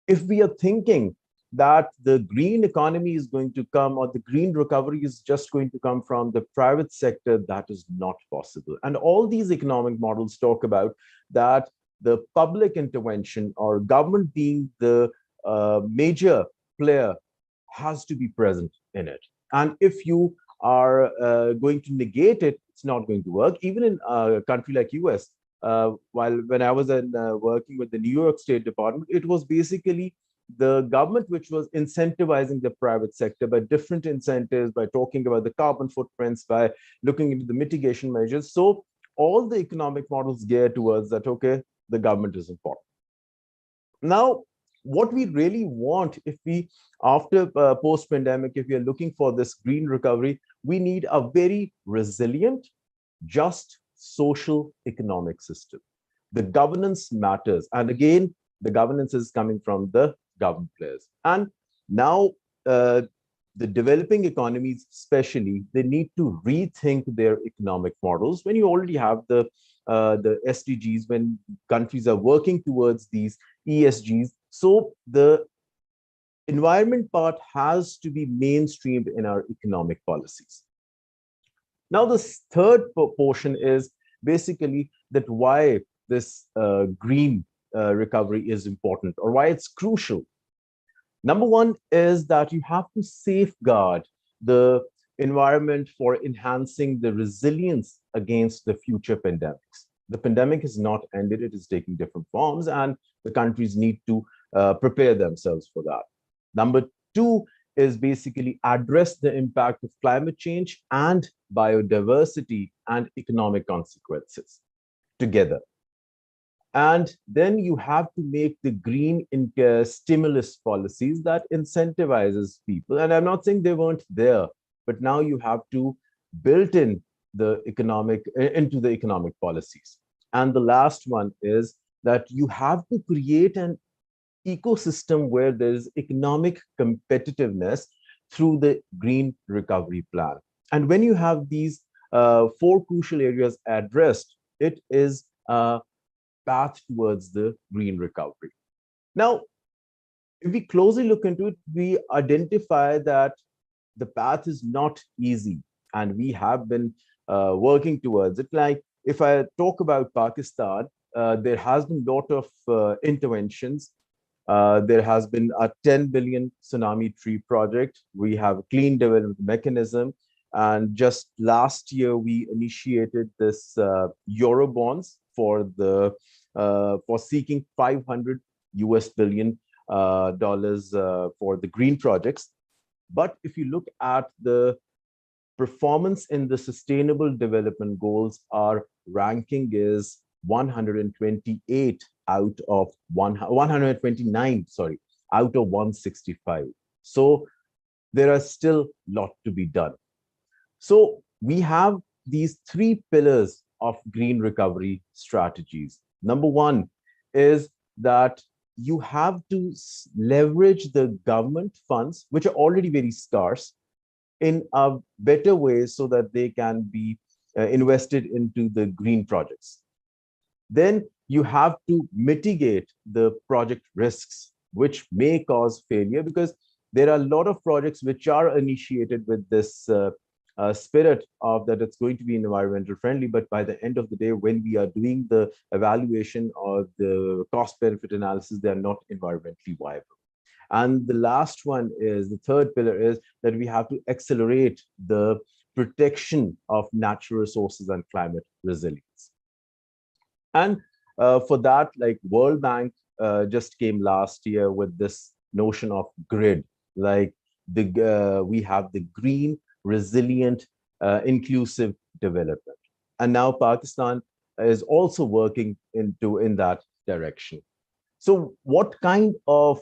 If we are thinking that the green economy is going to come, or the green recovery is just going to come from the private sector, that is not possible. And all these economic models talk about that the public intervention or government being the major player has to be present in it. And if you are going to negate it, it's not going to work. Even in a country like US, when I was working with the New York State Department, it was basically the government which was incentivizing the private sector by different incentives, by talking about the carbon footprints, by looking into the mitigation measures. So all the economic models gear towards that, okay, the government is important. Now, what we really want, if we, after post-pandemic, if we are looking for this green recovery, we need a very resilient, just social economic system. The governance matters. And again, the governance is coming from the government players. And now the developing economies, especially, they need to rethink their economic models. When you already have the SDGs, when countries are working towards these ESGs, so the environment part has to be mainstreamed in our economic policies. Now, this third portion is basically that why this green recovery is important, or why it's crucial. Number one is that you have to safeguard the environment for enhancing the resilience against the future pandemics. The pandemic is not ended, it is taking different forms, and the countries need to prepare themselves for that. Number two is basically address the impact of climate change and biodiversity and economic consequences together. And then you have to make the green stimulus policies that incentivizes people. And I'm not saying they weren't there, but now you have to build in the into the economic policies. And the last one is that you have to create an ecosystem where there's economic competitiveness through the green recovery plan. And when you have these four crucial areas addressed, it is a path towards the green recovery. Now, if we closely look into it, we identify that the path is not easy, and we have been working towards it. Like if I talk about Pakistan, there has been a lot of interventions. There has been a 10 billion tsunami tree project. We have a clean development mechanism. And just last year, we initiated this Eurobonds for seeking 500 US billion dollars for the green projects. But if you look at the performance in the Sustainable Development Goals, our ranking is 128 out of 129, sorry, out of 165. So there are still a lot to be done. So we have these three pillars of green recovery strategies. Number one is that you have to leverage the government funds, which are already very scarce, in a better way so that they can be invested into the green projects. Then you have to mitigate the project risks, which may cause failure, because there are a lot of projects which are initiated with this spirit of that it's going to be environmental friendly, but by the end of the day, when we are doing the evaluation or the cost benefit analysis, they are not environmentally viable. And the last one is, the third pillar is that we have to accelerate the protection of natural resources and climate resilience. And for that, like World Bank just came last year with this notion of grid, like we have the green, resilient, inclusive development. And now Pakistan is also working in that direction. So what kind of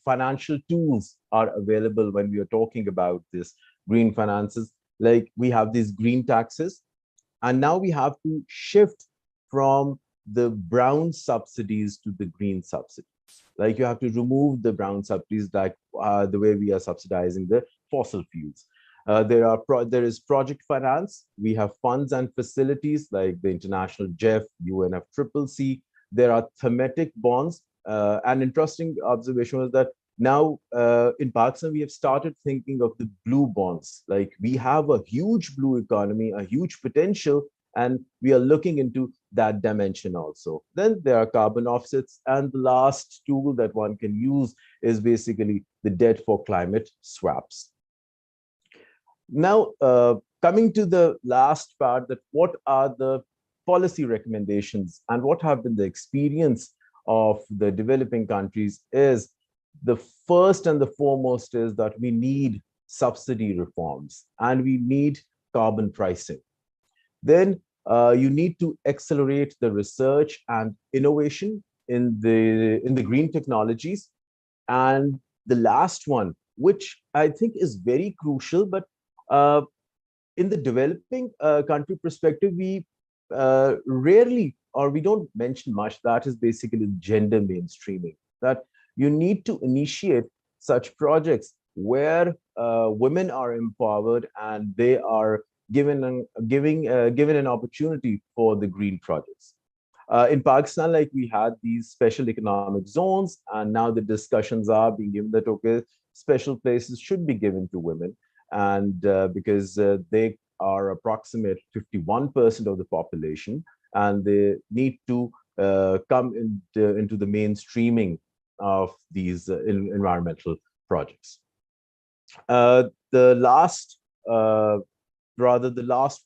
financial tools are available when we are talking about this green finances? Like we have these green taxes, and now we have to shift from the brown subsidies to the green subsidies. Like you have to remove the brown subsidies, like the way we are subsidizing the fossil fuels. There is project finance. We have funds and facilities like the International GEF, UNFCCC. There are thematic bonds. An interesting observation was that now in Pakistan, we have started thinking of the blue bonds. Like we have a huge blue economy, a huge potential, and we are looking into that dimension also. Then there are carbon offsets. And the last tool that one can use is basically the debt for climate swaps. Now, coming to the last part, that what are the policy recommendations and what have been the experience of the developing countries, is the first and the foremost is that we need subsidy reforms and we need carbon pricing. Then you need to accelerate the research and innovation in the green technologies. And the last one, which I think is very crucial, but in the developing country perspective, we rarely, or we don't mention much, that is basically gender mainstreaming. That you need to initiate such projects where women are empowered and they are given an opportunity for the green projects. In Pakistan, like we had these special economic zones, and now the discussions are being given that, okay, special places should be given to women. And because they are approximate 51% of the population, and they need to come into the mainstreaming of these environmental projects. The last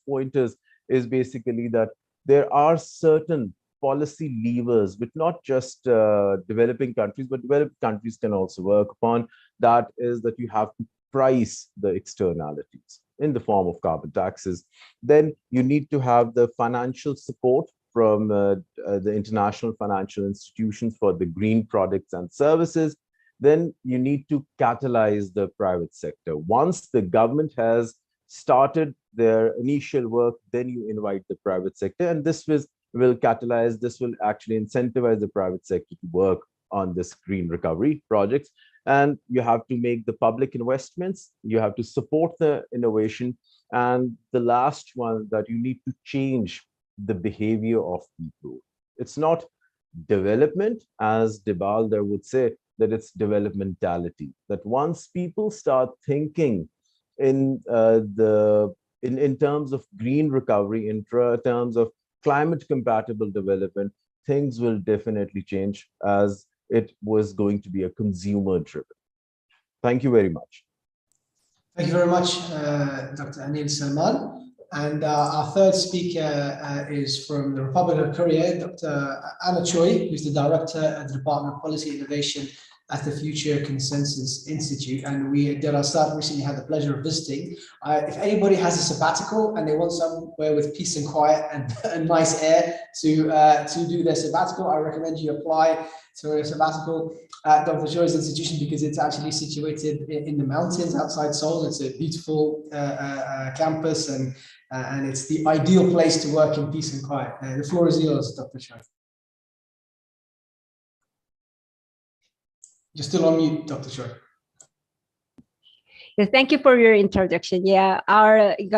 point is basically that there are certain policy levers, but not just developing countries, but developed countries can also work upon. That is that you have to price the externalities in the form of carbon taxes. Then you need to have the financial support from the international financial institutions for the green products and services. Then you need to catalyze the private sector. Once the government has started their initial work, then you invite the private sector, and this will catalyze, this will actually incentivize the private sector to work on this green recovery projects. And you have to make the public investments, you have to support the innovation. And the last one, that you need to change the behavior of people. It's not development, as Debalder would say, that it's developmentality. That once people start thinking in terms of green recovery, in terms of climate compatible development, things will definitely change, as it was going to be a consumer driven. Thank you very much. Thank you very much, Dr. Anil Salman. And our third speaker is from the Republic of Korea, Dr. Anna Choi, who's the Director at the Department of Policy Innovation at the Future Consensus Institute. And we, Dirasat, recently had the pleasure of visiting. If anybody has a sabbatical and they want somewhere with peace and quiet and nice air to do their sabbatical, I recommend you apply to a sabbatical at Dr. Choi's institution, because it's actually situated in the mountains outside Seoul. It's a beautiful campus, and it's the ideal place to work in peace and quiet. The floor is yours, Dr. Choi. You're still on mute, Dr. Choi. Yes, thank you for your introduction. Yeah,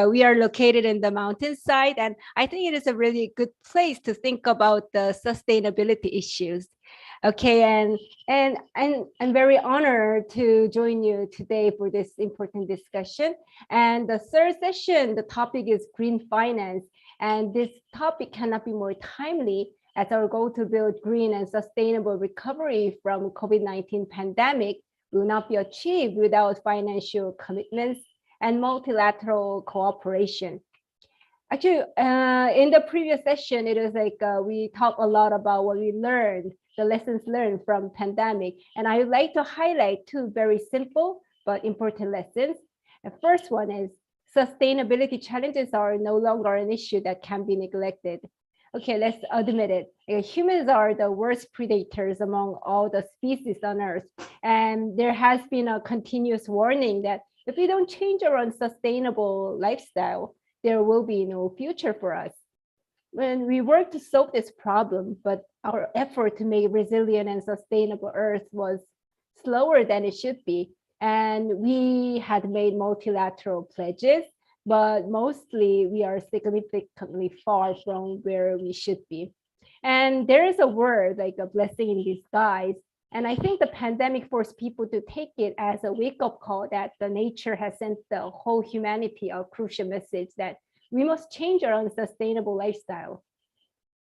we are located in the mountainside, and I think it is a really good place to think about the sustainability issues. Okay, and I'm very honored to join you today for this important discussion. And the third session, the topic is green finance, and this topic cannot be more timely as our goal to build green and sustainable recovery from COVID-19 pandemic will not be achieved without financial commitments and multilateral cooperation. Actually, in the previous session, it was like we talked a lot about what we learned, the lessons learned from pandemic. And I would like to highlight two very simple but important lessons. The first one is sustainability challenges are no longer an issue that can be neglected. Okay, let's admit it. Humans are the worst predators among all the species on Earth. And there has been a continuous warning that if we don't change our unsustainable lifestyle, there will be no future for us. When we work to solve this problem, but our effort to make resilient and sustainable Earth was slower than it should be. And we had made multilateral pledges, but mostly we are significantly far from where we should be. And there is a word like a blessing in disguise. And I think the pandemic forced people to take it as a wake-up call that the nature has sent the whole humanity a crucial message that we must change our unsustainable lifestyle.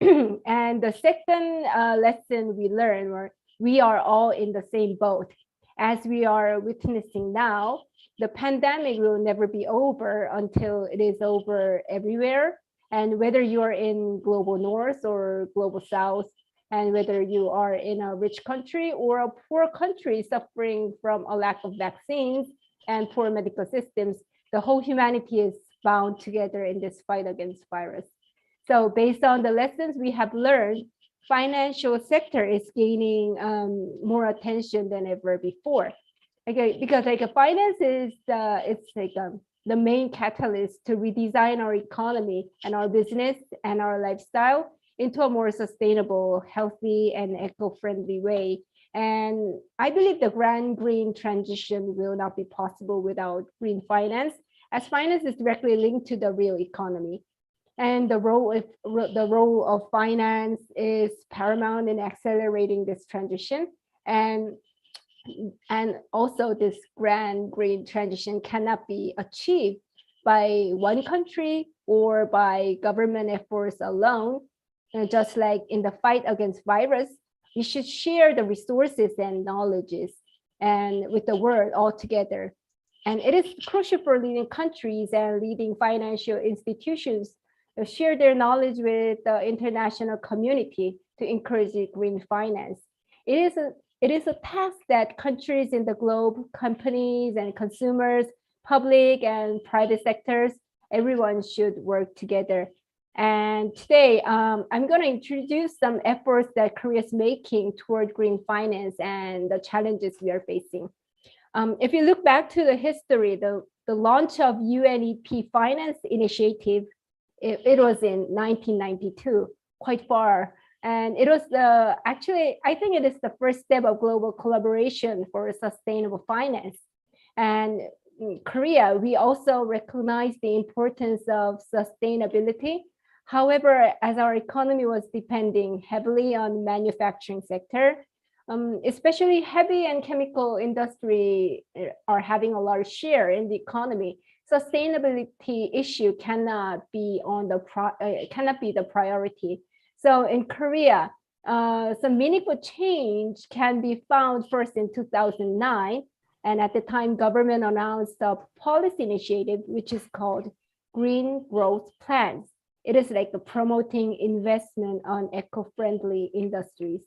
And the second lesson we learned were we are all in the same boat. As we are witnessing now, the pandemic will never be over until it is over everywhere. And whether you are in global north or global south, and whether you are in a rich country or a poor country suffering from a lack of vaccines and poor medical systems, the whole humanity is bound together in this fight against virus. So based on the lessons we have learned, financial sector is gaining more attention than ever before. Okay, because like finance is it's like the main catalyst to redesign our economy and our business and our lifestyle into a more sustainable, healthy, and eco-friendly way. And I believe the grand green transition will not be possible without green finance, as finance is directly linked to the real economy. And the role of finance is paramount in accelerating this transition. And also this grand green transition cannot be achieved by one country or by government efforts alone. And just like in the fight against virus, we should share the resources and knowledges and with the world all together. And it is crucial for leading countries and leading financial institutions to share their knowledge with the international community to encourage green finance. It is a task that countries in the globe, companies and consumers, public and private sectors, everyone should work together. And today, I'm going to introduce some efforts that Korea is making toward green finance and the challenges we are facing. If you look back to the history, the launch of UNEP Finance Initiative, it was in 1992, quite far. And it was actually, I think it is the first step of global collaboration for sustainable finance. And in Korea, we also recognize the importance of sustainability. However, as our economy was depending heavily on manufacturing sector, especially heavy and chemical industry are having a large share in the economy. Sustainability issue cannot be the priority. So in Korea, some meaningful change can be found first in 2009 And at the time, government announced a policy initiative, which is called Green Growth Plans. It is like promoting investment on eco-friendly industries.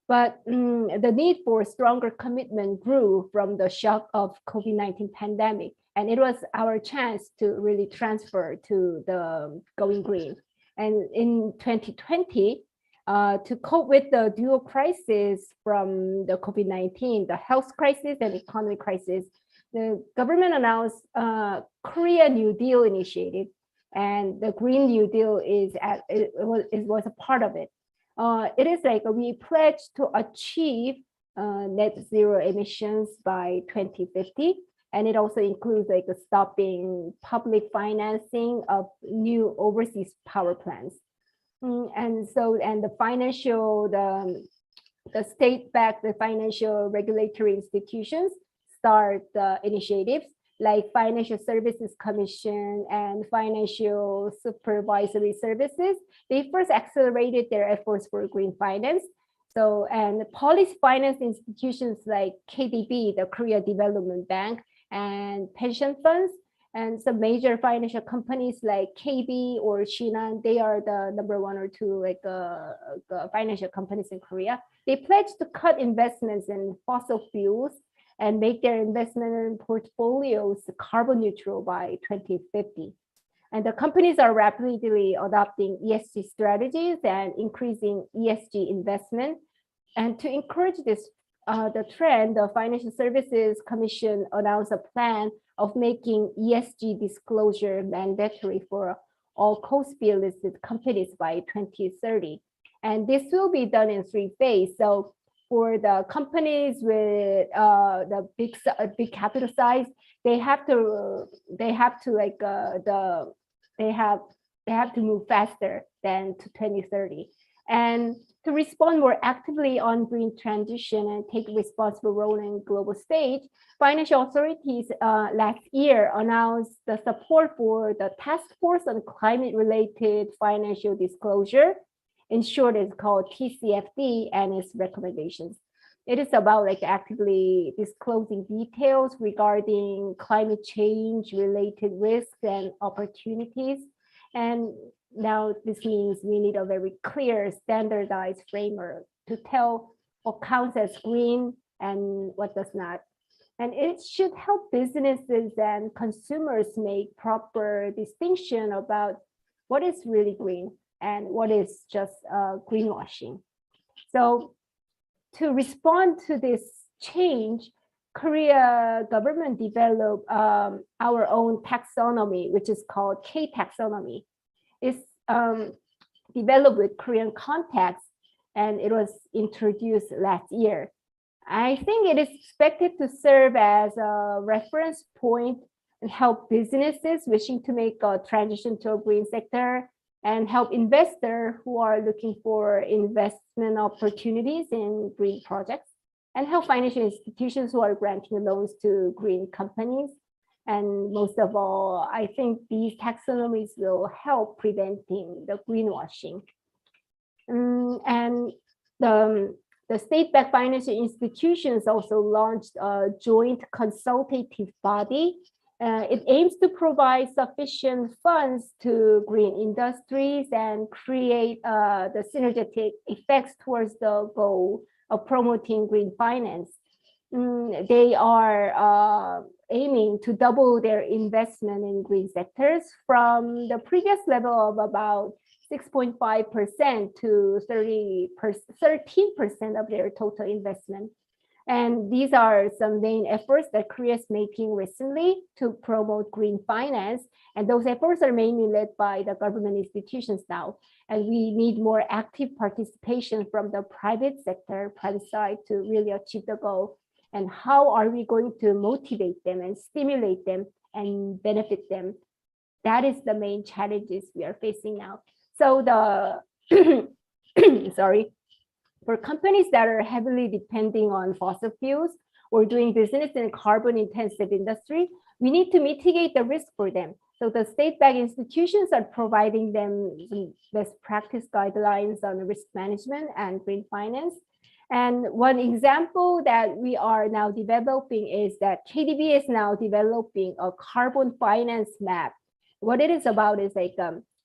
But the need for stronger commitment grew from the shock of COVID-19 pandemic. And it was our chance to really transfer to the going green. And in 2020, to cope with the dual crisis from the COVID-19, the health crisis and economic crisis, the government announced Korea New Deal initiative, and the Green New Deal was a part of it. It is like we pledge to achieve net zero emissions by 2050. And it also includes like stopping public financing of new overseas power plants. And the financial, the state-backed, the financial regulatory institutions start initiatives like Financial Services Commission and Financial Supervisory Services. They first accelerated their efforts for green finance. So, and policy finance institutions like KDB, the Korea Development Bank, and pension funds, and some major financial companies like KB or Shinhan, they are the number 1 or 2 like financial companies in Korea. They pledge to cut investments in fossil fuels and make their investment portfolios carbon neutral by 2050. And the companies are rapidly adopting ESG strategies and increasing ESG investment. And to encourage this the trend, the Financial Services Commission announced a plan of making ESG disclosure mandatory for all KOSPI listed companies by 2030. And this will be done in 3 phases. So for the companies with the big capital size, they have to move faster than to 2030. And to respond more actively on green transition and take a responsible role in global stage, financial authorities last year announced the support for the Task Force on Climate-Related Financial Disclosure. In short, it's called TCFD, and its recommendations. It is about like actively disclosing details regarding climate change related risks and opportunities. And now this means we need a very clear standardized framework to tell what counts as green and what does not. And it should help businesses and consumers make proper distinction about what is really green and what is just greenwashing. So to respond to this change, Korea government developed our own taxonomy, which is called K taxonomy. It's developed with Korean context, and it was introduced last year. I think it is expected to serve as a reference point and help businesses wishing to make a transition to a green sector, and help investors who are looking for investment opportunities in green projects, and help financial institutions who are granting loans to green companies. And most of all, I think these taxonomies will help preventing the greenwashing. And the state-backed financial institutions also launched a joint consultative body. It aims to provide sufficient funds to green industries and create the synergetic effects towards the goal of promoting green finance. They are aiming to double their investment in green sectors from the previous level of about 6.5% to 13% of their total investment. And these are some main efforts that Korea is making recently to promote green finance. And those efforts are mainly led by the government institutions now. And we need more active participation from the private sector, private side, to really achieve the goal. And how are we going to motivate them and stimulate them and benefit them? That is the main challenges we are facing now. So the, sorry, for companies that are heavily depending on fossil fuels or doing business in a carbon intensive industry, we need to mitigate the risk for them. So the state-backed institutions are providing them some best practice guidelines on risk management and green finance. And one example that we are now developing is that KDB is now developing a carbon finance map. What it is about is like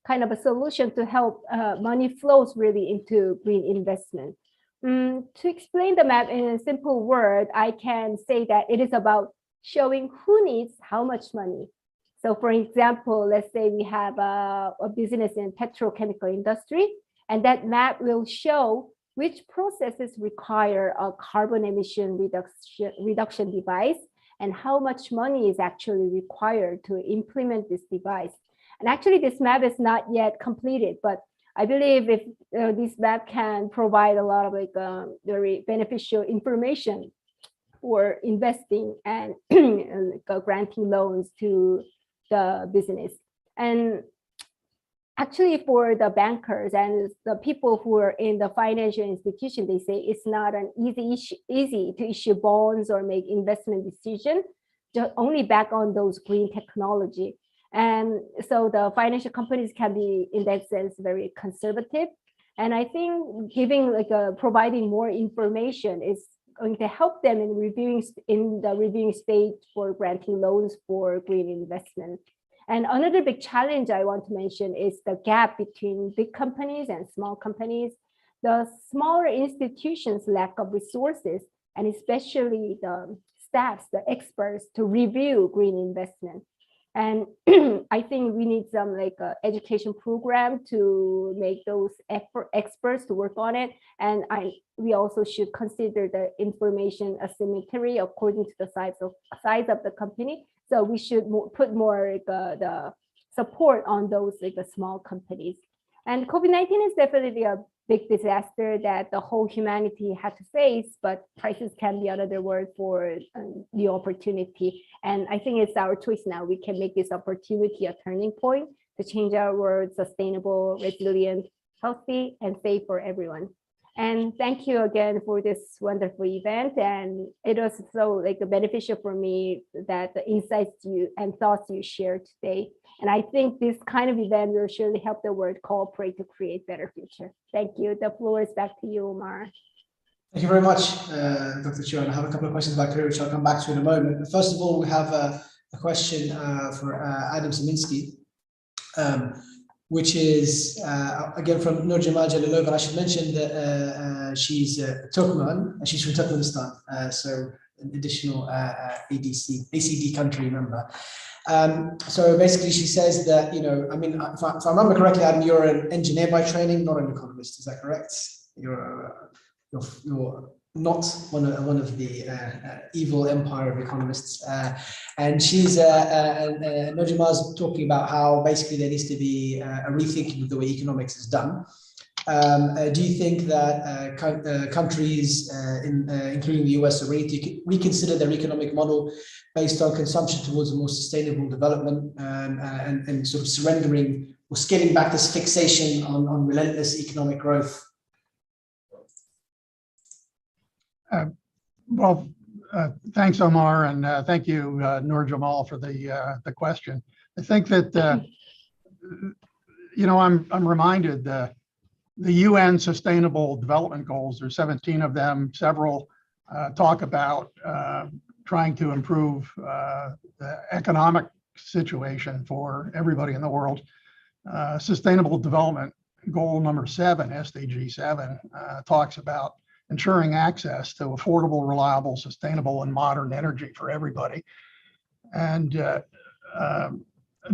kind of a solution to help money flows really into green investment. To explain the map in a simple word, I can say that it is about showing who needs how much money. So for example, let's say we have a business in petrochemical industry, and that map will show which processes require a carbon emission reduction device and how much money is actually required to implement this device. And actually this map is not yet completed, but I believe if this map can provide a lot of like very beneficial information for investing and granting loans to the business. And actually for the bankers and the people who are in the financial institution, they say it's not an easy to issue bonds or make investment decisions, just only back on those green technology. And so the financial companies can be, in that sense, very conservative. And I think giving providing more information is going to help them in the reviewing stage for granting loans for green investment. And another big challenge I want to mention is the gap between big companies and small companies. The smaller institutions lack of resources, and especially the staffs, the experts to review green investment. And I think we need some education program to make those experts to work on it. And we also should consider the information asymmetry according to the size of the company. So we should put more the support on those small companies. And COVID-19 is definitely a big disaster that the whole humanity had to face, but crisis can be another word for the opportunity. And I think it's our choice now. We can make this opportunity a turning point to change our world sustainable, resilient, healthy, and safe for everyone. And thank you again for this wonderful event. And it was so beneficial for me that the insights and thoughts you shared today. And I think this kind of event will surely help the world cooperate to create better future. Thank you. The floor is back to you, Omar. Thank you very much, Dr. Chiron. I have a couple of questions about career, which I'll come back to in a moment. But first of all, we have a question for Adam Saminsky, which is again from Nur Jamal Jalilova. I should mention that she's Turkmen, and she's from Turkmenistan, so an additional ACD country member. So basically, she says that, I mean, if I remember correctly, Adam, you're an engineer by training, not an economist. Is that correct? You're not one of the evil empire of economists. And she's Nojima's talking about how basically there needs to be a rethinking of the way economics is done. Do you think that countries, including the US, are ready to reconsider their economic model based on consumption towards a more sustainable development and sort of surrendering or scaling back this fixation on relentless economic growth? Thanks, Omar, and thank you, Nur Jamal, for the question. I think that I'm reminded the UN Sustainable Development Goals. There's 17 of them. Several talk about trying to improve the economic situation for everybody in the world. Sustainable Development Goal number 7, SDG 7, talks about ensuring access to affordable, reliable, sustainable, and modern energy for everybody. And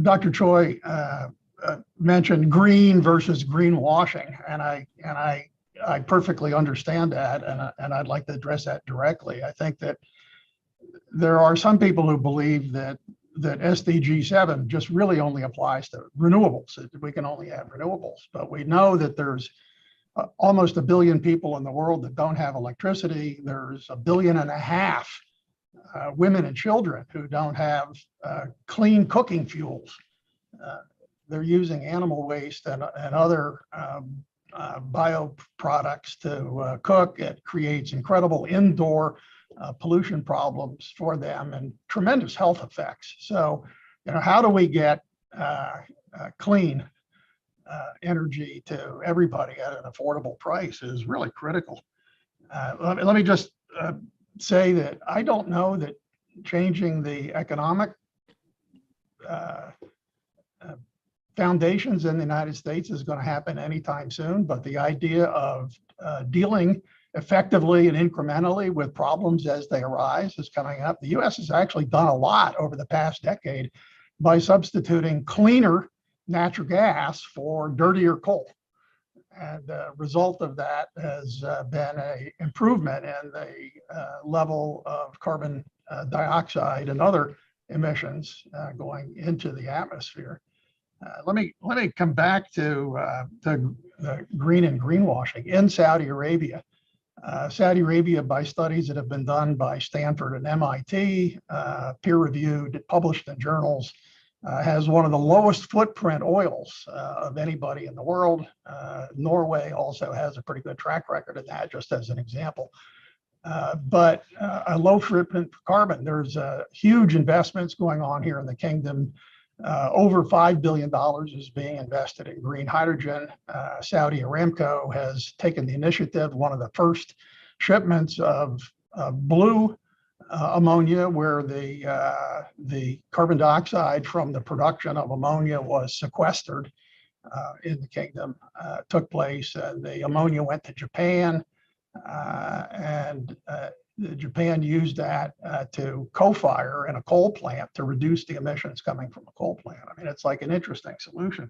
Dr. Choi mentioned green versus greenwashing, and I perfectly understand that, and I'd like to address that directly. I think that there are some people who believe that SDG 7 just really only applies to renewables. We can only have renewables, but we know that there's almost 1 billion people in the world that don't have electricity. There's 1.5 billion women and children who don't have clean cooking fuels. They're using animal waste and other bioproducts to cook. It creates incredible indoor pollution problems for them and tremendous health effects. So, how do we get clean energy to everybody at an affordable price is really critical. Let me just say that I don't know that changing the economic foundations in the United States is going to happen anytime soon, but the idea of dealing effectively and incrementally with problems as they arise is coming up. The US has actually done a lot over the past decade by substituting cleaner natural gas for dirtier coal. And the result of that has been an improvement in the level of carbon dioxide and other emissions going into the atmosphere. Let me come back to the green and greenwashing in Saudi Arabia. Saudi Arabia, by studies that have been done by Stanford and MIT, peer-reviewed, published in journals, has one of the lowest footprint oils of anybody in the world. Norway also has a pretty good track record of that, just as an example. But a low footprint for carbon. There's huge investments going on here in the kingdom. Over $5 billion is being invested in green hydrogen. Saudi Aramco has taken the initiative, one of the first shipments of blue ammonia, where the carbon dioxide from the production of ammonia was sequestered in the kingdom, took place, and the ammonia went to Japan, and Japan used that to co-fire in a coal plant to reduce the emissions coming from a coal plant. I mean, it's like an interesting solution.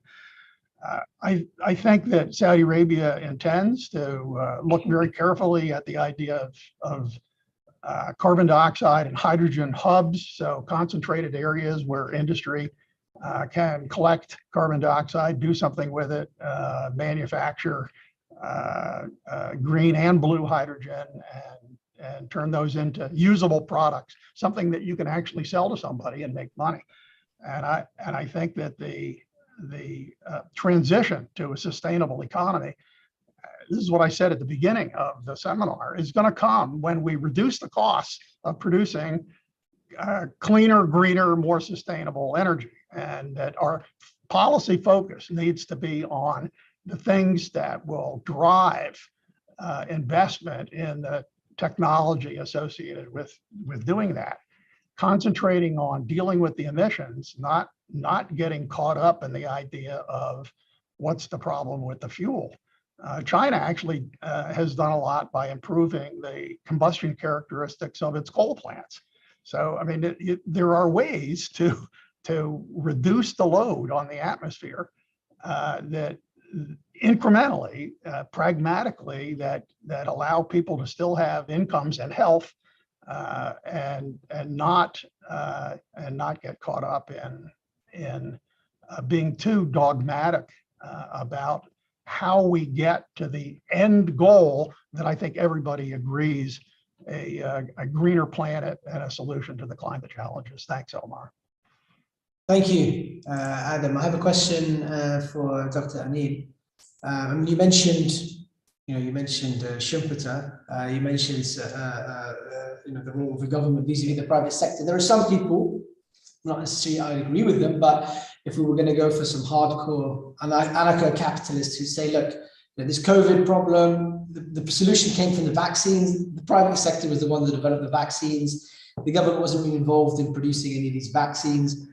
I think that Saudi Arabia intends to look very carefully at the idea of carbon dioxide and hydrogen hubs, so concentrated areas where industry can collect carbon dioxide, do something with it, manufacture green and blue hydrogen, and turn those into usable products, something that you can actually sell to somebody and make money. And I think that the transition to a sustainable economy, this is what I said at the beginning of the seminar, is going to come when we reduce the costs of producing cleaner, greener, more sustainable energy, and that our policy focus needs to be on the things that will drive investment in the technology associated with doing that, concentrating on dealing with the emissions, not getting caught up in the idea of what's the problem with the fuel. China actually has done a lot by improving the combustion characteristics of its coal plants. So, I mean, there are ways to reduce the load on the atmosphere that incrementally, pragmatically, that allow people to still have incomes and health, and not get caught up in being too dogmatic about how we get to the end goal that I think everybody agrees a greener planet and a solution to the climate challenges. Thanks, Omar. Thank you, Adam. I have a question for Dr. Anil. You mentioned, Schumpeter. You mentioned, the role of the government vis-a-vis the private sector. There are some people, not necessarily I agree with them, but if we were going to go for some hardcore anarcho-capitalists who say, look, this COVID problem, the solution came from the vaccines. The private sector was the one that developed the vaccines. The government wasn't really involved in producing any of these vaccines.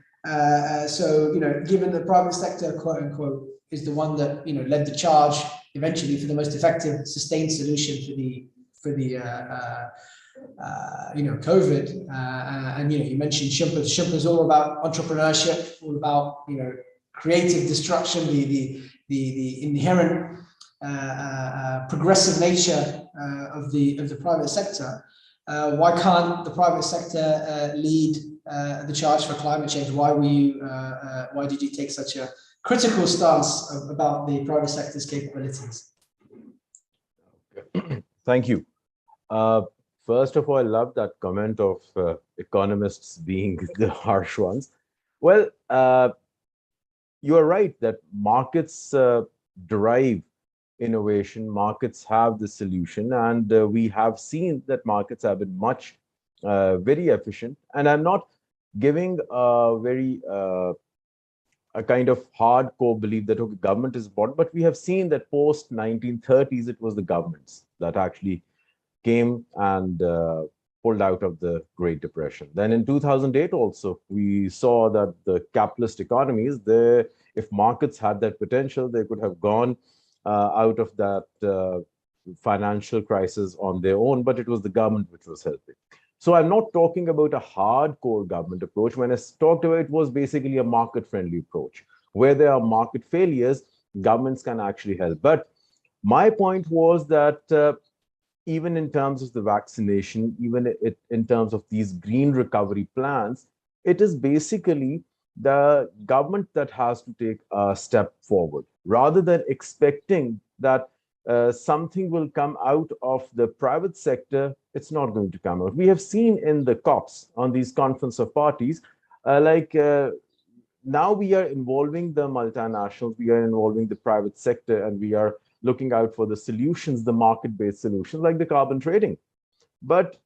So, given the private sector, quote unquote, is the one that, led the charge eventually for the most effective sustained solution for the COVID. And, you mentioned Schumpeter. Schumpeter is all about entrepreneurship, all about, creative destruction, the inherent progressive nature of the private sector. Why can't the private sector lead the charge for climate change? Why did you take such a critical stance about the private sector's capabilities? Thank you. First of all, I love that comment of economists being the harsh ones. Well, you are right that markets derive innovation, markets have the solution, and we have seen that markets have been very efficient. And I'm not giving a very a kind of hardcore belief that, okay, government is important, but we have seen that post 1930s, it was the governments that actually came and pulled out of the Great Depression. Then in 2008 also, we saw that the capitalist economies, if markets had that potential, they could have gone out of that financial crisis on their own, but it was the government which was helping. So I'm not talking about a hardcore government approach. When I talked about it, was basically a market-friendly approach. Where there are market failures, governments can actually help. But my point was that even in terms of the vaccination, even in terms of these green recovery plans, it is basically the government that has to take a step forward, rather than expecting that something will come out of the private sector. It's not going to come out. We have seen in the COPs, on these conference of parties, now we are involving the multinationals, we are involving the private sector, and we are looking out for the solutions, the market-based solutions like the carbon trading. But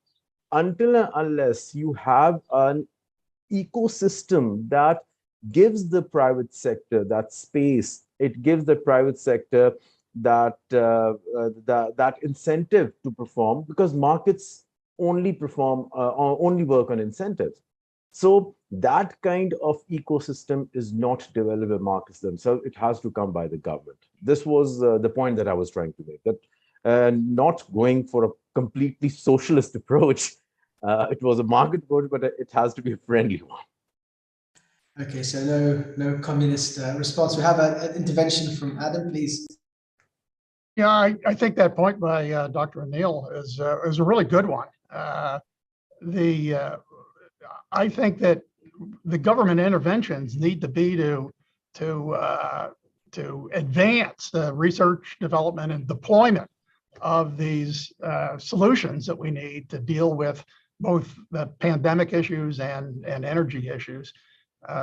until and unless you have an ecosystem that gives the private sector that space, it gives the private sector that incentive to perform, because markets only perform, only work on incentives. So that kind of ecosystem is not developed by markets themselves. It has to come by the government. This was the point that I was trying to make, that not going for a completely socialist approach. It was a market approach, but it has to be a friendly one. Okay, so no communist response. We have an intervention from Adam, please. Yeah, I think that point by Dr. Anil is a really good one. I think that the government interventions need to be to advance the research, development, and deployment of these solutions that we need to deal with both the pandemic issues and energy issues.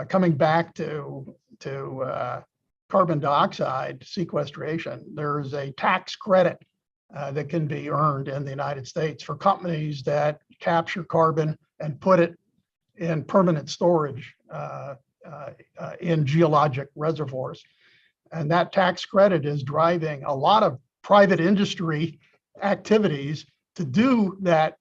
Coming back to carbon dioxide sequestration, there's a tax credit that can be earned in the United States for companies that capture carbon and put it in permanent storage in geologic reservoirs. And that tax credit is driving a lot of private industry activities to do that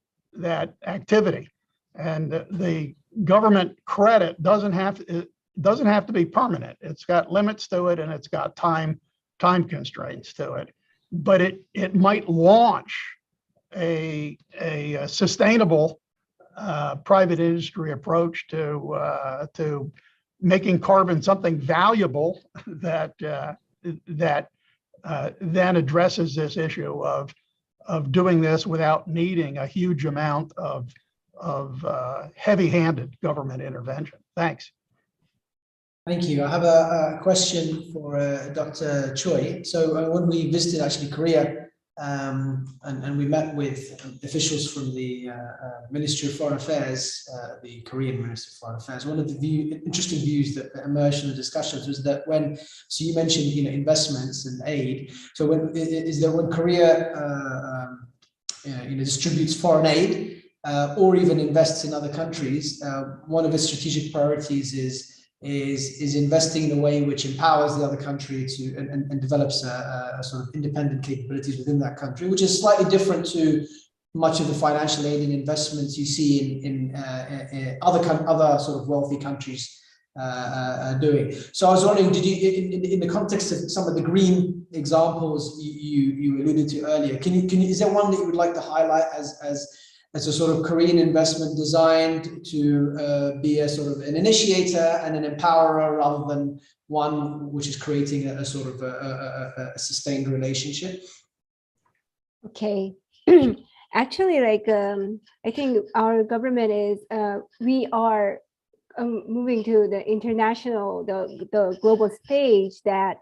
activity. And the government credit doesn't have to be permanent. It's got limits to it, and it's got time constraints to it. But it might launch a sustainable private industry approach to making carbon something valuable that then addresses this issue of doing this without needing a huge amount of heavy-handed government intervention. Thanks. Thank you. I have a question for Dr. Choi. So when we visited actually Korea, and we met with officials from the Ministry of Foreign Affairs, the Korean Ministry of Foreign Affairs, one of the interesting views that emerged in the discussions was that so you mentioned investments and aid. So when Korea distributes foreign aid or even invests in other countries, one of its strategic priorities is investing in a way which empowers the other country to and develops a sort of independent capabilities within that country, which is slightly different to much of the financial aid and investments you see in other sort of wealthy countries doing. So I was wondering, did you, in the context of some of the green examples you alluded to earlier, is there one that you would like to highlight as a sort of Korean investment designed to be a sort of an initiator and an empowerer, rather than one which is creating a sort of a sustained relationship? Okay. Actually, I think our government is, we are moving to the international, the global stage, that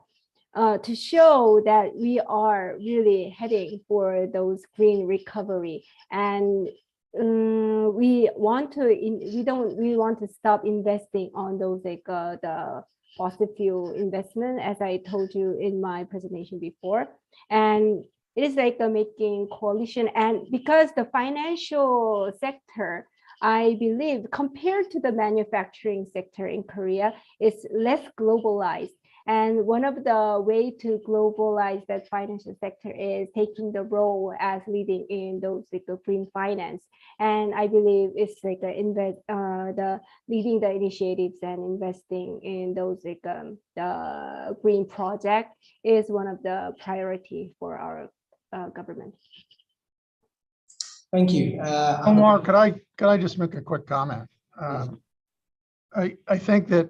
to show that we are really heading for those green recovery. And we want to stop investing on those the fossil fuel investment, as I told you in my presentation before. And it is making coalition, and because the financial sector, I believe, compared to the manufacturing sector in Korea, is less globalized. And one of the way to globalize that financial sector is taking the role as leading in those like green finance. And I believe it's like the leading the initiatives and investing in those like the green project is one of the priority for our government. Thank you. Omar, could I just make a quick comment? I think that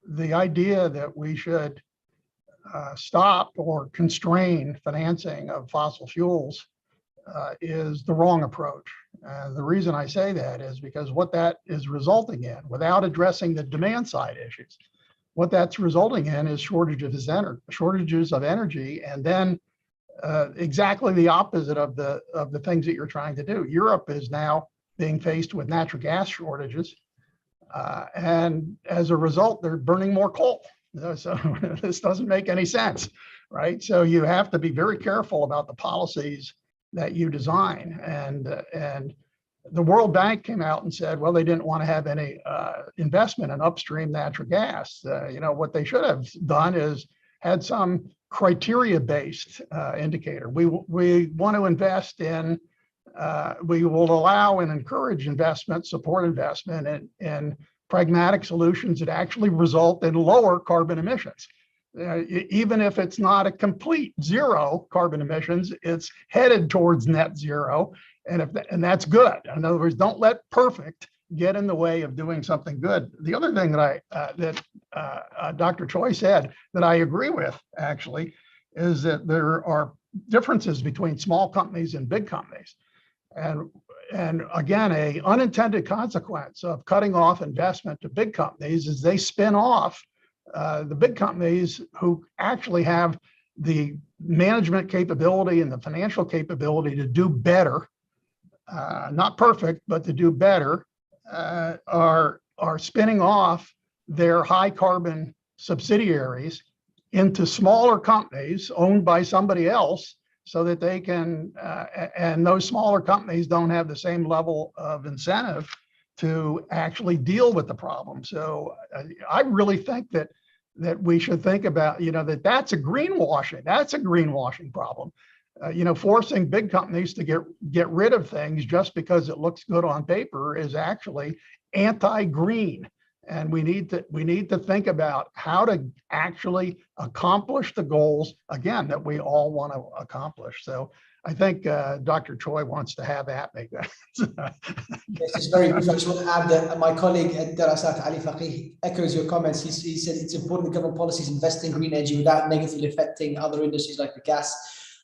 the idea that we should stop or constrain financing of fossil fuels is the wrong approach. The reason I say that is because what that is resulting in, without addressing the demand side issues, what that's resulting in is shortages of energy, and then exactly the opposite of the things that you're trying to do. Europe is now being faced with natural gas shortages, and as a result, they're burning more coal. So this doesn't make any sense, right? So you have to be very careful about the policies that you design. And the World Bank came out and said, well, they didn't want to have any investment in upstream natural gas. You know, what they should have done is had some criteria-based indicator. We want to invest in, we will allow and encourage investment, support investment in pragmatic solutions that actually result in lower carbon emissions. Even if it's not a complete zero carbon emissions, it's headed towards net zero. And that's good. In other words, don't let perfect get in the way of doing something good. The other thing that Dr. Choi said that I agree with actually is that there are differences between small companies and big companies. And again, an unintended consequence of cutting off investment to big companies is they spin off the big companies who actually have the management capability and the financial capability to do better, not perfect, but to do better, are spinning off their high carbon subsidiaries into smaller companies owned by somebody else, so that they can, and those smaller companies don't have the same level of incentive to actually deal with the problem. So I really think that we should think about, you know, that's a greenwashing problem. You know, forcing big companies to get rid of things just because it looks good on paper is actually anti-green. And we need to think about how to actually accomplish the goals, again, that we all want to accomplish. So I think Dr. Choi wants to have at me. Yes, it's very brief. I just want to add that my colleague at Darasat, Ali Faqih, echoes your comments. He said it's important that government policies invest in green energy without negatively affecting other industries like gas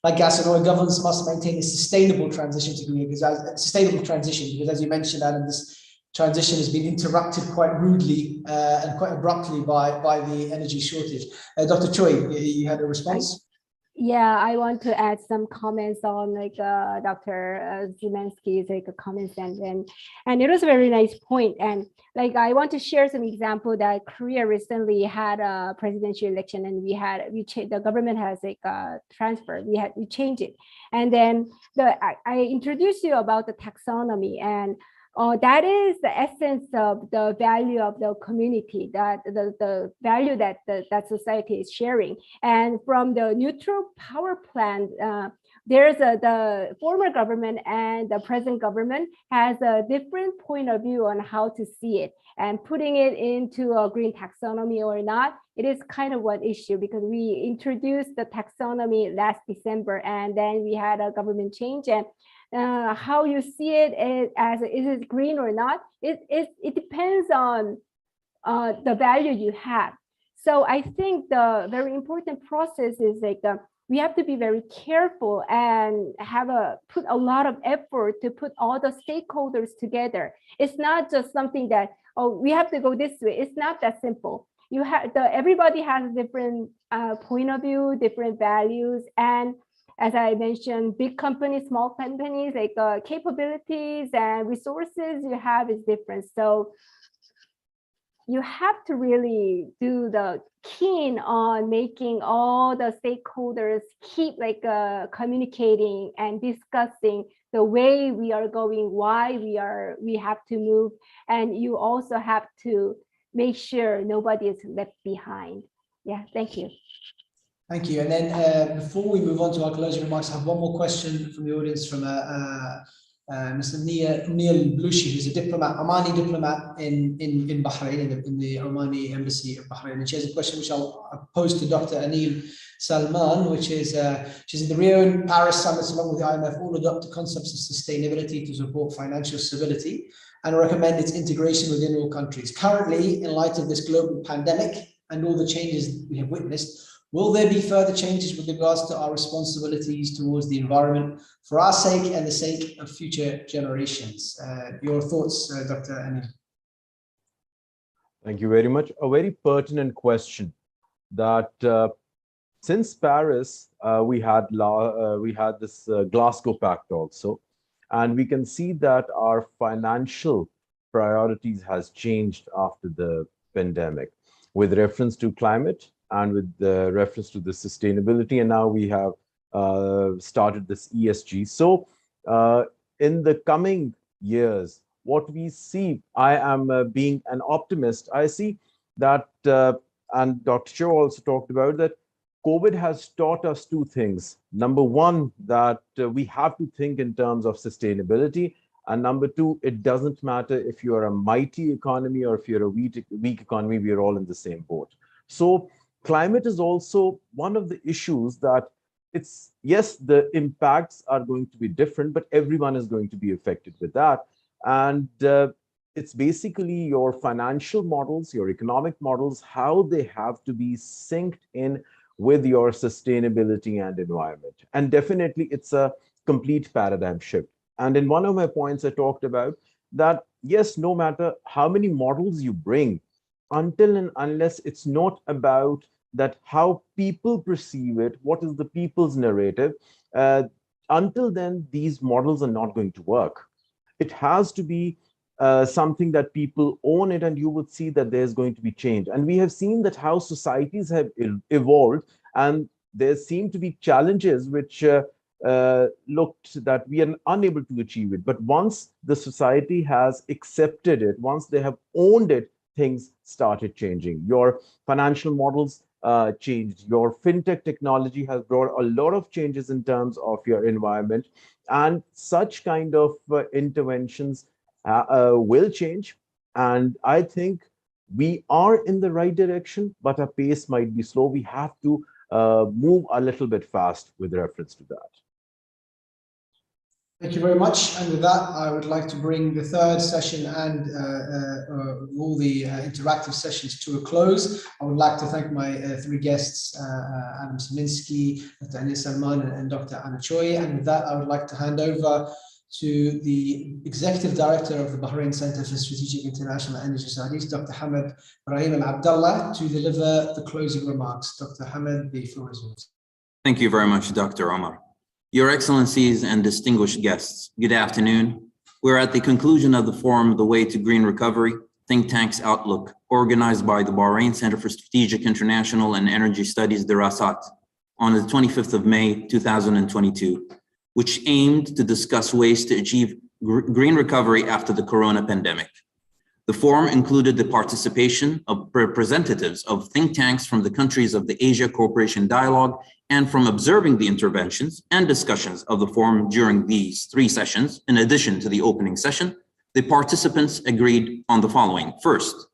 and oil. Governments must maintain a sustainable transition to green, because as you mentioned, Alan, this transition has been interrupted quite rudely and quite abruptly by the energy shortage. Dr. Choi, you had a response? Yeah, I want to add some comments on like Dr. Zimensky's like comments, and it was a very nice point. And like I want to share some example that Korea recently had a presidential election, and the government has like transferred. We changed it, and then I introduced you about the taxonomy, and that is the essence of the value of the community, that the value that that society is sharing. And from the neutral power plant, there's the former government and the present government has a different point of view on how to see it, and putting it into a green taxonomy or not, it is kind of one issue, because we introduced the taxonomy last December, and then we had a government change, and how you see it as is it green or not, it depends on the value you have. So I think the very important process is like we have to be very careful and put a lot of effort to put all the stakeholders together. It's not just something that, oh, we have to go this way. It's not that simple. Everybody has a different point of view, different values, and as I mentioned, big companies, small companies, like capabilities and resources you have is different. So you have to really do the keen on making all the stakeholders keep like communicating and discussing the way we are going, why we have to move. And you also have to make sure nobody is left behind. Yeah, thank you. Thank you. And then before we move on to our closing remarks, I have one more question from the audience from Mr. Neil Blushi, who's a diplomat, Omani diplomat in Bahrain, in the Omani embassy of Bahrain. And she has a question which I'll pose to Dr. Anil Salman, which is, she said the Rio and Paris summits along with the IMF all adopt the concepts of sustainability to support financial stability and recommend its integration within all countries. Currently, in light of this global pandemic and all the changes we have witnessed, will there be further changes with regards to our responsibilities towards the environment for our sake and the sake of future generations? Your thoughts, Dr. Anil? Thank you very much. A very pertinent question that since Paris, we had this Glasgow Pact also, and we can see that our financial priorities has changed after the pandemic with reference to climate and with the reference to the sustainability. And now we have started this ESG. So in the coming years, what we see, I am being an optimist. I see that, and Dr. Cho also talked about that, COVID has taught us two things. Number one, that we have to think in terms of sustainability. And number two, it doesn't matter if you're a mighty economy or if you're a weak economy, we're all in the same boat. So climate is also one of the issues that it's, yes, the impacts are going to be different, but everyone is going to be affected with that. And it's basically your financial models, your economic models, how they have to be synced in with your sustainability and environment. And definitely it's a complete paradigm shift. And in one of my points, I talked about that, yes, no matter how many models you bring, until and unless it's not about that how people perceive it, what is the people's narrative, until then, these models are not going to work. It has to be something that people own it, and you would see that there's going to be change. And we have seen that how societies have evolved, and there seem to be challenges which looked that we are unable to achieve it. But once the society has accepted it, once they have owned it, things started changing. Your financial models changed. Your fintech technology has brought a lot of changes in terms of your environment, and such kind of interventions will change. And I think we are in the right direction, but our pace might be slow. We have to move a little bit fast with reference to that. Thank you very much. And with that, I would like to bring the third session and all the interactive sessions to a close. I would like to thank my three guests, Adam Saminsky, Dr. Anil Salman, and Dr. Anna Choi. And with that, I would like to hand over to the Executive Director of the Bahrain Center for Strategic International Energy Studies, Dr. Hamad Ibrahim Al-Abdallah, to deliver the closing remarks. Dr. Hamad, the floor is yours. Thank you very much, Dr. Omar. Your Excellencies and distinguished guests, good afternoon. We're at the conclusion of the forum, The Way to Green Recovery, Think Tank's Outlook, organized by the Bahrain Center for Strategic International and Energy Studies, Dirasat, on the 25th of May, 2022, which aimed to discuss ways to achieve green recovery after the corona pandemic. The forum included the participation of representatives of think tanks from the countries of the Asia Cooperation Dialogue, and from observing the interventions and discussions of the forum during these three sessions, in addition to the opening session, the participants agreed on the following. First,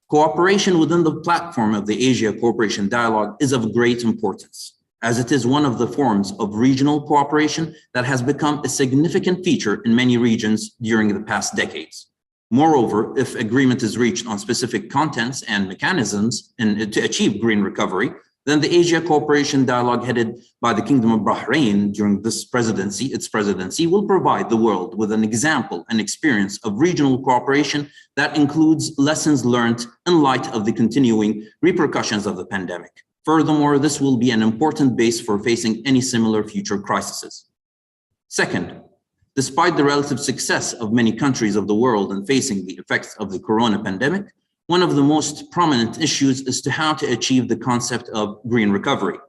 cooperation within the platform of the Asia Cooperation Dialogue is of great importance, as it is one of the forms of regional cooperation that has become a significant feature in many regions during the past decades. Moreover, if agreement is reached on specific contents and mechanisms to achieve green recovery, then the Asia Cooperation Dialogue headed by the Kingdom of Bahrain during its presidency will provide the world with an example and experience of regional cooperation that includes lessons learned in light of the continuing repercussions of the pandemic. Furthermore, this will be an important base for facing any similar future crises. Second, despite the relative success of many countries of the world in facing the effects of the corona pandemic, one of the most prominent issues is to how to achieve the concept of green recovery,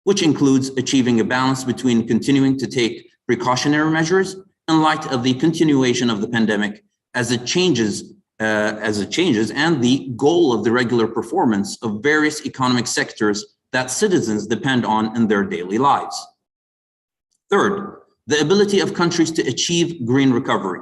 which includes achieving a balance between continuing to take precautionary measures in light of the continuation of the pandemic as it changes as it changes, and the goal of the regular performance of various economic sectors that citizens depend on in their daily lives. Third, the ability of countries to achieve green recovery,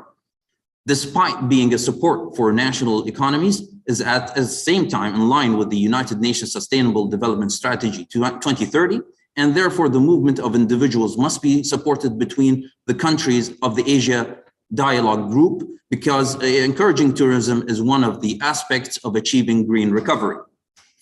despite being a support for national economies, is at the same time in line with the United Nations Sustainable Development Strategy 2030, and therefore the movement of individuals must be supported between the countries of the Asia Dialogue Group, because encouraging tourism is one of the aspects of achieving green recovery.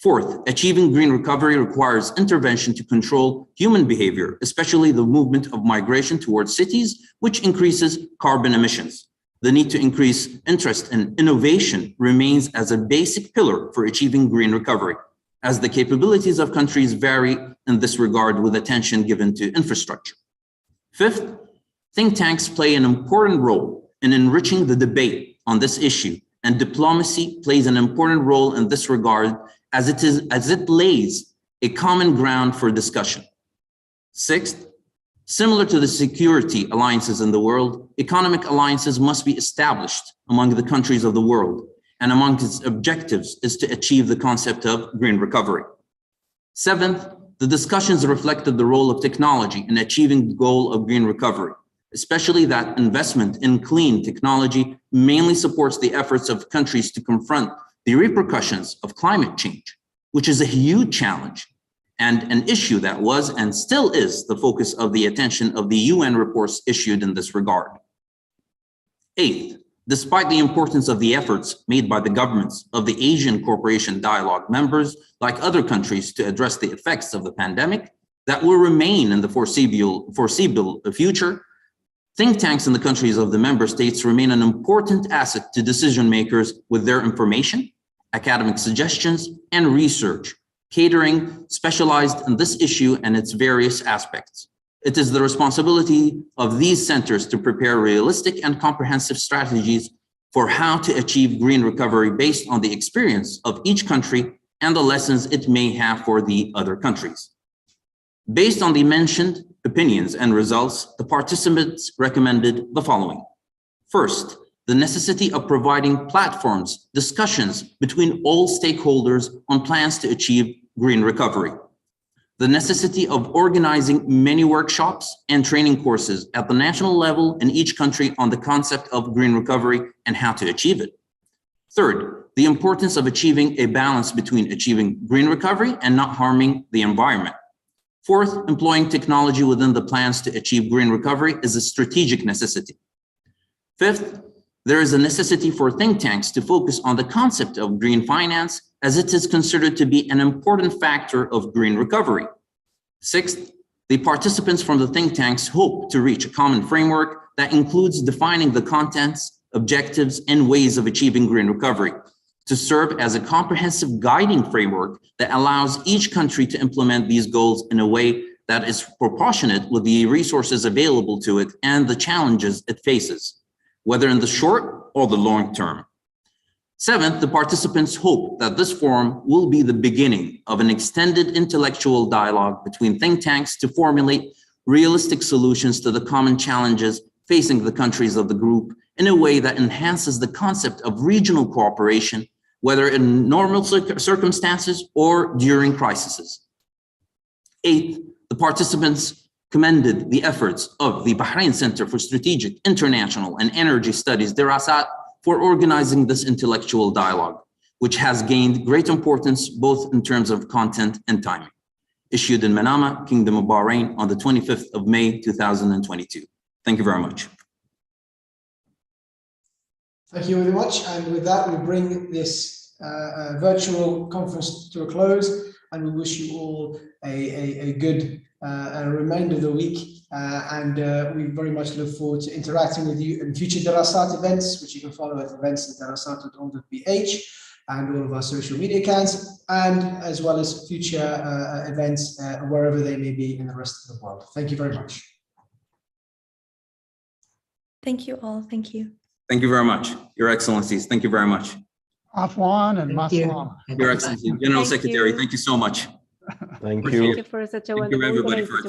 Fourth, achieving green recovery requires intervention to control human behavior, especially the movement of migration towards cities, which increases carbon emissions. The need to increase interest in innovation remains as a basic pillar for achieving green recovery, as the capabilities of countries vary in this regard with attention given to infrastructure. Fifth, think tanks play an important role in enriching the debate on this issue, and diplomacy plays an important role in this regard as it lays a common ground for discussion. Sixth, similar to the security alliances in the world, economic alliances must be established among the countries of the world, and among its objectives is to achieve the concept of green recovery. Seventh, the discussions reflected the role of technology in achieving the goal of green recovery, especially that investment in clean technology mainly supports the efforts of countries to confront the repercussions of climate change, which is a huge challenge and an issue that was and still is the focus of the attention of the UN reports issued in this regard. Eighth, despite the importance of the efforts made by the governments of the Asian Cooperation Dialogue members, like other countries, to address the effects of the pandemic that will remain in the foreseeable future, think tanks in the countries of the member states remain an important asset to decision makers with their information, academic suggestions, and research, catering specialized in this issue and its various aspects. It is the responsibility of these centers to prepare realistic and comprehensive strategies for how to achieve green recovery based on the experience of each country and the lessons it may have for the other countries. Based on the mentioned opinions and results, the participants recommended the following. First, the necessity of providing platforms, discussions between all stakeholders on plans to achieve green recovery. The necessity of organizing many workshops and training courses at the national level in each country on the concept of green recovery and how to achieve it. Third, the importance of achieving a balance between achieving green recovery and not harming the environment. Fourth, employing technology within the plans to achieve green recovery is a strategic necessity. Fifth, there is a necessity for think tanks to focus on the concept of green finance, as it is considered to be an important factor of green recovery. Sixth, the participants from the think tanks hope to reach a common framework that includes defining the contents, objectives, and ways of achieving green recovery, to serve as a comprehensive guiding framework that allows each country to implement these goals in a way that is proportionate with the resources available to it and the challenges it faces, whether in the short or the long term. Seventh, the participants hope that this forum will be the beginning of an extended intellectual dialogue between think tanks to formulate realistic solutions to the common challenges facing the countries of the group in a way that enhances the concept of regional cooperation, whether in normal circumstances or during crises. Eighth, the participants commended the efforts of the Bahrain Center for Strategic, International, and Energy Studies, Dirasat, for organizing this intellectual dialogue, which has gained great importance both in terms of content and timing. Issued in Manama, Kingdom of Bahrain on the 25th of May, 2022. Thank you very much. Thank you very much. And with that, we bring this virtual conference to a close, and we wish you all a good remainder of the week. We very much look forward to interacting with you in future Darasat events, which you can follow at events@darasat.org.ph and all of our social media accounts, and as well as future events wherever they may be in the rest of the world. Thank you very much. Thank you all. Thank you. Thank you very much, Your Excellencies. Thank you very much. Afwan and Maslama. Your Excellency, General Secretary, thank you so much. Thank Thank you. you for such a Thank you, wonderful everybody, organization. for